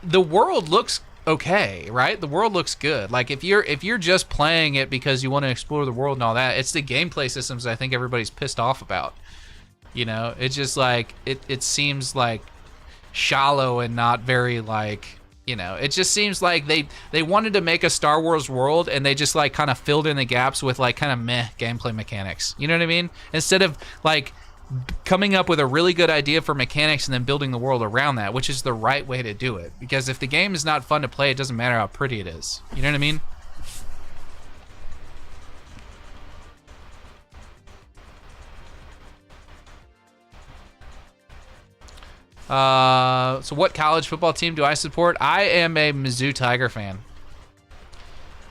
the world looks okay, right? The world looks good. Like, if you're just playing it because you want to explore the world and all that, it's the gameplay systems I think everybody's pissed off about. You know, it's just like, it seems like shallow and not very, like, you know, it just seems like they wanted to make a Star Wars world and they just, like, kind of filled in the gaps with, like, kind of meh gameplay mechanics. You know what I mean? Instead of, like, coming up with a really good idea for mechanics and then building the world around that, which is the right way to do it. Because if the game is not fun to play, it doesn't matter how pretty it is. You know what I mean? So what college football team do I support? I am a Mizzou Tiger fan.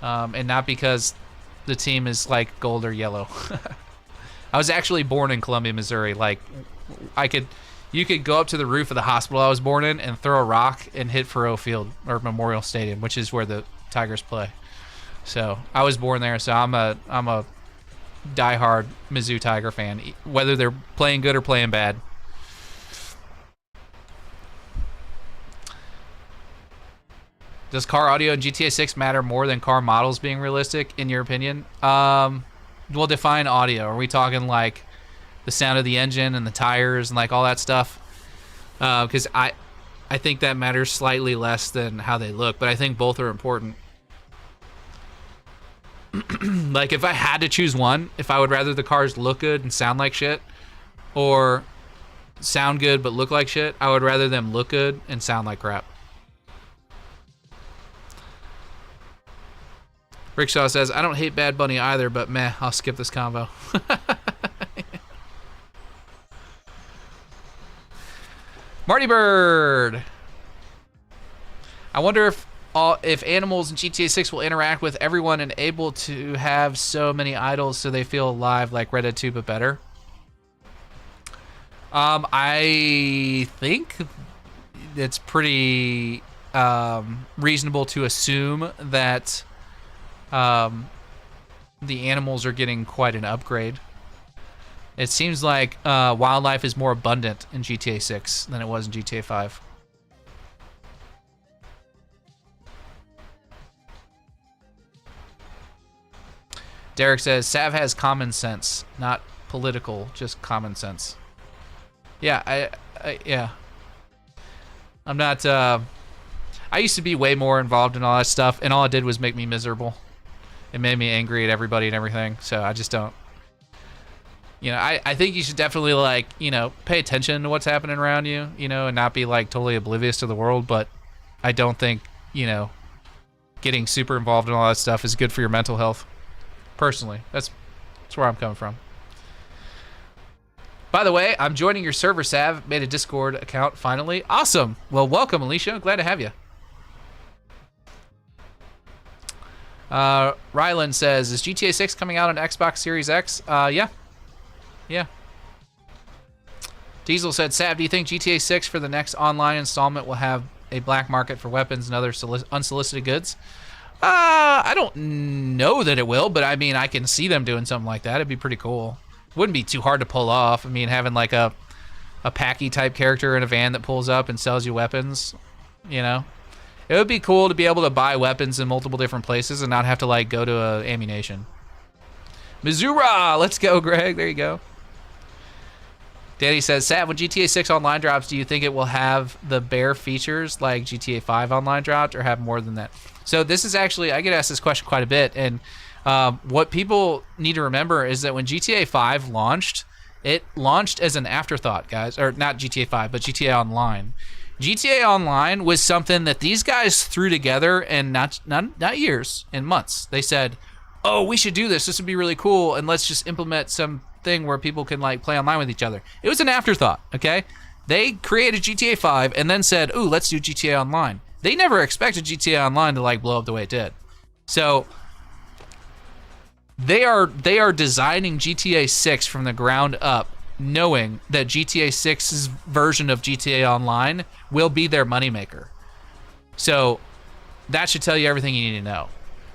And not because the team is, like, gold or yellow. I was actually born in Columbia, Missouri. Like, you could go up to the roof of the hospital I was born in and throw a rock and hit Faurot Field, or Memorial Stadium, which is where the Tigers play. So I was born there, so I'm a diehard Mizzou Tiger fan, whether they're playing good or playing bad. Does car audio in GTA 6 matter more than car models being realistic, in your opinion? Well, define audio. Are we talking, like, the sound of the engine and the tires and, like, all that stuff? Because I think that matters slightly less than how they look, but I think both are important. Like, if I had to choose one, if I would rather the cars look good and sound like shit, or sound good but look like shit, I would rather them look good and sound like crap. Rickshaw says, I don't hate Bad Bunny either, but meh, I'll skip this convo. Marty Bird. I wonder if animals in GTA 6 will interact with everyone and able to have so many idols so they feel alive like Red Dead 2 but better. I think it's pretty reasonable to assume that the animals are getting quite an upgrade. It seems like wildlife is more abundant in GTA 6 than it was in GTA 5. Derek says, Sav has common sense, not political, just common sense. Yeah, yeah. I'm not, I used to be way more involved in all that stuff, and all it did was make me miserable. It made me angry at everybody and everything, so I just don't. You know, I think you should definitely, like, you know, pay attention to what's happening around you, you know, and not be, like, totally oblivious to the world, but I don't think, you know, getting super involved in all that stuff is good for your mental health. Personally, that's where I'm coming from. By the way, I'm joining your server, Sav. Made a Discord account finally. Awesome. Well, welcome, Alicia. Glad to have you. Rylan says, is GTA 6 coming out on Xbox Series X? Yeah. Yeah. Diesel said, Sav, do you think GTA 6 for the next online installment will have a black market for weapons and other unsolicited goods? I don't know that it will, but I mean, I can see them doing something like that. It'd be pretty cool. Wouldn't be too hard to pull off. I mean, having like a packy type character in a van that pulls up and sells you weapons, you know? It would be cool to be able to buy weapons in multiple different places and not have to like go to a ammunition. Missouri! Let's go, Greg. There you go. Danny says, Sav, when GTA 6 Online drops, do you think it will have the bare features like GTA 5 Online dropped or have more than that? So this is actually, I get asked this question quite a bit, and what people need to remember is that when GTA 5 launched, it launched as an afterthought, guys. Or not GTA 5, but GTA Online. GTA Online was something that these guys threw together in not years, in months. They said, oh, we should do this. This would be really cool, and let's just implement something where people can like play online with each other. It was an afterthought, okay? They created GTA 5 and then said, ooh, let's do GTA Online. They never expected GTA Online to like blow up the way it did. So they are designing GTA 6 from the ground up, knowing that GTA 6's version of GTA Online will be their moneymaker. So that should tell you everything you need to know.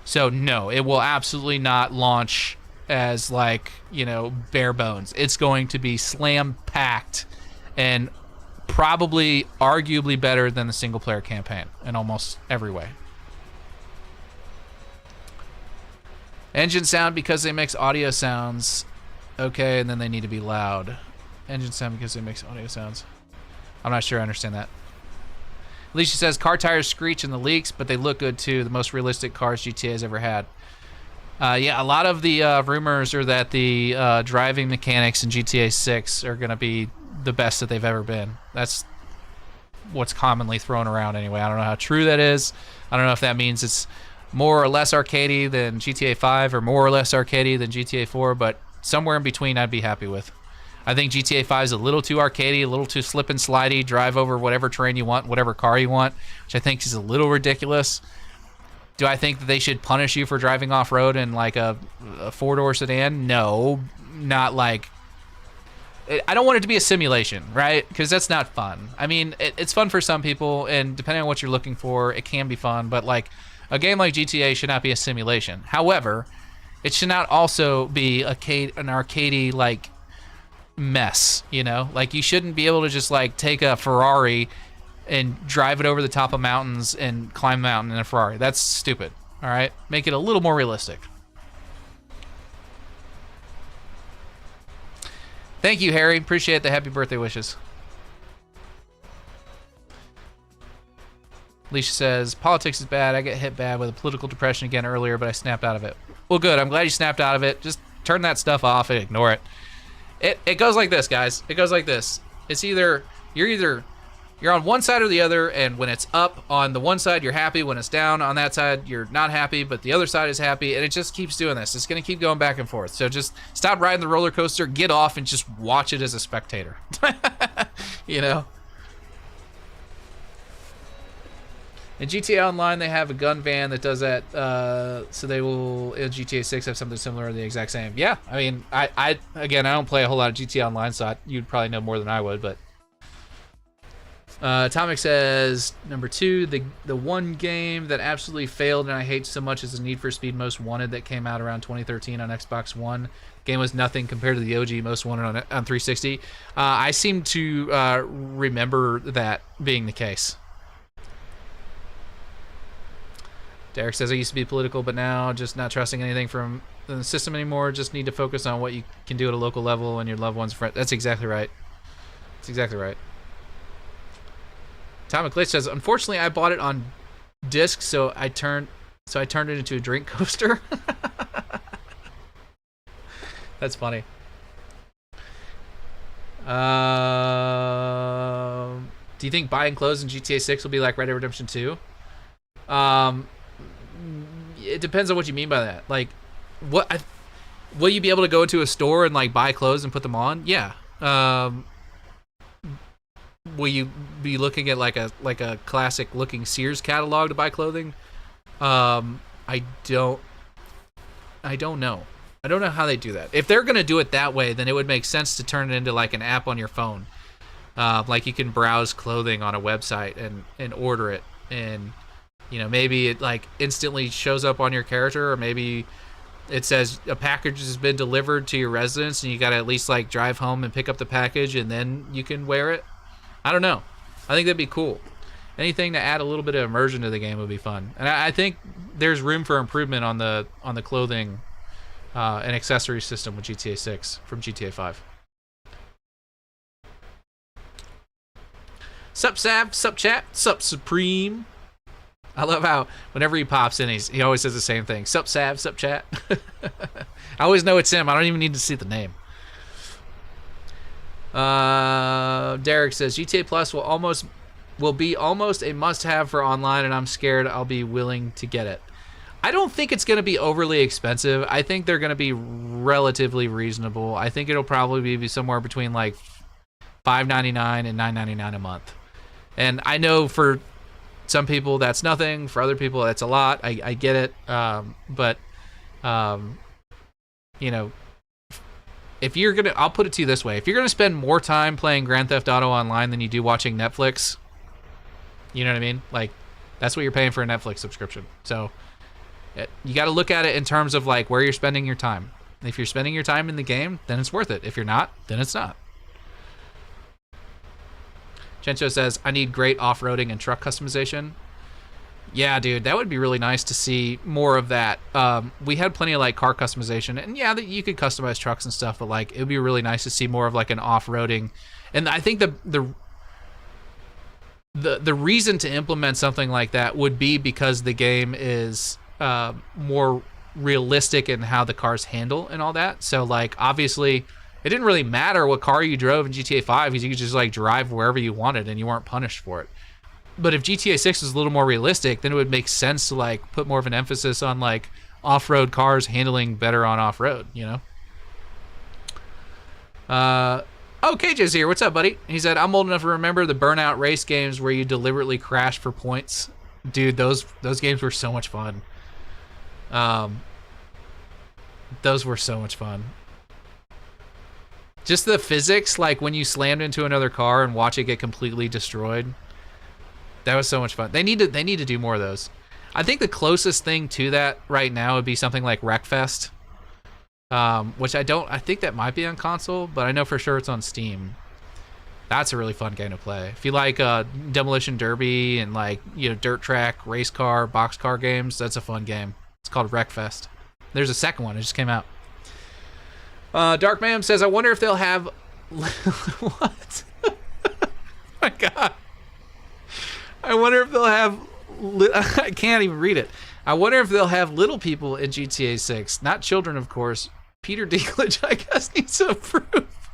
So no, it will absolutely not launch as like, you know, bare bones. It's going to be slam packed and probably arguably better than the single player campaign in almost every way. Engine sound because they mix audio sounds. Okay, and then they need to be loud. Engine sound because they mix audio sounds. I'm not sure I understand that. Alicia says car tires screech in the leaks, but they look good too. The most realistic cars GTA has ever had. Yeah, a lot of the rumors are that the driving mechanics in GTA 6 are going to be the best that they've ever been. That's what's commonly thrown around anyway. I don't know how true that is. I don't know if that means it's more or less arcadey than GTA 5 or more or less arcadey than GTA 4, but somewhere in between I'd be happy with. I think GTA 5 is a little too arcadey, a little too slip and slidey, drive over whatever terrain you want, whatever car you want, which I think is a little ridiculous. Do I think that they should punish you for driving off-road in like a four-door sedan? No, not like... I don't want it to be a simulation, right? Because that's not fun. I mean, it's fun for some people, and depending on what you're looking for, it can be fun, but like a game like GTA should not be a simulation. However, it should not also be an arcadey like mess, you know? Like you shouldn't be able to just like take a Ferrari and drive it over the top of mountains and climb a mountain in a Ferrari. That's stupid, all right? Make it a little more realistic. Thank you, Harry. Appreciate the happy birthday wishes. Alicia says, politics is bad. I get hit bad with a political depression again earlier, but I snapped out of it. Well, good. I'm glad you snapped out of it. Just turn that stuff off and ignore it. It goes like this, guys. It goes like this. It's either, you're either you're on one side or the other, and when it's up on the one side, you're happy. When it's down on that side, you're not happy, but the other side is happy, and it just keeps doing this. It's going to keep going back and forth. So just stop riding the roller coaster, get off, and just watch it as a spectator. You know? In GTA Online, they have a gun van that does that, so they will, in GTA 6, have something similar or the exact same. Yeah, I mean, again, I don't play a whole lot of GTA Online, so you'd probably know more than I would, but... Atomic says, number 2, the one game that absolutely failed and I hate so much is the Need for Speed Most Wanted that came out around 2013 on Xbox One. Game was nothing compared to the OG Most Wanted on 360. I seem to remember that being the case. Derek says, I used to be political, but now just not trusting anything from the system anymore. Just need to focus on what you can do at a local level and your loved ones' friends. That's exactly right. That's exactly right. Atomic Glitch says, unfortunately, I bought it on disc, so I turned it into a drink coaster. That's funny. Do you think buying clothes in GTA 6 will be like Red Dead Redemption 2? It depends on what you mean by that. Like, will you be able to go into a store and like buy clothes and put them on? Yeah. Will you be looking at like a classic looking Sears catalog to buy clothing? I don't know. I don't know how they do that. If they're gonna do it that way, then it would make sense to turn it into like an app on your phone. Like you can browse clothing on a website and order it, and you know, maybe it like instantly shows up on your character, or maybe it says a package has been delivered to your residence and you gotta at least like drive home and pick up the package and then you can wear it. I don't know. I think that'd be cool. Anything to add a little bit of immersion to the game would be fun. And I think there's room for improvement on the clothing and accessory system with GTA 6 from GTA 5. Sup Sav, sup chat, sup Supreme. I love how whenever he pops in, he always says the same thing. Sup Sav, sup chat. I always know it's him. I don't even need to see the name. Derek says GTA Plus will be almost a must-have for online, and I'm scared I'll be willing to get it. I don't think it's going to be overly expensive. I think they're going to be relatively reasonable. I think it'll probably be somewhere between like $5.99 and $9.99 a month. And I know for some people that's nothing. For other people that's a lot. I get it. But you know, if you're gonna, I'll put it to you this way: if you're gonna spend more time playing Grand Theft Auto Online than you do watching Netflix, you know what I mean? Like, that's what you're paying for a Netflix subscription. So you got to look at it in terms of like where you're spending your time. If you're spending your time in the game, then it's worth it. If you're not, then it's not. Chencho says, I need great off-roading and truck customization. Yeah, dude, that would be really nice to see more of that. We had plenty of like car customization, and yeah, that you could customize trucks and stuff, but like it would be really nice to see more of like an off-roading. And I think the reason to implement something like that would be because the game is more realistic in how the cars handle and all that. So like obviously it didn't really matter what car you drove in GTA 5 because you could just like drive wherever you wanted and you weren't punished for it. But if GTA 6 was a little more realistic, then it would make sense to like put more of an emphasis on like off-road cars handling better on off-road, you know? Oh, KJ's here. What's up, buddy? He said, I'm old enough to remember the Burnout race games where you deliberately crash for points. Dude, those games were so much fun. Those were so much fun. Just the physics, like when you slammed into another car and watch it get completely destroyed. That was so much fun. They need to do more of those. I think the closest thing to that right now would be something like Wreckfest. Which I think that might be on console, but I know for sure it's on Steam. That's a really fun game to play. If you like Demolition Derby and like, you know, dirt track, race car, box car games, that's a fun game. It's called Wreckfest. There's a second one. It just came out. Dark Mam says, I wonder if they'll have... What? Oh my God. I wonder if they'll have... I can't even read it. I wonder if they'll have little people in GTA 6. Not children, of course. Peter Dinklage, I guess, needs some proof.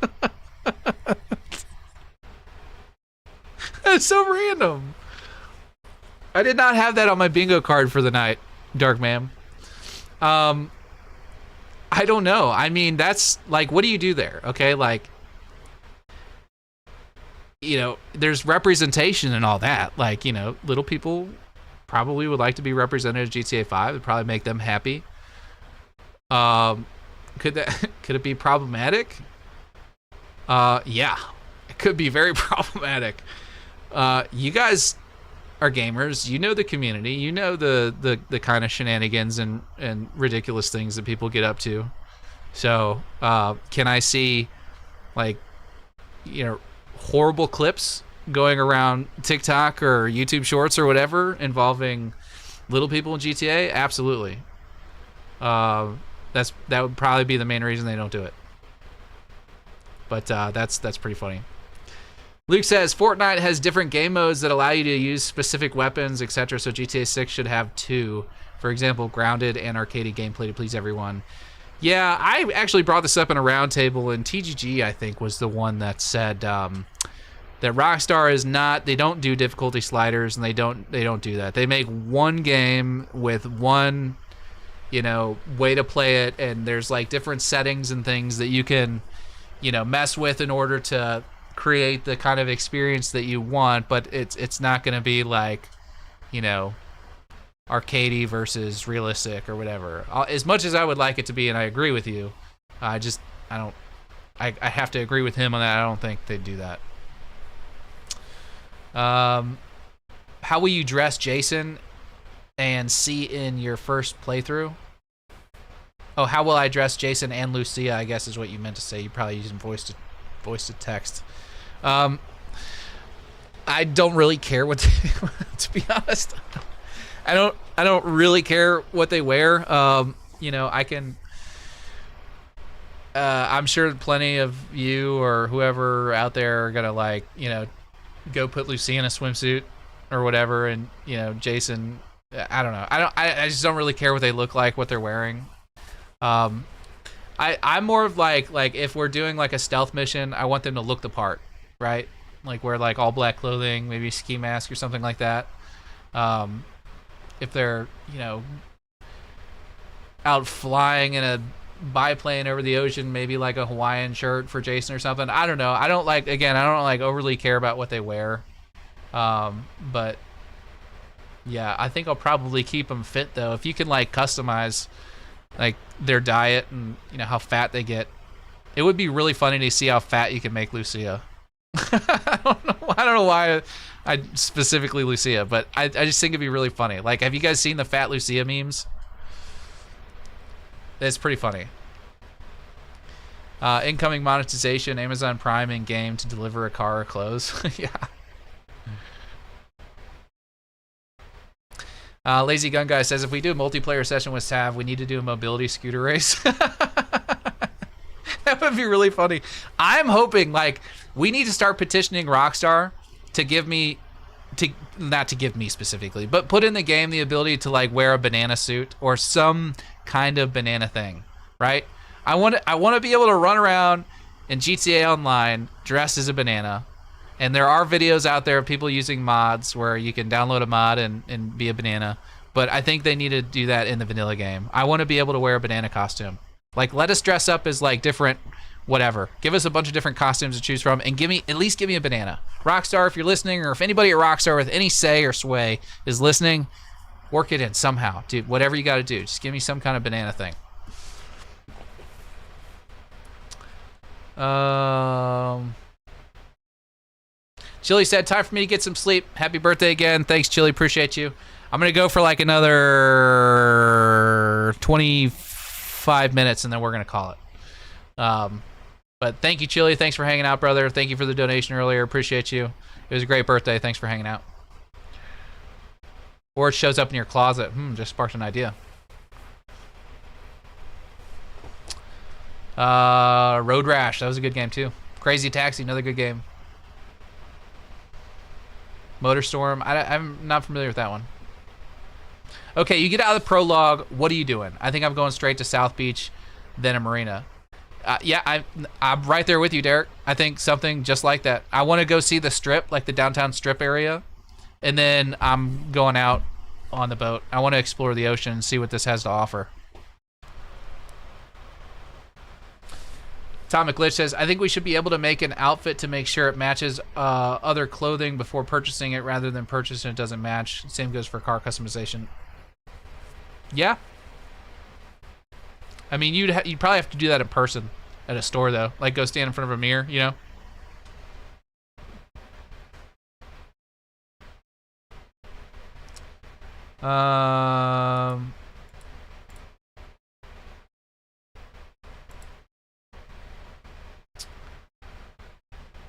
That's so random. I did not have that on my bingo card for the night, Dark Ma'am. I don't know. I mean, that's like, what do you do there? Okay, like, you know, there's representation and all that. Like, you know, little people probably would like to be represented at GTA 5. It'd probably make them happy. Could it be problematic? Yeah, it could be very problematic. You guys are gamers. You know the community. You know the kind of shenanigans and ridiculous things that people get up to. So can I see, like, you know, horrible clips going around TikTok or YouTube Shorts or whatever involving little people in GTA? Absolutely. That would probably be the main reason they don't do it. But that's pretty funny. Luke says Fortnite has different game modes that allow you to use specific weapons, etc. So GTA 6 should have 2. For example, grounded and arcade gameplay to please everyone. Yeah, I actually brought this up in a roundtable, and TGG, I think, was the one that said that Rockstar is not. They don't do difficulty sliders, and they don't do that. They make one game with one, you know, way to play it, and there's like different settings and things that you can, you know, mess with in order to create the kind of experience that you want, but it's not going to be like, you know, arcadey versus realistic or whatever. As much as I would like it to be, and I agree with you, I have to agree with him on that. I don't think they'd do that. How will you dress Jason and see in your first playthrough? Oh, how will I dress Jason and Lucia, I guess is what you meant to say. You probably using voice to text. I don't really care what they, to be honest. I don't really care what they wear. You know, I can I'm sure plenty of you or whoever out there are gonna, like, you know, go put Lucia in a swimsuit or whatever, and, you know, Jason, I don't know. I just don't really care what they look like, what they're wearing. I'm more of like if we're doing like a stealth mission, I want them to look the part, right? Like wear like all black clothing, maybe a ski mask or something like that. If they're, you know, out flying in a biplane over the ocean, maybe like a Hawaiian shirt for Jason or something. I don't know. I don't like overly care about what they wear. But yeah, I think I'll probably keep them fit though. If you can like customize like their diet and, you know, how fat they get, it would be really funny to see how fat you can make Lucia. I don't know why I specifically Lucia, but I just think it'd be really funny. Like, have you guys seen the fat Lucia memes? It's pretty funny. Incoming monetization, Amazon Prime in game to deliver a car or clothes. Yeah. Lazy Gun Guy says, if we do a multiplayer session with Sav, we need to do a mobility scooter race. That would be really funny. I'm hoping, like, we need to start petitioning Rockstar to give me, not to give me specifically, but put in the game the ability to, like, wear a banana suit or some kind of banana thing, right? I want to be able to run around in GTA Online dressed as a banana. And there are videos out there of people using mods where you can download a mod and be a banana. But I think they need to do that in the vanilla game. I want to be able to wear a banana costume. Like, let us dress up as, like, different whatever. Give us a bunch of different costumes to choose from, and at least give me a banana. Rockstar, if you're listening, or if anybody at Rockstar with any say or sway is listening, work it in somehow. Dude, whatever you got to do. Just give me some kind of banana thing. Chili said, time for me to get some sleep. Happy birthday again. Thanks, Chili. Appreciate you. I'm going to go for like another 25 minutes, and then we're going to call it. But thank you, Chili. Thanks for hanging out, brother. Thank you for the donation earlier. Appreciate you. It was a great birthday. Thanks for hanging out. Or it shows up in your closet. Just sparked an idea. Road Rash. That was a good game, too. Crazy Taxi. Another good game. Motorstorm. I'm not familiar with that one. Okay, you get out of the prologue. What are you doing? I think I'm going straight to South Beach, then a marina. Yeah, I'm right there with you, Derek. I think something just like that. I want to go see the strip, like the downtown strip area, and then I'm going out on the boat. I want to explore the ocean and see what this has to offer. Atomic Glitch says, I think we should be able to make an outfit to make sure it matches other clothing before purchasing it rather than purchasing it doesn't match. Same goes for car customization. Yeah. I mean, you'd probably have to do that in person at a store, though. Like, go stand in front of a mirror, you know?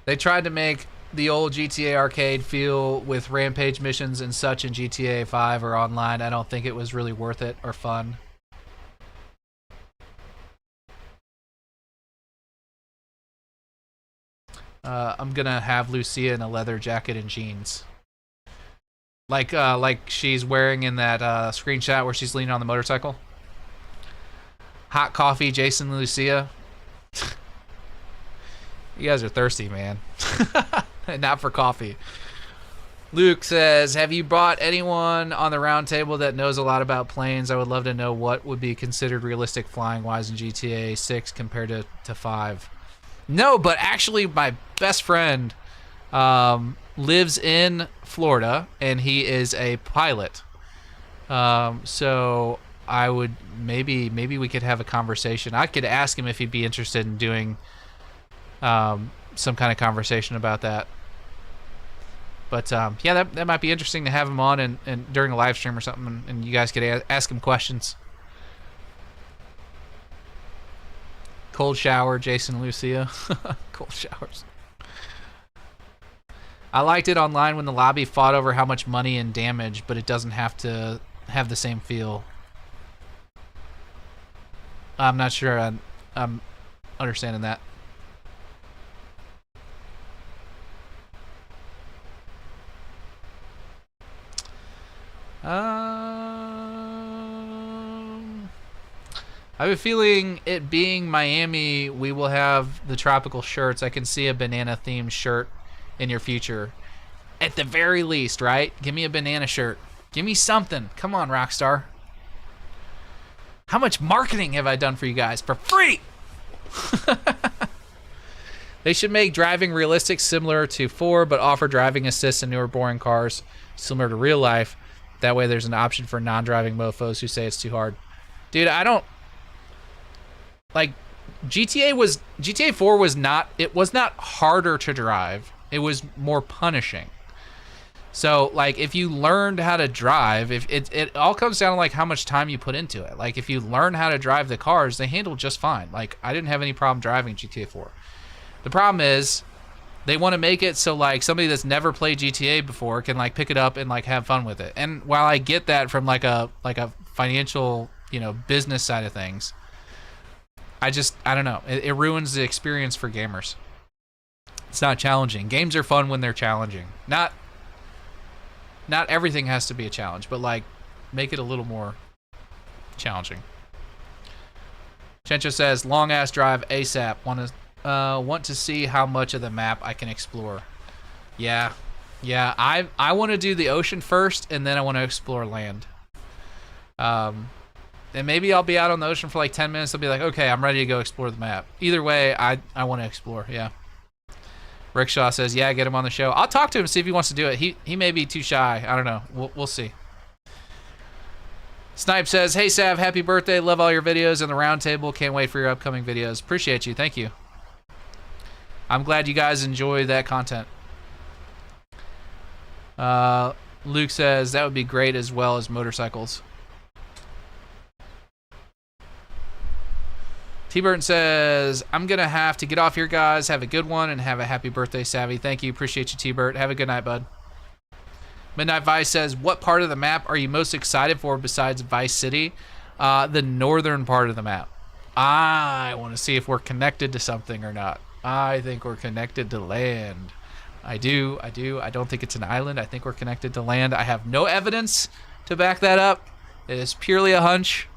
They tried to make the old GTA arcade feel with rampage missions and such in GTA 5 or online. I don't think it was really worth it or fun. I'm gonna have Lucia in a leather jacket and jeans, like she's wearing in that screenshot where she's leaning on the motorcycle. Hot coffee, Jason and Lucia. You guys are thirsty, man. And not for coffee. Luke says, have you brought anyone on the Roundtable that knows a lot about planes? I would love to know what would be considered realistic flying-wise in GTA 6 compared to 5. No, but actually my best friend lives in Florida, and he is a pilot. So I would maybe we could have a conversation. I could ask him if he'd be interested in doing some kind of conversation about that. But yeah, that might be interesting to have him on and during a live stream or something, and you guys could ask him questions. Cold shower, Jason and Lucia. Cold showers. I liked it online when the lobby fought over how much money and damage, but it doesn't have to have the same feel. I'm not sure I'm understanding that. I have a feeling it being Miami, we will have the tropical shirts. I can see a banana themed shirt in your future. At the very least, right? Give me a banana shirt. Give me something. Come on, Rockstar. How much marketing have I done for you guys? For free! They should make driving realistic, similar to 4, but offer driving assist in newer boring cars, similar to real life. That way there's an option for non-driving mofos who say it's too hard. Dude, I don't... Like, GTA 4 was not... It was not harder to drive. It was more punishing. So, like, if you learned how to drive, if it all comes down to, like, how much time you put into it. Like, if you learn how to drive the cars, they handle just fine. Like, I didn't have any problem driving GTA 4. The problem is, they want to make it so, like, somebody that's never played GTA before can, like, pick it up and, like, have fun with it. And while I get that from, like a financial, you know, business side of things, I don't know. It ruins the experience for gamers. It's not challenging. Games are fun when they're challenging. Not everything has to be a challenge, but, like, make it a little more challenging. Chencho says, long-ass drive ASAP. Want to see how much of the map I can explore. Yeah. I want to do the ocean first, and then I want to explore land. And maybe I'll be out on the ocean for like 10 minutes. I'll be like, okay, I'm ready to go explore the map. Either way, I want to explore, yeah. Rickshaw says, yeah, get him on the show. I'll talk to him, see if he wants to do it. He may be too shy. I don't know. We'll see. Snipe says, hey, Sav, happy birthday. Love all your videos and the Roundtable. Can't wait for your upcoming videos. Appreciate you. Thank you. I'm glad you guys enjoy that content. Luke says, that would be great as well as motorcycles. T-Burton says, I'm going to have to get off here, guys. Have a good one and have a happy birthday, Savvy. Thank you. Appreciate you, T-Burt. Have a good night, bud. Midnight Vice says, what part of the map are you most excited for besides Vice City? The northern part of the map. I want to see if we're connected to something or not. I think we're connected to land. I do. I don't think it's an island. I think we're connected to land. I have no evidence to back that up. It is purely a hunch,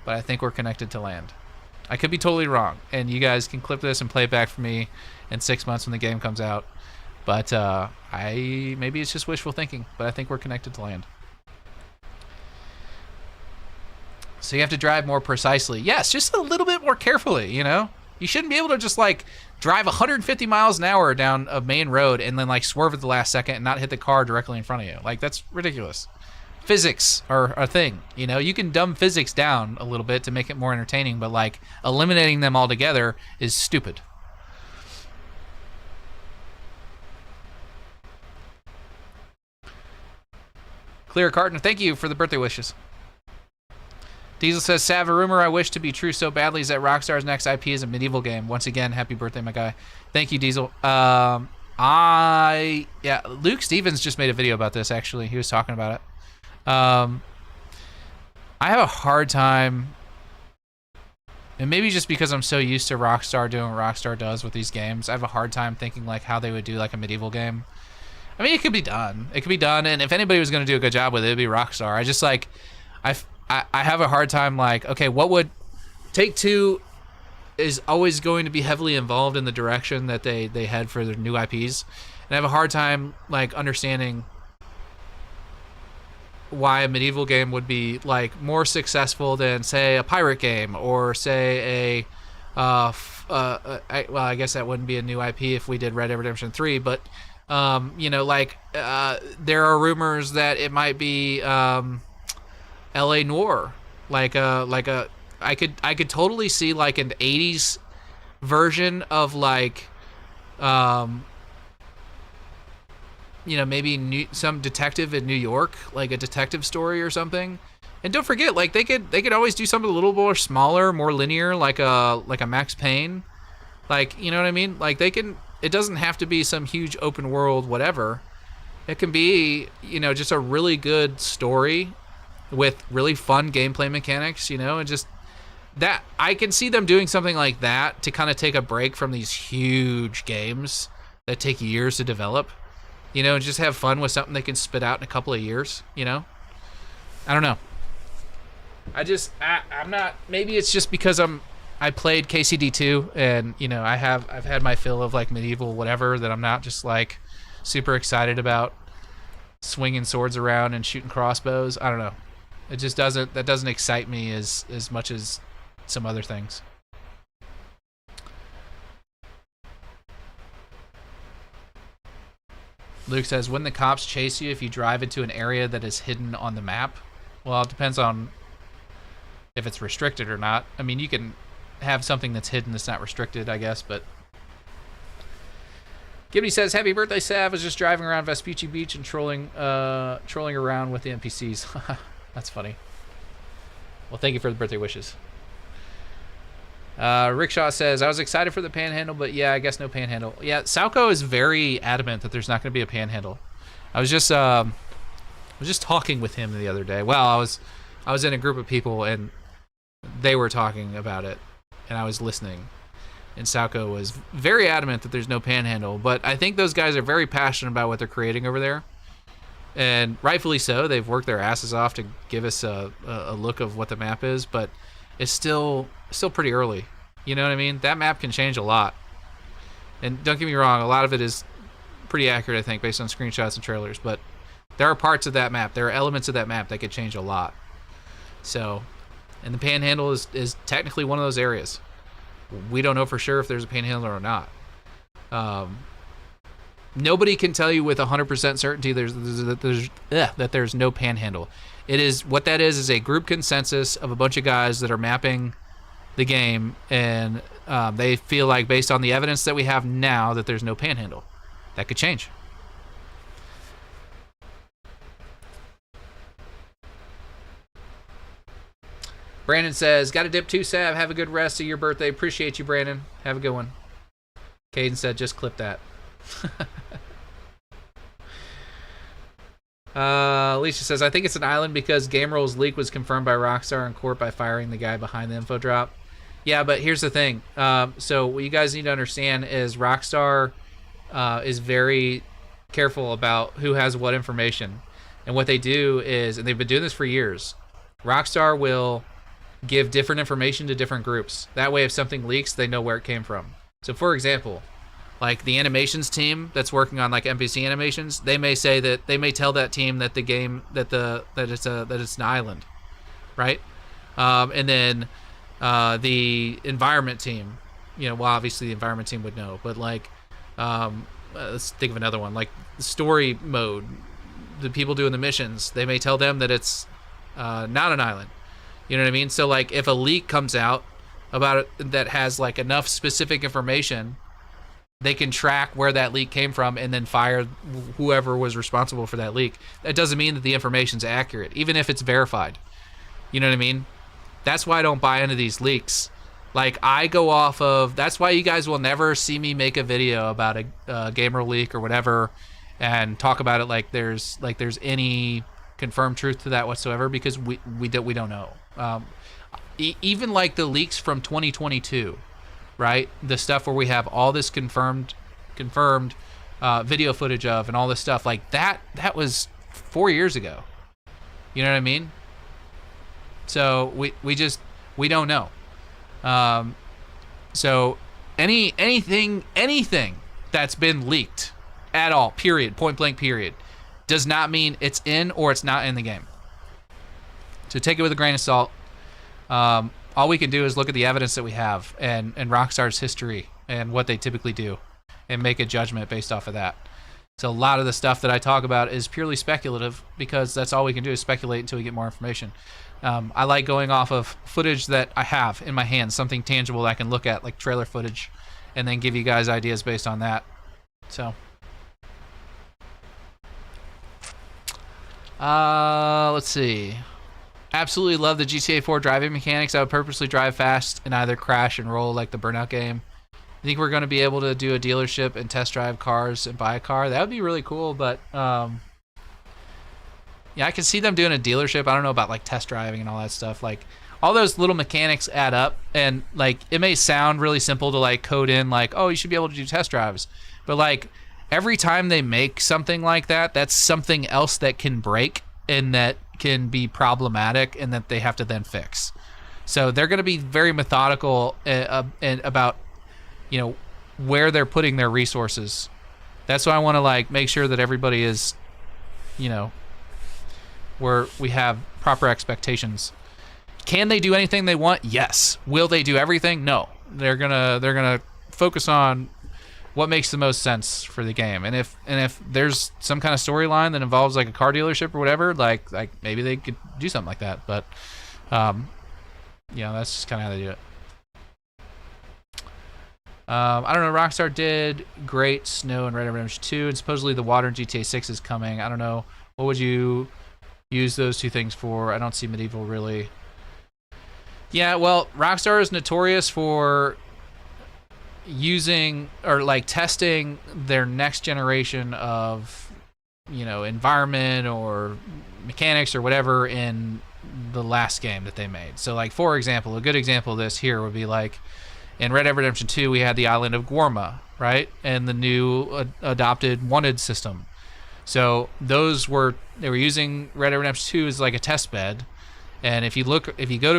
but I think we're connected to land. I could be totally wrong, and you guys can clip this and play it back for me in 6 months when the game comes out. But maybe it's just wishful thinking, but I think we're connected to land. So you have to drive more precisely. Yes, just a little bit more carefully, you know? You shouldn't be able to just, like, drive 150 miles an hour down a main road and then, like, swerve at the last second and not hit the car directly in front of you. Like, that's ridiculous. Physics are a thing, you know? You can dumb physics down a little bit to make it more entertaining, but, like, eliminating them altogether is stupid. Clear Carton, thank you for the birthday wishes. Diesel says, Sav, a rumor I wish to be true so badly is that Rockstar's next IP is a medieval game. Once again, happy birthday, my guy. Thank you, Diesel. Luke Stevens just made a video about this, actually. He was talking about it. I have a hard time, and maybe just because I'm so used to Rockstar doing what Rockstar does with these games, I have a hard time thinking like how they would do like a medieval game. I mean, it could be done. It could be done, and if anybody was going to do a good job with it, it'd be Rockstar. I just like, I have a hard time like, okay, what would Take-Two is always going to be heavily involved in the direction that they head for their new IPs, and I have a hard time like understanding why a medieval game would be like more successful than say a pirate game or say well, I guess that wouldn't be a new IP if we did Red Dead Redemption 3, but you know, like there are rumors that it might be LA Noire, I could totally see like an 80s version of like you know, maybe some detective in New York, like a detective story or something. And don't forget, like they could always do something a little more smaller, more linear, like a Max Payne, like, you know what I mean? Like they can. It doesn't have to be some huge open world whatever. It can be, you know, just a really good story with really fun gameplay mechanics, you know, and just that I can see them doing something like that to kind of take a break from these huge games that take years to develop. You know, and just have fun with something they can spit out in a couple of years, you know? I don't know. I'm not, maybe it's just because I played KCD2 and, you know, I've had my fill of like medieval whatever that I'm not just like super excited about swinging swords around and shooting crossbows. I don't know. It just that doesn't excite me as much as some other things. Luke says, wouldn't the cops chase you if you drive into an area that is hidden on the map? Well, it depends on if it's restricted or not. I mean, you can have something that's hidden that's not restricted, I guess, but... Gibney says, happy birthday, Sav. I was just driving around Vespucci Beach and trolling around with the NPCs. That's funny. Well, thank you for the birthday wishes. Rickshaw says, I was excited for the panhandle, but yeah, I guess no panhandle. Yeah, Salco is very adamant that there's not going to be a panhandle. I was just talking with him the other day. Well, I was in a group of people and they were talking about it, and I was listening. And Salco was very adamant that there's no panhandle, but I think those guys are very passionate about what they're creating over there, and rightfully so. They've worked their asses off to give us a look of what the map is, but it's still pretty early. You know what I mean? That map can change a lot. And don't get me wrong, a lot of it is pretty accurate, I think, based on screenshots and trailers, but there are parts of that map, there are elements of that map that could change a lot. So, and the panhandle is technically one of those areas. We don't know for sure if there's a panhandle or not. Nobody can tell you with 100% certainty that there's no panhandle. It is, what that is a group consensus of a bunch of guys that are mapping the game, and they feel like, based on the evidence that we have now, that there's no panhandle. That could change. Brandon says, got a dip too, Sav. Have a good rest of your birthday. Appreciate you, Brandon. Have a good one. Caden said, just clip that. Alicia says, I think it's an island because Game Roll's leak was confirmed by Rockstar in court by firing the guy behind the info drop. Yeah, but here's the thing. So what you guys need to understand is Rockstar is very careful about who has what information. And what they do is, and they've been doing this for years, Rockstar will give different information to different groups. That way, if something leaks, they know where it came from. So, for example, like the animations team that's working on like NPC animations, they may say that they may tell that team that the game that it's an island, right? And then the environment team, well, obviously the environment team would know, but like let's think of another one, like the story mode. The people doing the missions, they may tell them that it's not an island. You know what I mean? So like if a leak comes out about it that has like enough specific information, they can track where that leak came from and then fire whoever was responsible for that leak. That doesn't mean that the information's accurate, even if it's verified. You know what I mean? That's why I don't buy into these leaks. Like I go off of, that's why you guys will never see me make a video about a gamer leak or whatever and talk about it like there's any confirmed truth to that whatsoever, because we don't know. Even like the leaks from 2022, right? The stuff where we have all this confirmed video footage of and all this stuff like that was 4 years ago. You know what I mean? So we don't know. So anything that's been leaked at all, period, point blank period, does not mean it's in or it's not in the game. So take it with a grain of salt. All we can do is look at the evidence that we have and Rockstar's history and what they typically do and make a judgment based off of that. So a lot of the stuff that I talk about is purely speculative because that's all we can do is speculate until we get more information. I like going off of footage that I have in my hands, something tangible that I can look at, like trailer footage, and then give you guys ideas based on that. So, let's see. Absolutely love the GTA 4 driving mechanics. I would purposely drive fast and either crash and roll like the Burnout game. I think we're going to be able to do a dealership and test drive cars and buy a car. That would be really cool, but yeah, I can see them doing a dealership. I don't know about like test driving and all that stuff. Like all those little mechanics add up, and like it may sound really simple to like code in like, oh, you should be able to do test drives, but like every time they make something like that, that's something else that can break and that can be problematic and that they have to then fix. So they're going to be very methodical and about where they're putting their resources. That's why I want to like make sure that everybody is where we have proper expectations. Can they do anything they want? Yes. Will they do everything? No. They're gonna focus on what makes the most sense for the game. And if there's some kind of storyline that involves like a car dealership or whatever, like maybe they could do something like that. But that's just kind of how they do it. I don't know. Rockstar did great snow in Red Dead Redemption 2, and supposedly the water in GTA 6 is coming. I don't know. What would you use those two things for? I don't see Medieval really. Yeah, well, Rockstar is notorious for using or like testing their next generation of environment or mechanics or whatever in the last game that they made. So like, for example, a good example of this here would be like in Red Dead Redemption 2 we had the island of Guarma, right, and the new adopted wanted system. So they were using Red Dead Redemption 2 as like a test bed. And if you go to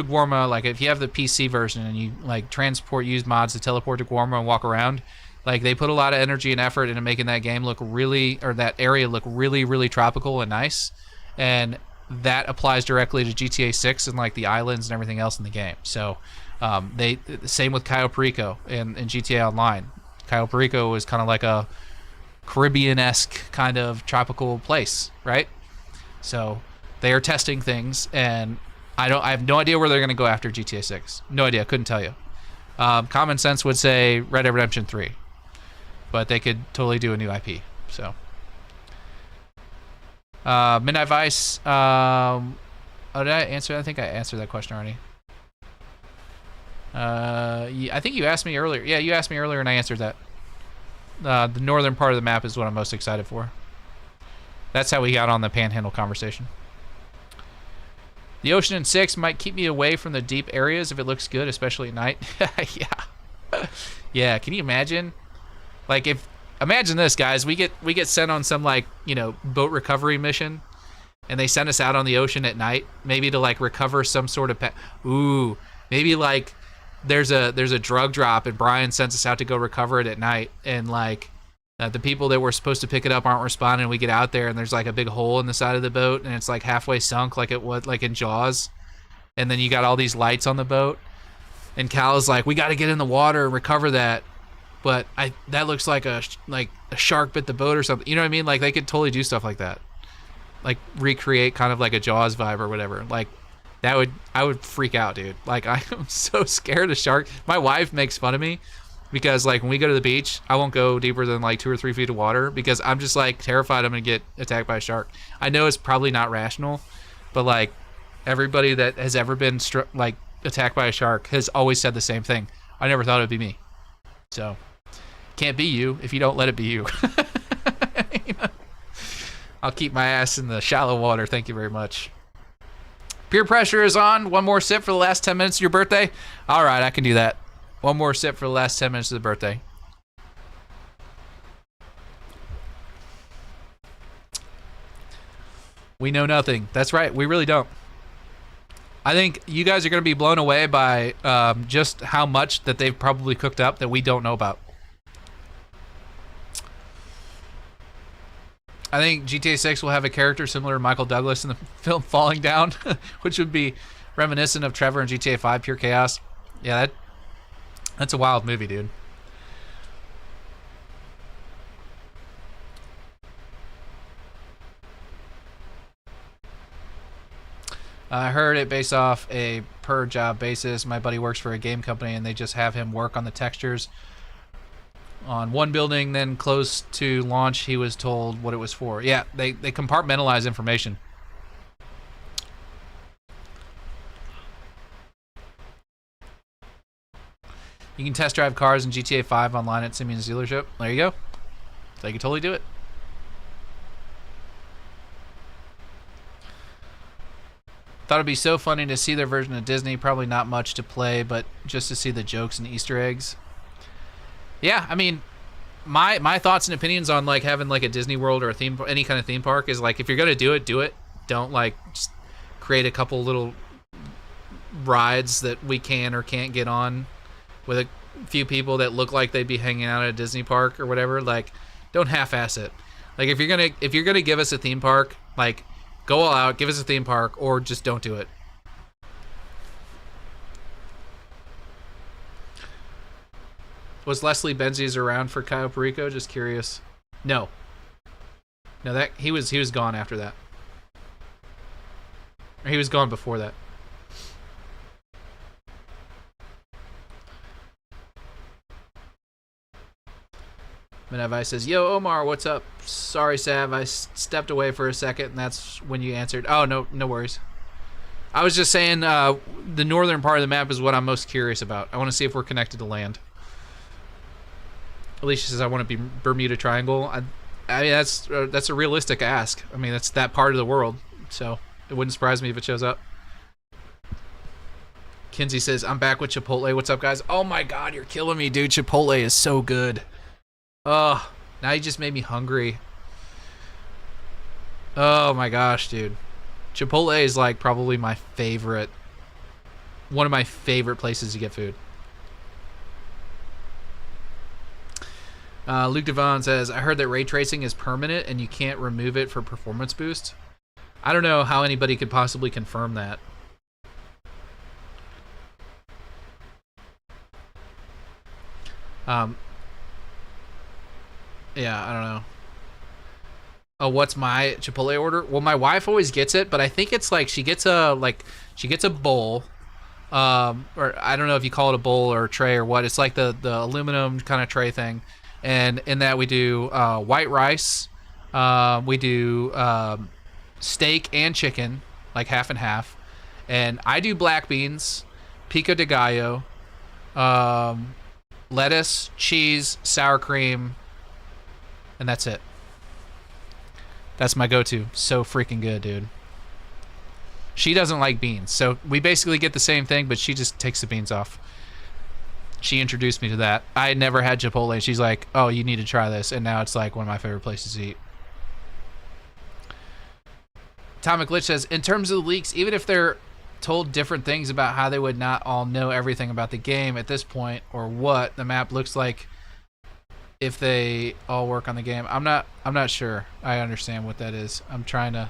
Guarma, like if you have the PC version and you like transport used mods to teleport to Guarma and walk around, like they put a lot of energy and effort into making that game that area look really, really tropical and nice. And that applies directly to GTA 6 and like the islands and everything else in the game. So same with Cayo Perico in GTA Online. Cayo Perico was kind of like a Caribbean-esque kind of tropical place, right? So they are testing things, and I have no idea where they're going to go after GTA 6. No idea. Couldn't tell you. Common sense would say Red Dead Redemption 3, but they could totally do a new IP. So Midnight Vice. Did I answer? I think I answered that question already. I think you asked me earlier. Yeah, you asked me earlier, and I answered that. The northern part of the map is what I'm most excited for. That's how we got on the Panhandle conversation. The ocean in 6 might keep me away from the deep areas if it looks good, especially at night. Yeah. Yeah, can you imagine? Like imagine this, guys. We get sent on some like, boat recovery mission, and they send us out on the ocean at night, maybe to like recover some sort of maybe like there's a drug drop and Brian sends us out to go recover it at night, and like the people that were supposed to pick it up aren't responding. We get out there and there's like a big hole in the side of the boat and it's like halfway sunk, like it was like in Jaws, and then you got all these lights on the boat, and Cal is like, we got to get in the water and recover that, but that looks like a shark bit the boat or something. You know what I mean? Like they could totally do stuff like that, like recreate kind of like a Jaws vibe or whatever. Like I would freak out, dude. Like I am so scared of sharks. My wife makes fun of me because like when we go to the beach, I won't go deeper than like 2 or 3 feet of water because I'm just like terrified I'm gonna get attacked by a shark. I know it's probably not rational, but like everybody that has ever been like attacked by a shark has always said the same thing. I never thought it'd be me. So can't be you if you don't let it be you. You know? I'll keep my ass in the shallow water. Thank you very much. Peer pressure is on. One more sip for the last 10 minutes of your birthday. All right, I can do that. One more sip for the last 10 minutes of the birthday. We know nothing. That's right. We really don't. I think you guys are going to be blown away by just how much that they've probably cooked up that we don't know about. I think GTA 6 will have a character similar to Michael Douglas in the film Falling Down, which would be reminiscent of Trevor in GTA 5 Pure Chaos. Yeah, that's a wild movie, dude. I heard it based off a per job basis. My buddy works for a game company and they just have him work on the textures on one building, then close to launch he was told what it was for. Yeah, they compartmentalize information. You can test drive cars in GTA 5 online at Simeon's dealership. There you go. So you can totally do it. Thought it'd be so funny to see their version of Disney. Probably not much to play, but just to see the jokes and Easter eggs. Yeah, I mean, my thoughts and opinions on like having like a Disney World or a theme, any kind of theme park is like if you're gonna do it. Don't like just create a couple little rides that we can or can't get on with a few people that look like they'd be hanging out at a Disney park or whatever. Like, don't half-ass it. Like if you're gonna give us a theme park, like go all out, give us a theme park, or just don't do it. Was Leslie Benzies around for Cayo Perico? Just curious. No, that he was gone after that. Or he was gone before that. Minevi says, "Yo, Omar, what's up? Sorry, Sav, I stepped away for a second, and that's when you answered." Oh, no worries. I was just saying the northern part of the map is what I'm most curious about. I want to see if we're connected to land. Alicia says, "I want to be Bermuda Triangle." I mean, that's a realistic ask. I mean, that's that part of the world, so it wouldn't surprise me if it shows up. Kinsey says, "I'm back with Chipotle. What's up, guys?" Oh my God, you're killing me, dude. Chipotle is so good. Oh, now you just made me hungry. Oh my gosh, dude. Chipotle is like probably my favorite, one of my favorite places to get food. Luke Devon says, "I heard that ray tracing is permanent and you can't remove it for performance boost." I don't know how anybody could possibly confirm that. Yeah, I don't know. Oh, what's my Chipotle order? Well, my wife always gets it, but I think it's like she gets a bowl, or I don't know if you call it a bowl or a tray or what. It's like the aluminum kind of tray thing, and in that we do white rice, we do steak and chicken, like half and half, and I do black beans, pico de gallo, lettuce, cheese, sour cream, and that's it. That's my go-to. So freaking good, dude. She doesn't like beans, so we basically get the same thing, but she just takes the beans off. She introduced me to that. I had never had Chipotle. She's like, "Oh, you need to try this," and now it's like one of my favorite places to eat. Atomic Glitch says, in terms of the leaks, even if they're told different things about how they would not all know everything about the game at this point, or what the map looks like if they all work on the game. I'm not sure I understand what that is. I'm trying to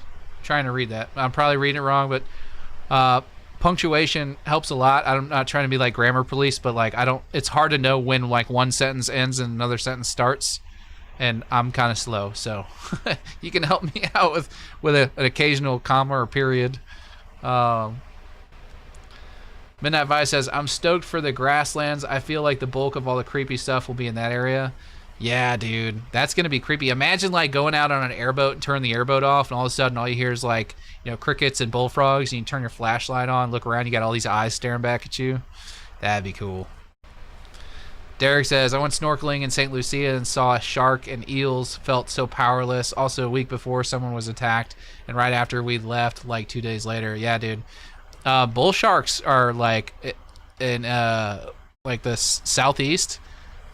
read that. I'm probably reading it wrong, but punctuation helps a lot. I'm not trying to be like grammar police, but like it's hard to know when like one sentence ends and another sentence starts, and I'm kind of slow, so you can help me out with an occasional comma or period. Midnight Vice says, I'm stoked for the grasslands. I feel like the bulk of all the creepy stuff will be in that area. Yeah, dude, that's gonna be creepy. Imagine like going out on an airboat and turn the airboat off, and all of a sudden all you hear is like, crickets and bullfrogs, and you turn your flashlight on, look around, you got all these eyes staring back at you. That'd be cool. Derek says, I went snorkeling in St. Lucia and saw a shark and eels, felt so powerless. Also a week before someone was attacked, and right after we left, like 2 days later. Yeah, dude. Bull sharks are like in like the southeast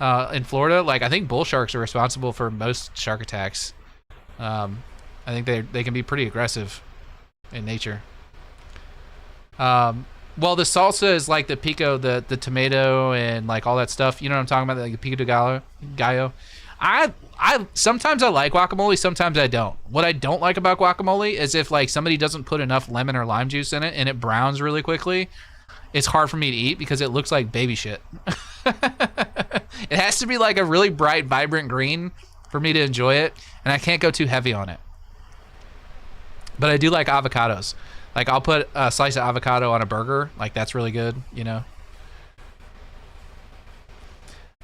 in Florida. Like I think bull sharks are responsible for most shark attacks. I think they can be pretty aggressive in nature. Well, the salsa is like the pico, the tomato, and like all that stuff. You know what I'm talking about? Like the pico de gallo. I sometimes I like guacamole, sometimes I don't. What I don't like about guacamole is if like somebody doesn't put enough lemon or lime juice in it and it browns really quickly. It's hard for me to eat because it looks like baby shit. It has to be like a really bright, vibrant green for me to enjoy it, and I can't go too heavy on it. But I do like avocados. Like I'll put a slice of avocado on a burger. Like that's really good,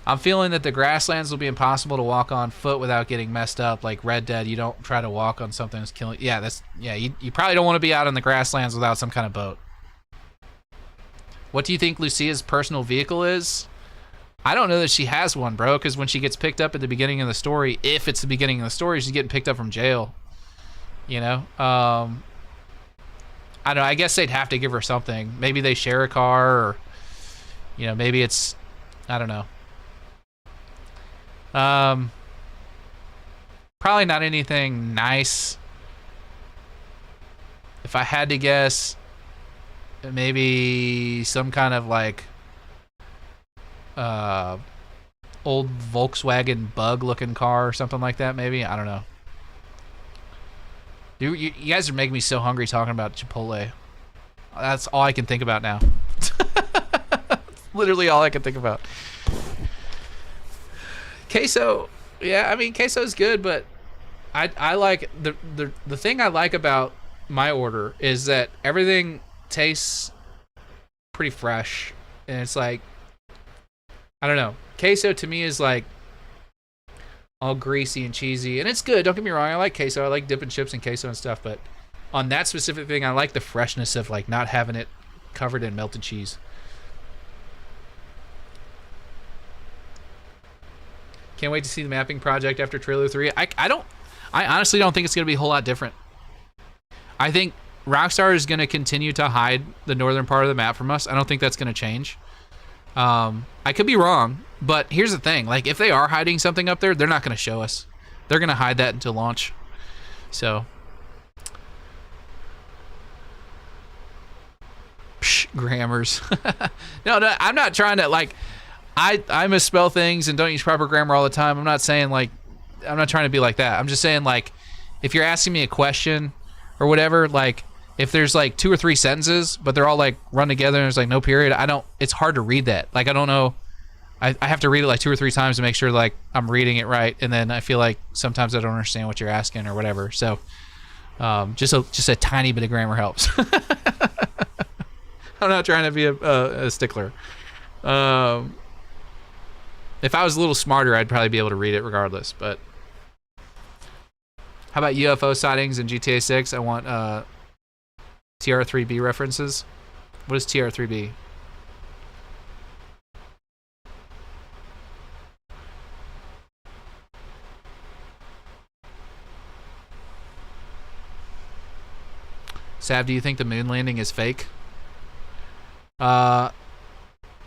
I'm feeling that the grasslands will be impossible to walk on foot without getting messed up. Like Red Dead, you don't try to walk on something that's killing. Yeah, you probably don't want to be out in the grasslands without some kind of boat. What do you think Lucia's personal vehicle is? I don't know that she has one, bro, because when she gets picked up at the beginning of the story, if it's the beginning of the story, she's getting picked up from jail. I don't know. I guess they'd have to give her something. Maybe they share a car, or, maybe it's, I don't know. Probably not anything nice. If I had to guess, maybe some kind of like old Volkswagen Bug-looking car or something like that. Maybe, I don't know. Dude, you guys are making me so hungry talking about Chipotle. That's all I can think about now. Literally all I can think about. Queso, yeah, I mean queso's good, but I like the thing I like about my order is that everything tastes pretty fresh, and it's like, I don't know, queso to me is like all greasy and cheesy, and it's good, don't get me wrong, I like queso, I like dipping chips in queso and stuff, but on that specific thing I like the freshness of like not having it covered in melted cheese. Can't wait to see the mapping project after trailer 3. I honestly don't think it's going to be a whole lot different. I think Rockstar is going to continue to hide the northern part of the map from us. I don't think that's going to change. I could be wrong, but here's the thing. Like, if they are hiding something up there, they're not going to show us. They're going to hide that until launch. So, grammars. No, I'm not trying to, like, I misspell things and don't use proper grammar all the time. I'm not saying, like, I'm not trying to be like that. I'm just saying, like, if you're asking me a question or whatever, like, if there's, like, 2 or 3 sentences, but they're all, like, run together and there's, like, no period, it's hard to read that. Like, I don't know. I have to read it, like, 2 or 3 times to make sure, like, I'm reading it right. And then I feel like sometimes I don't understand what you're asking or whatever. So, just a tiny bit of grammar helps. I'm not trying to be a stickler. If I was a little smarter, I'd probably be able to read it regardless. But how about UFO sightings in GTA 6? I want TR3B references. What is TR3B? Sav, do you think the moon landing is fake? I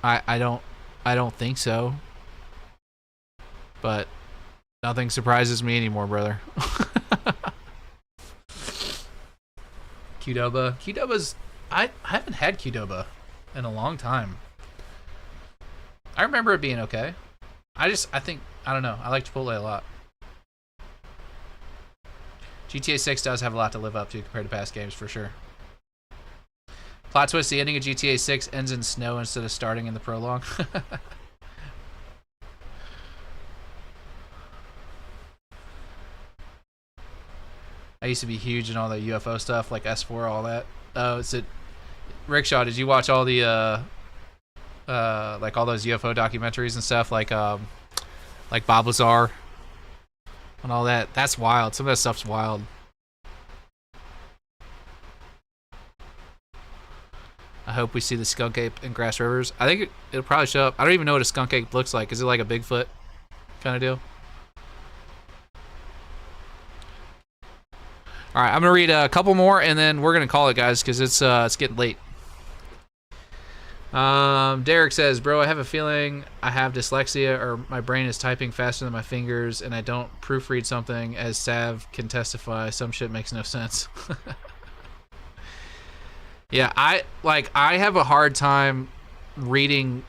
don't think so. But nothing surprises me anymore, brother. Qdoba. Qdoba's... I haven't had Qdoba in a long time. I remember it being okay. I don't know. I like Chipotle a lot. GTA 6 does have a lot to live up to compared to past games, for sure. Plot twist, the ending of GTA 6 ends in snow instead of starting in the prologue. I used to be huge in all the UFO stuff, like S4, all that. Oh, it's a... Rickshaw, did you watch all the, like all those UFO documentaries and stuff, like Bob Lazar and all that? That's wild. Some of that stuff's wild. I hope we see the skunk ape in Grass Rivers. I think it'll probably show up. I don't even know what a skunk ape looks like. Is it like a Bigfoot kind of deal? All right, I'm gonna read a couple more and then we're gonna call it, guys, because it's getting late. Derek says, bro, I have a feeling I have dyslexia or my brain is typing faster than my fingers and I don't proofread something. As Sav can testify, some shit makes no sense. Yeah, I have a hard time reading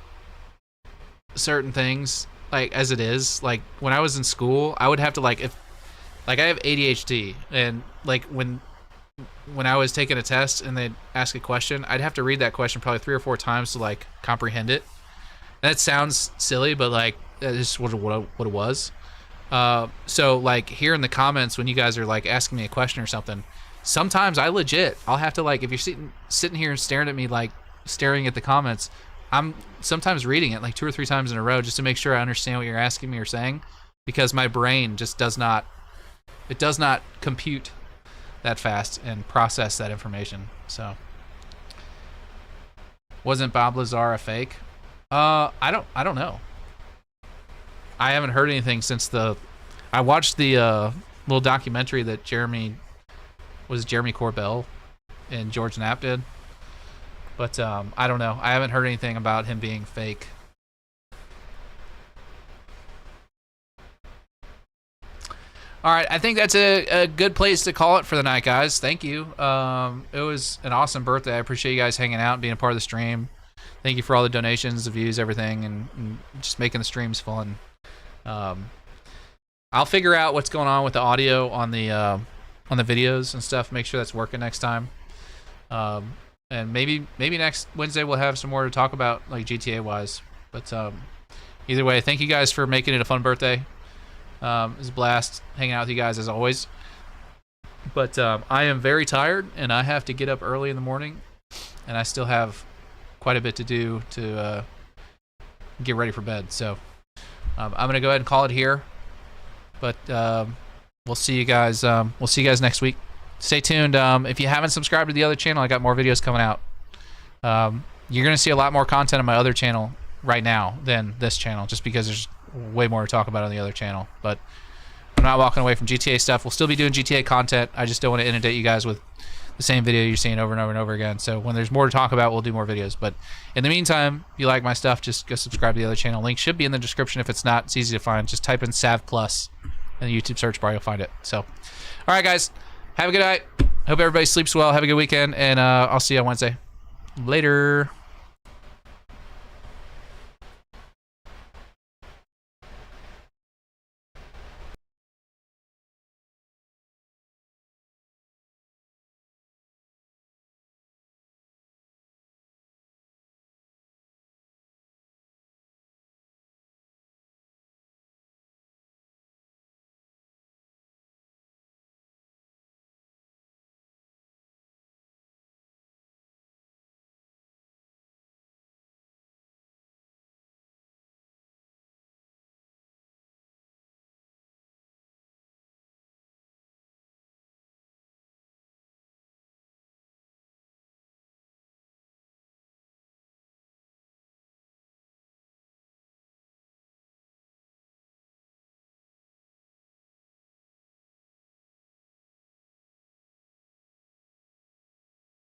certain things, like, as it is. Like, when I was in school, I would have to, like, I have ADHD, and, like, when I was taking a test and they'd ask a question, I'd have to read that question probably 3 or 4 times to, like, comprehend it. That sounds silly, but, like, that's just what it was. So, like, here in the comments when you guys are, like, asking me a question or something, sometimes I'll have to, like, if you're sitting here and staring at me, like, staring at the comments, I'm sometimes reading it, like, 2 or 3 times in a row just to make sure I understand what you're asking me or saying, because my brain just does not compute that fast and process that information. So, wasn't Bob Lazar a fake? I don't know. I haven't heard anything since I watched the little documentary that Jeremy Corbell and George Knapp did, but I don't know. I haven't heard anything about him being fake. All right, I think that's a good place to call it for the night, guys. Thank you. It was an awesome birthday. I appreciate you guys hanging out and being a part of the stream. Thank you for all the donations, the views, everything, and just making the streams fun. I'll figure out what's going on with the audio on the videos and stuff. Make sure that's working next time. And maybe next Wednesday we'll have some more to talk about, like, GTA wise. But either way, thank you guys for making it a fun birthday. It was a blast hanging out with you guys as always. But I am very tired and I have to get up early in the morning, and I still have quite a bit to do to get ready for bed. So I'm gonna go ahead and call it here. But we'll see you guys. We'll see you guys next week. Stay tuned. If you haven't subscribed to the other channel, I got more videos coming out. You're gonna see a lot more content on my other channel right now than this channel, just because there's way more to talk about on the other channel. But I'm not walking away from GTA stuff. We'll still be doing GTA content. I just don't want to inundate you guys with the same video you're seeing over and over and over again. So when there's more to talk about, we'll do more videos. But in the meantime, if you like my stuff, just go subscribe to the other channel. Link should be in the description. If it's not, it's easy to find. Just type in Sav Plus in the YouTube search bar. You'll find it. So, all right, guys. Have a good night. Hope everybody sleeps well. Have a good weekend. And I'll see you on Wednesday. Later.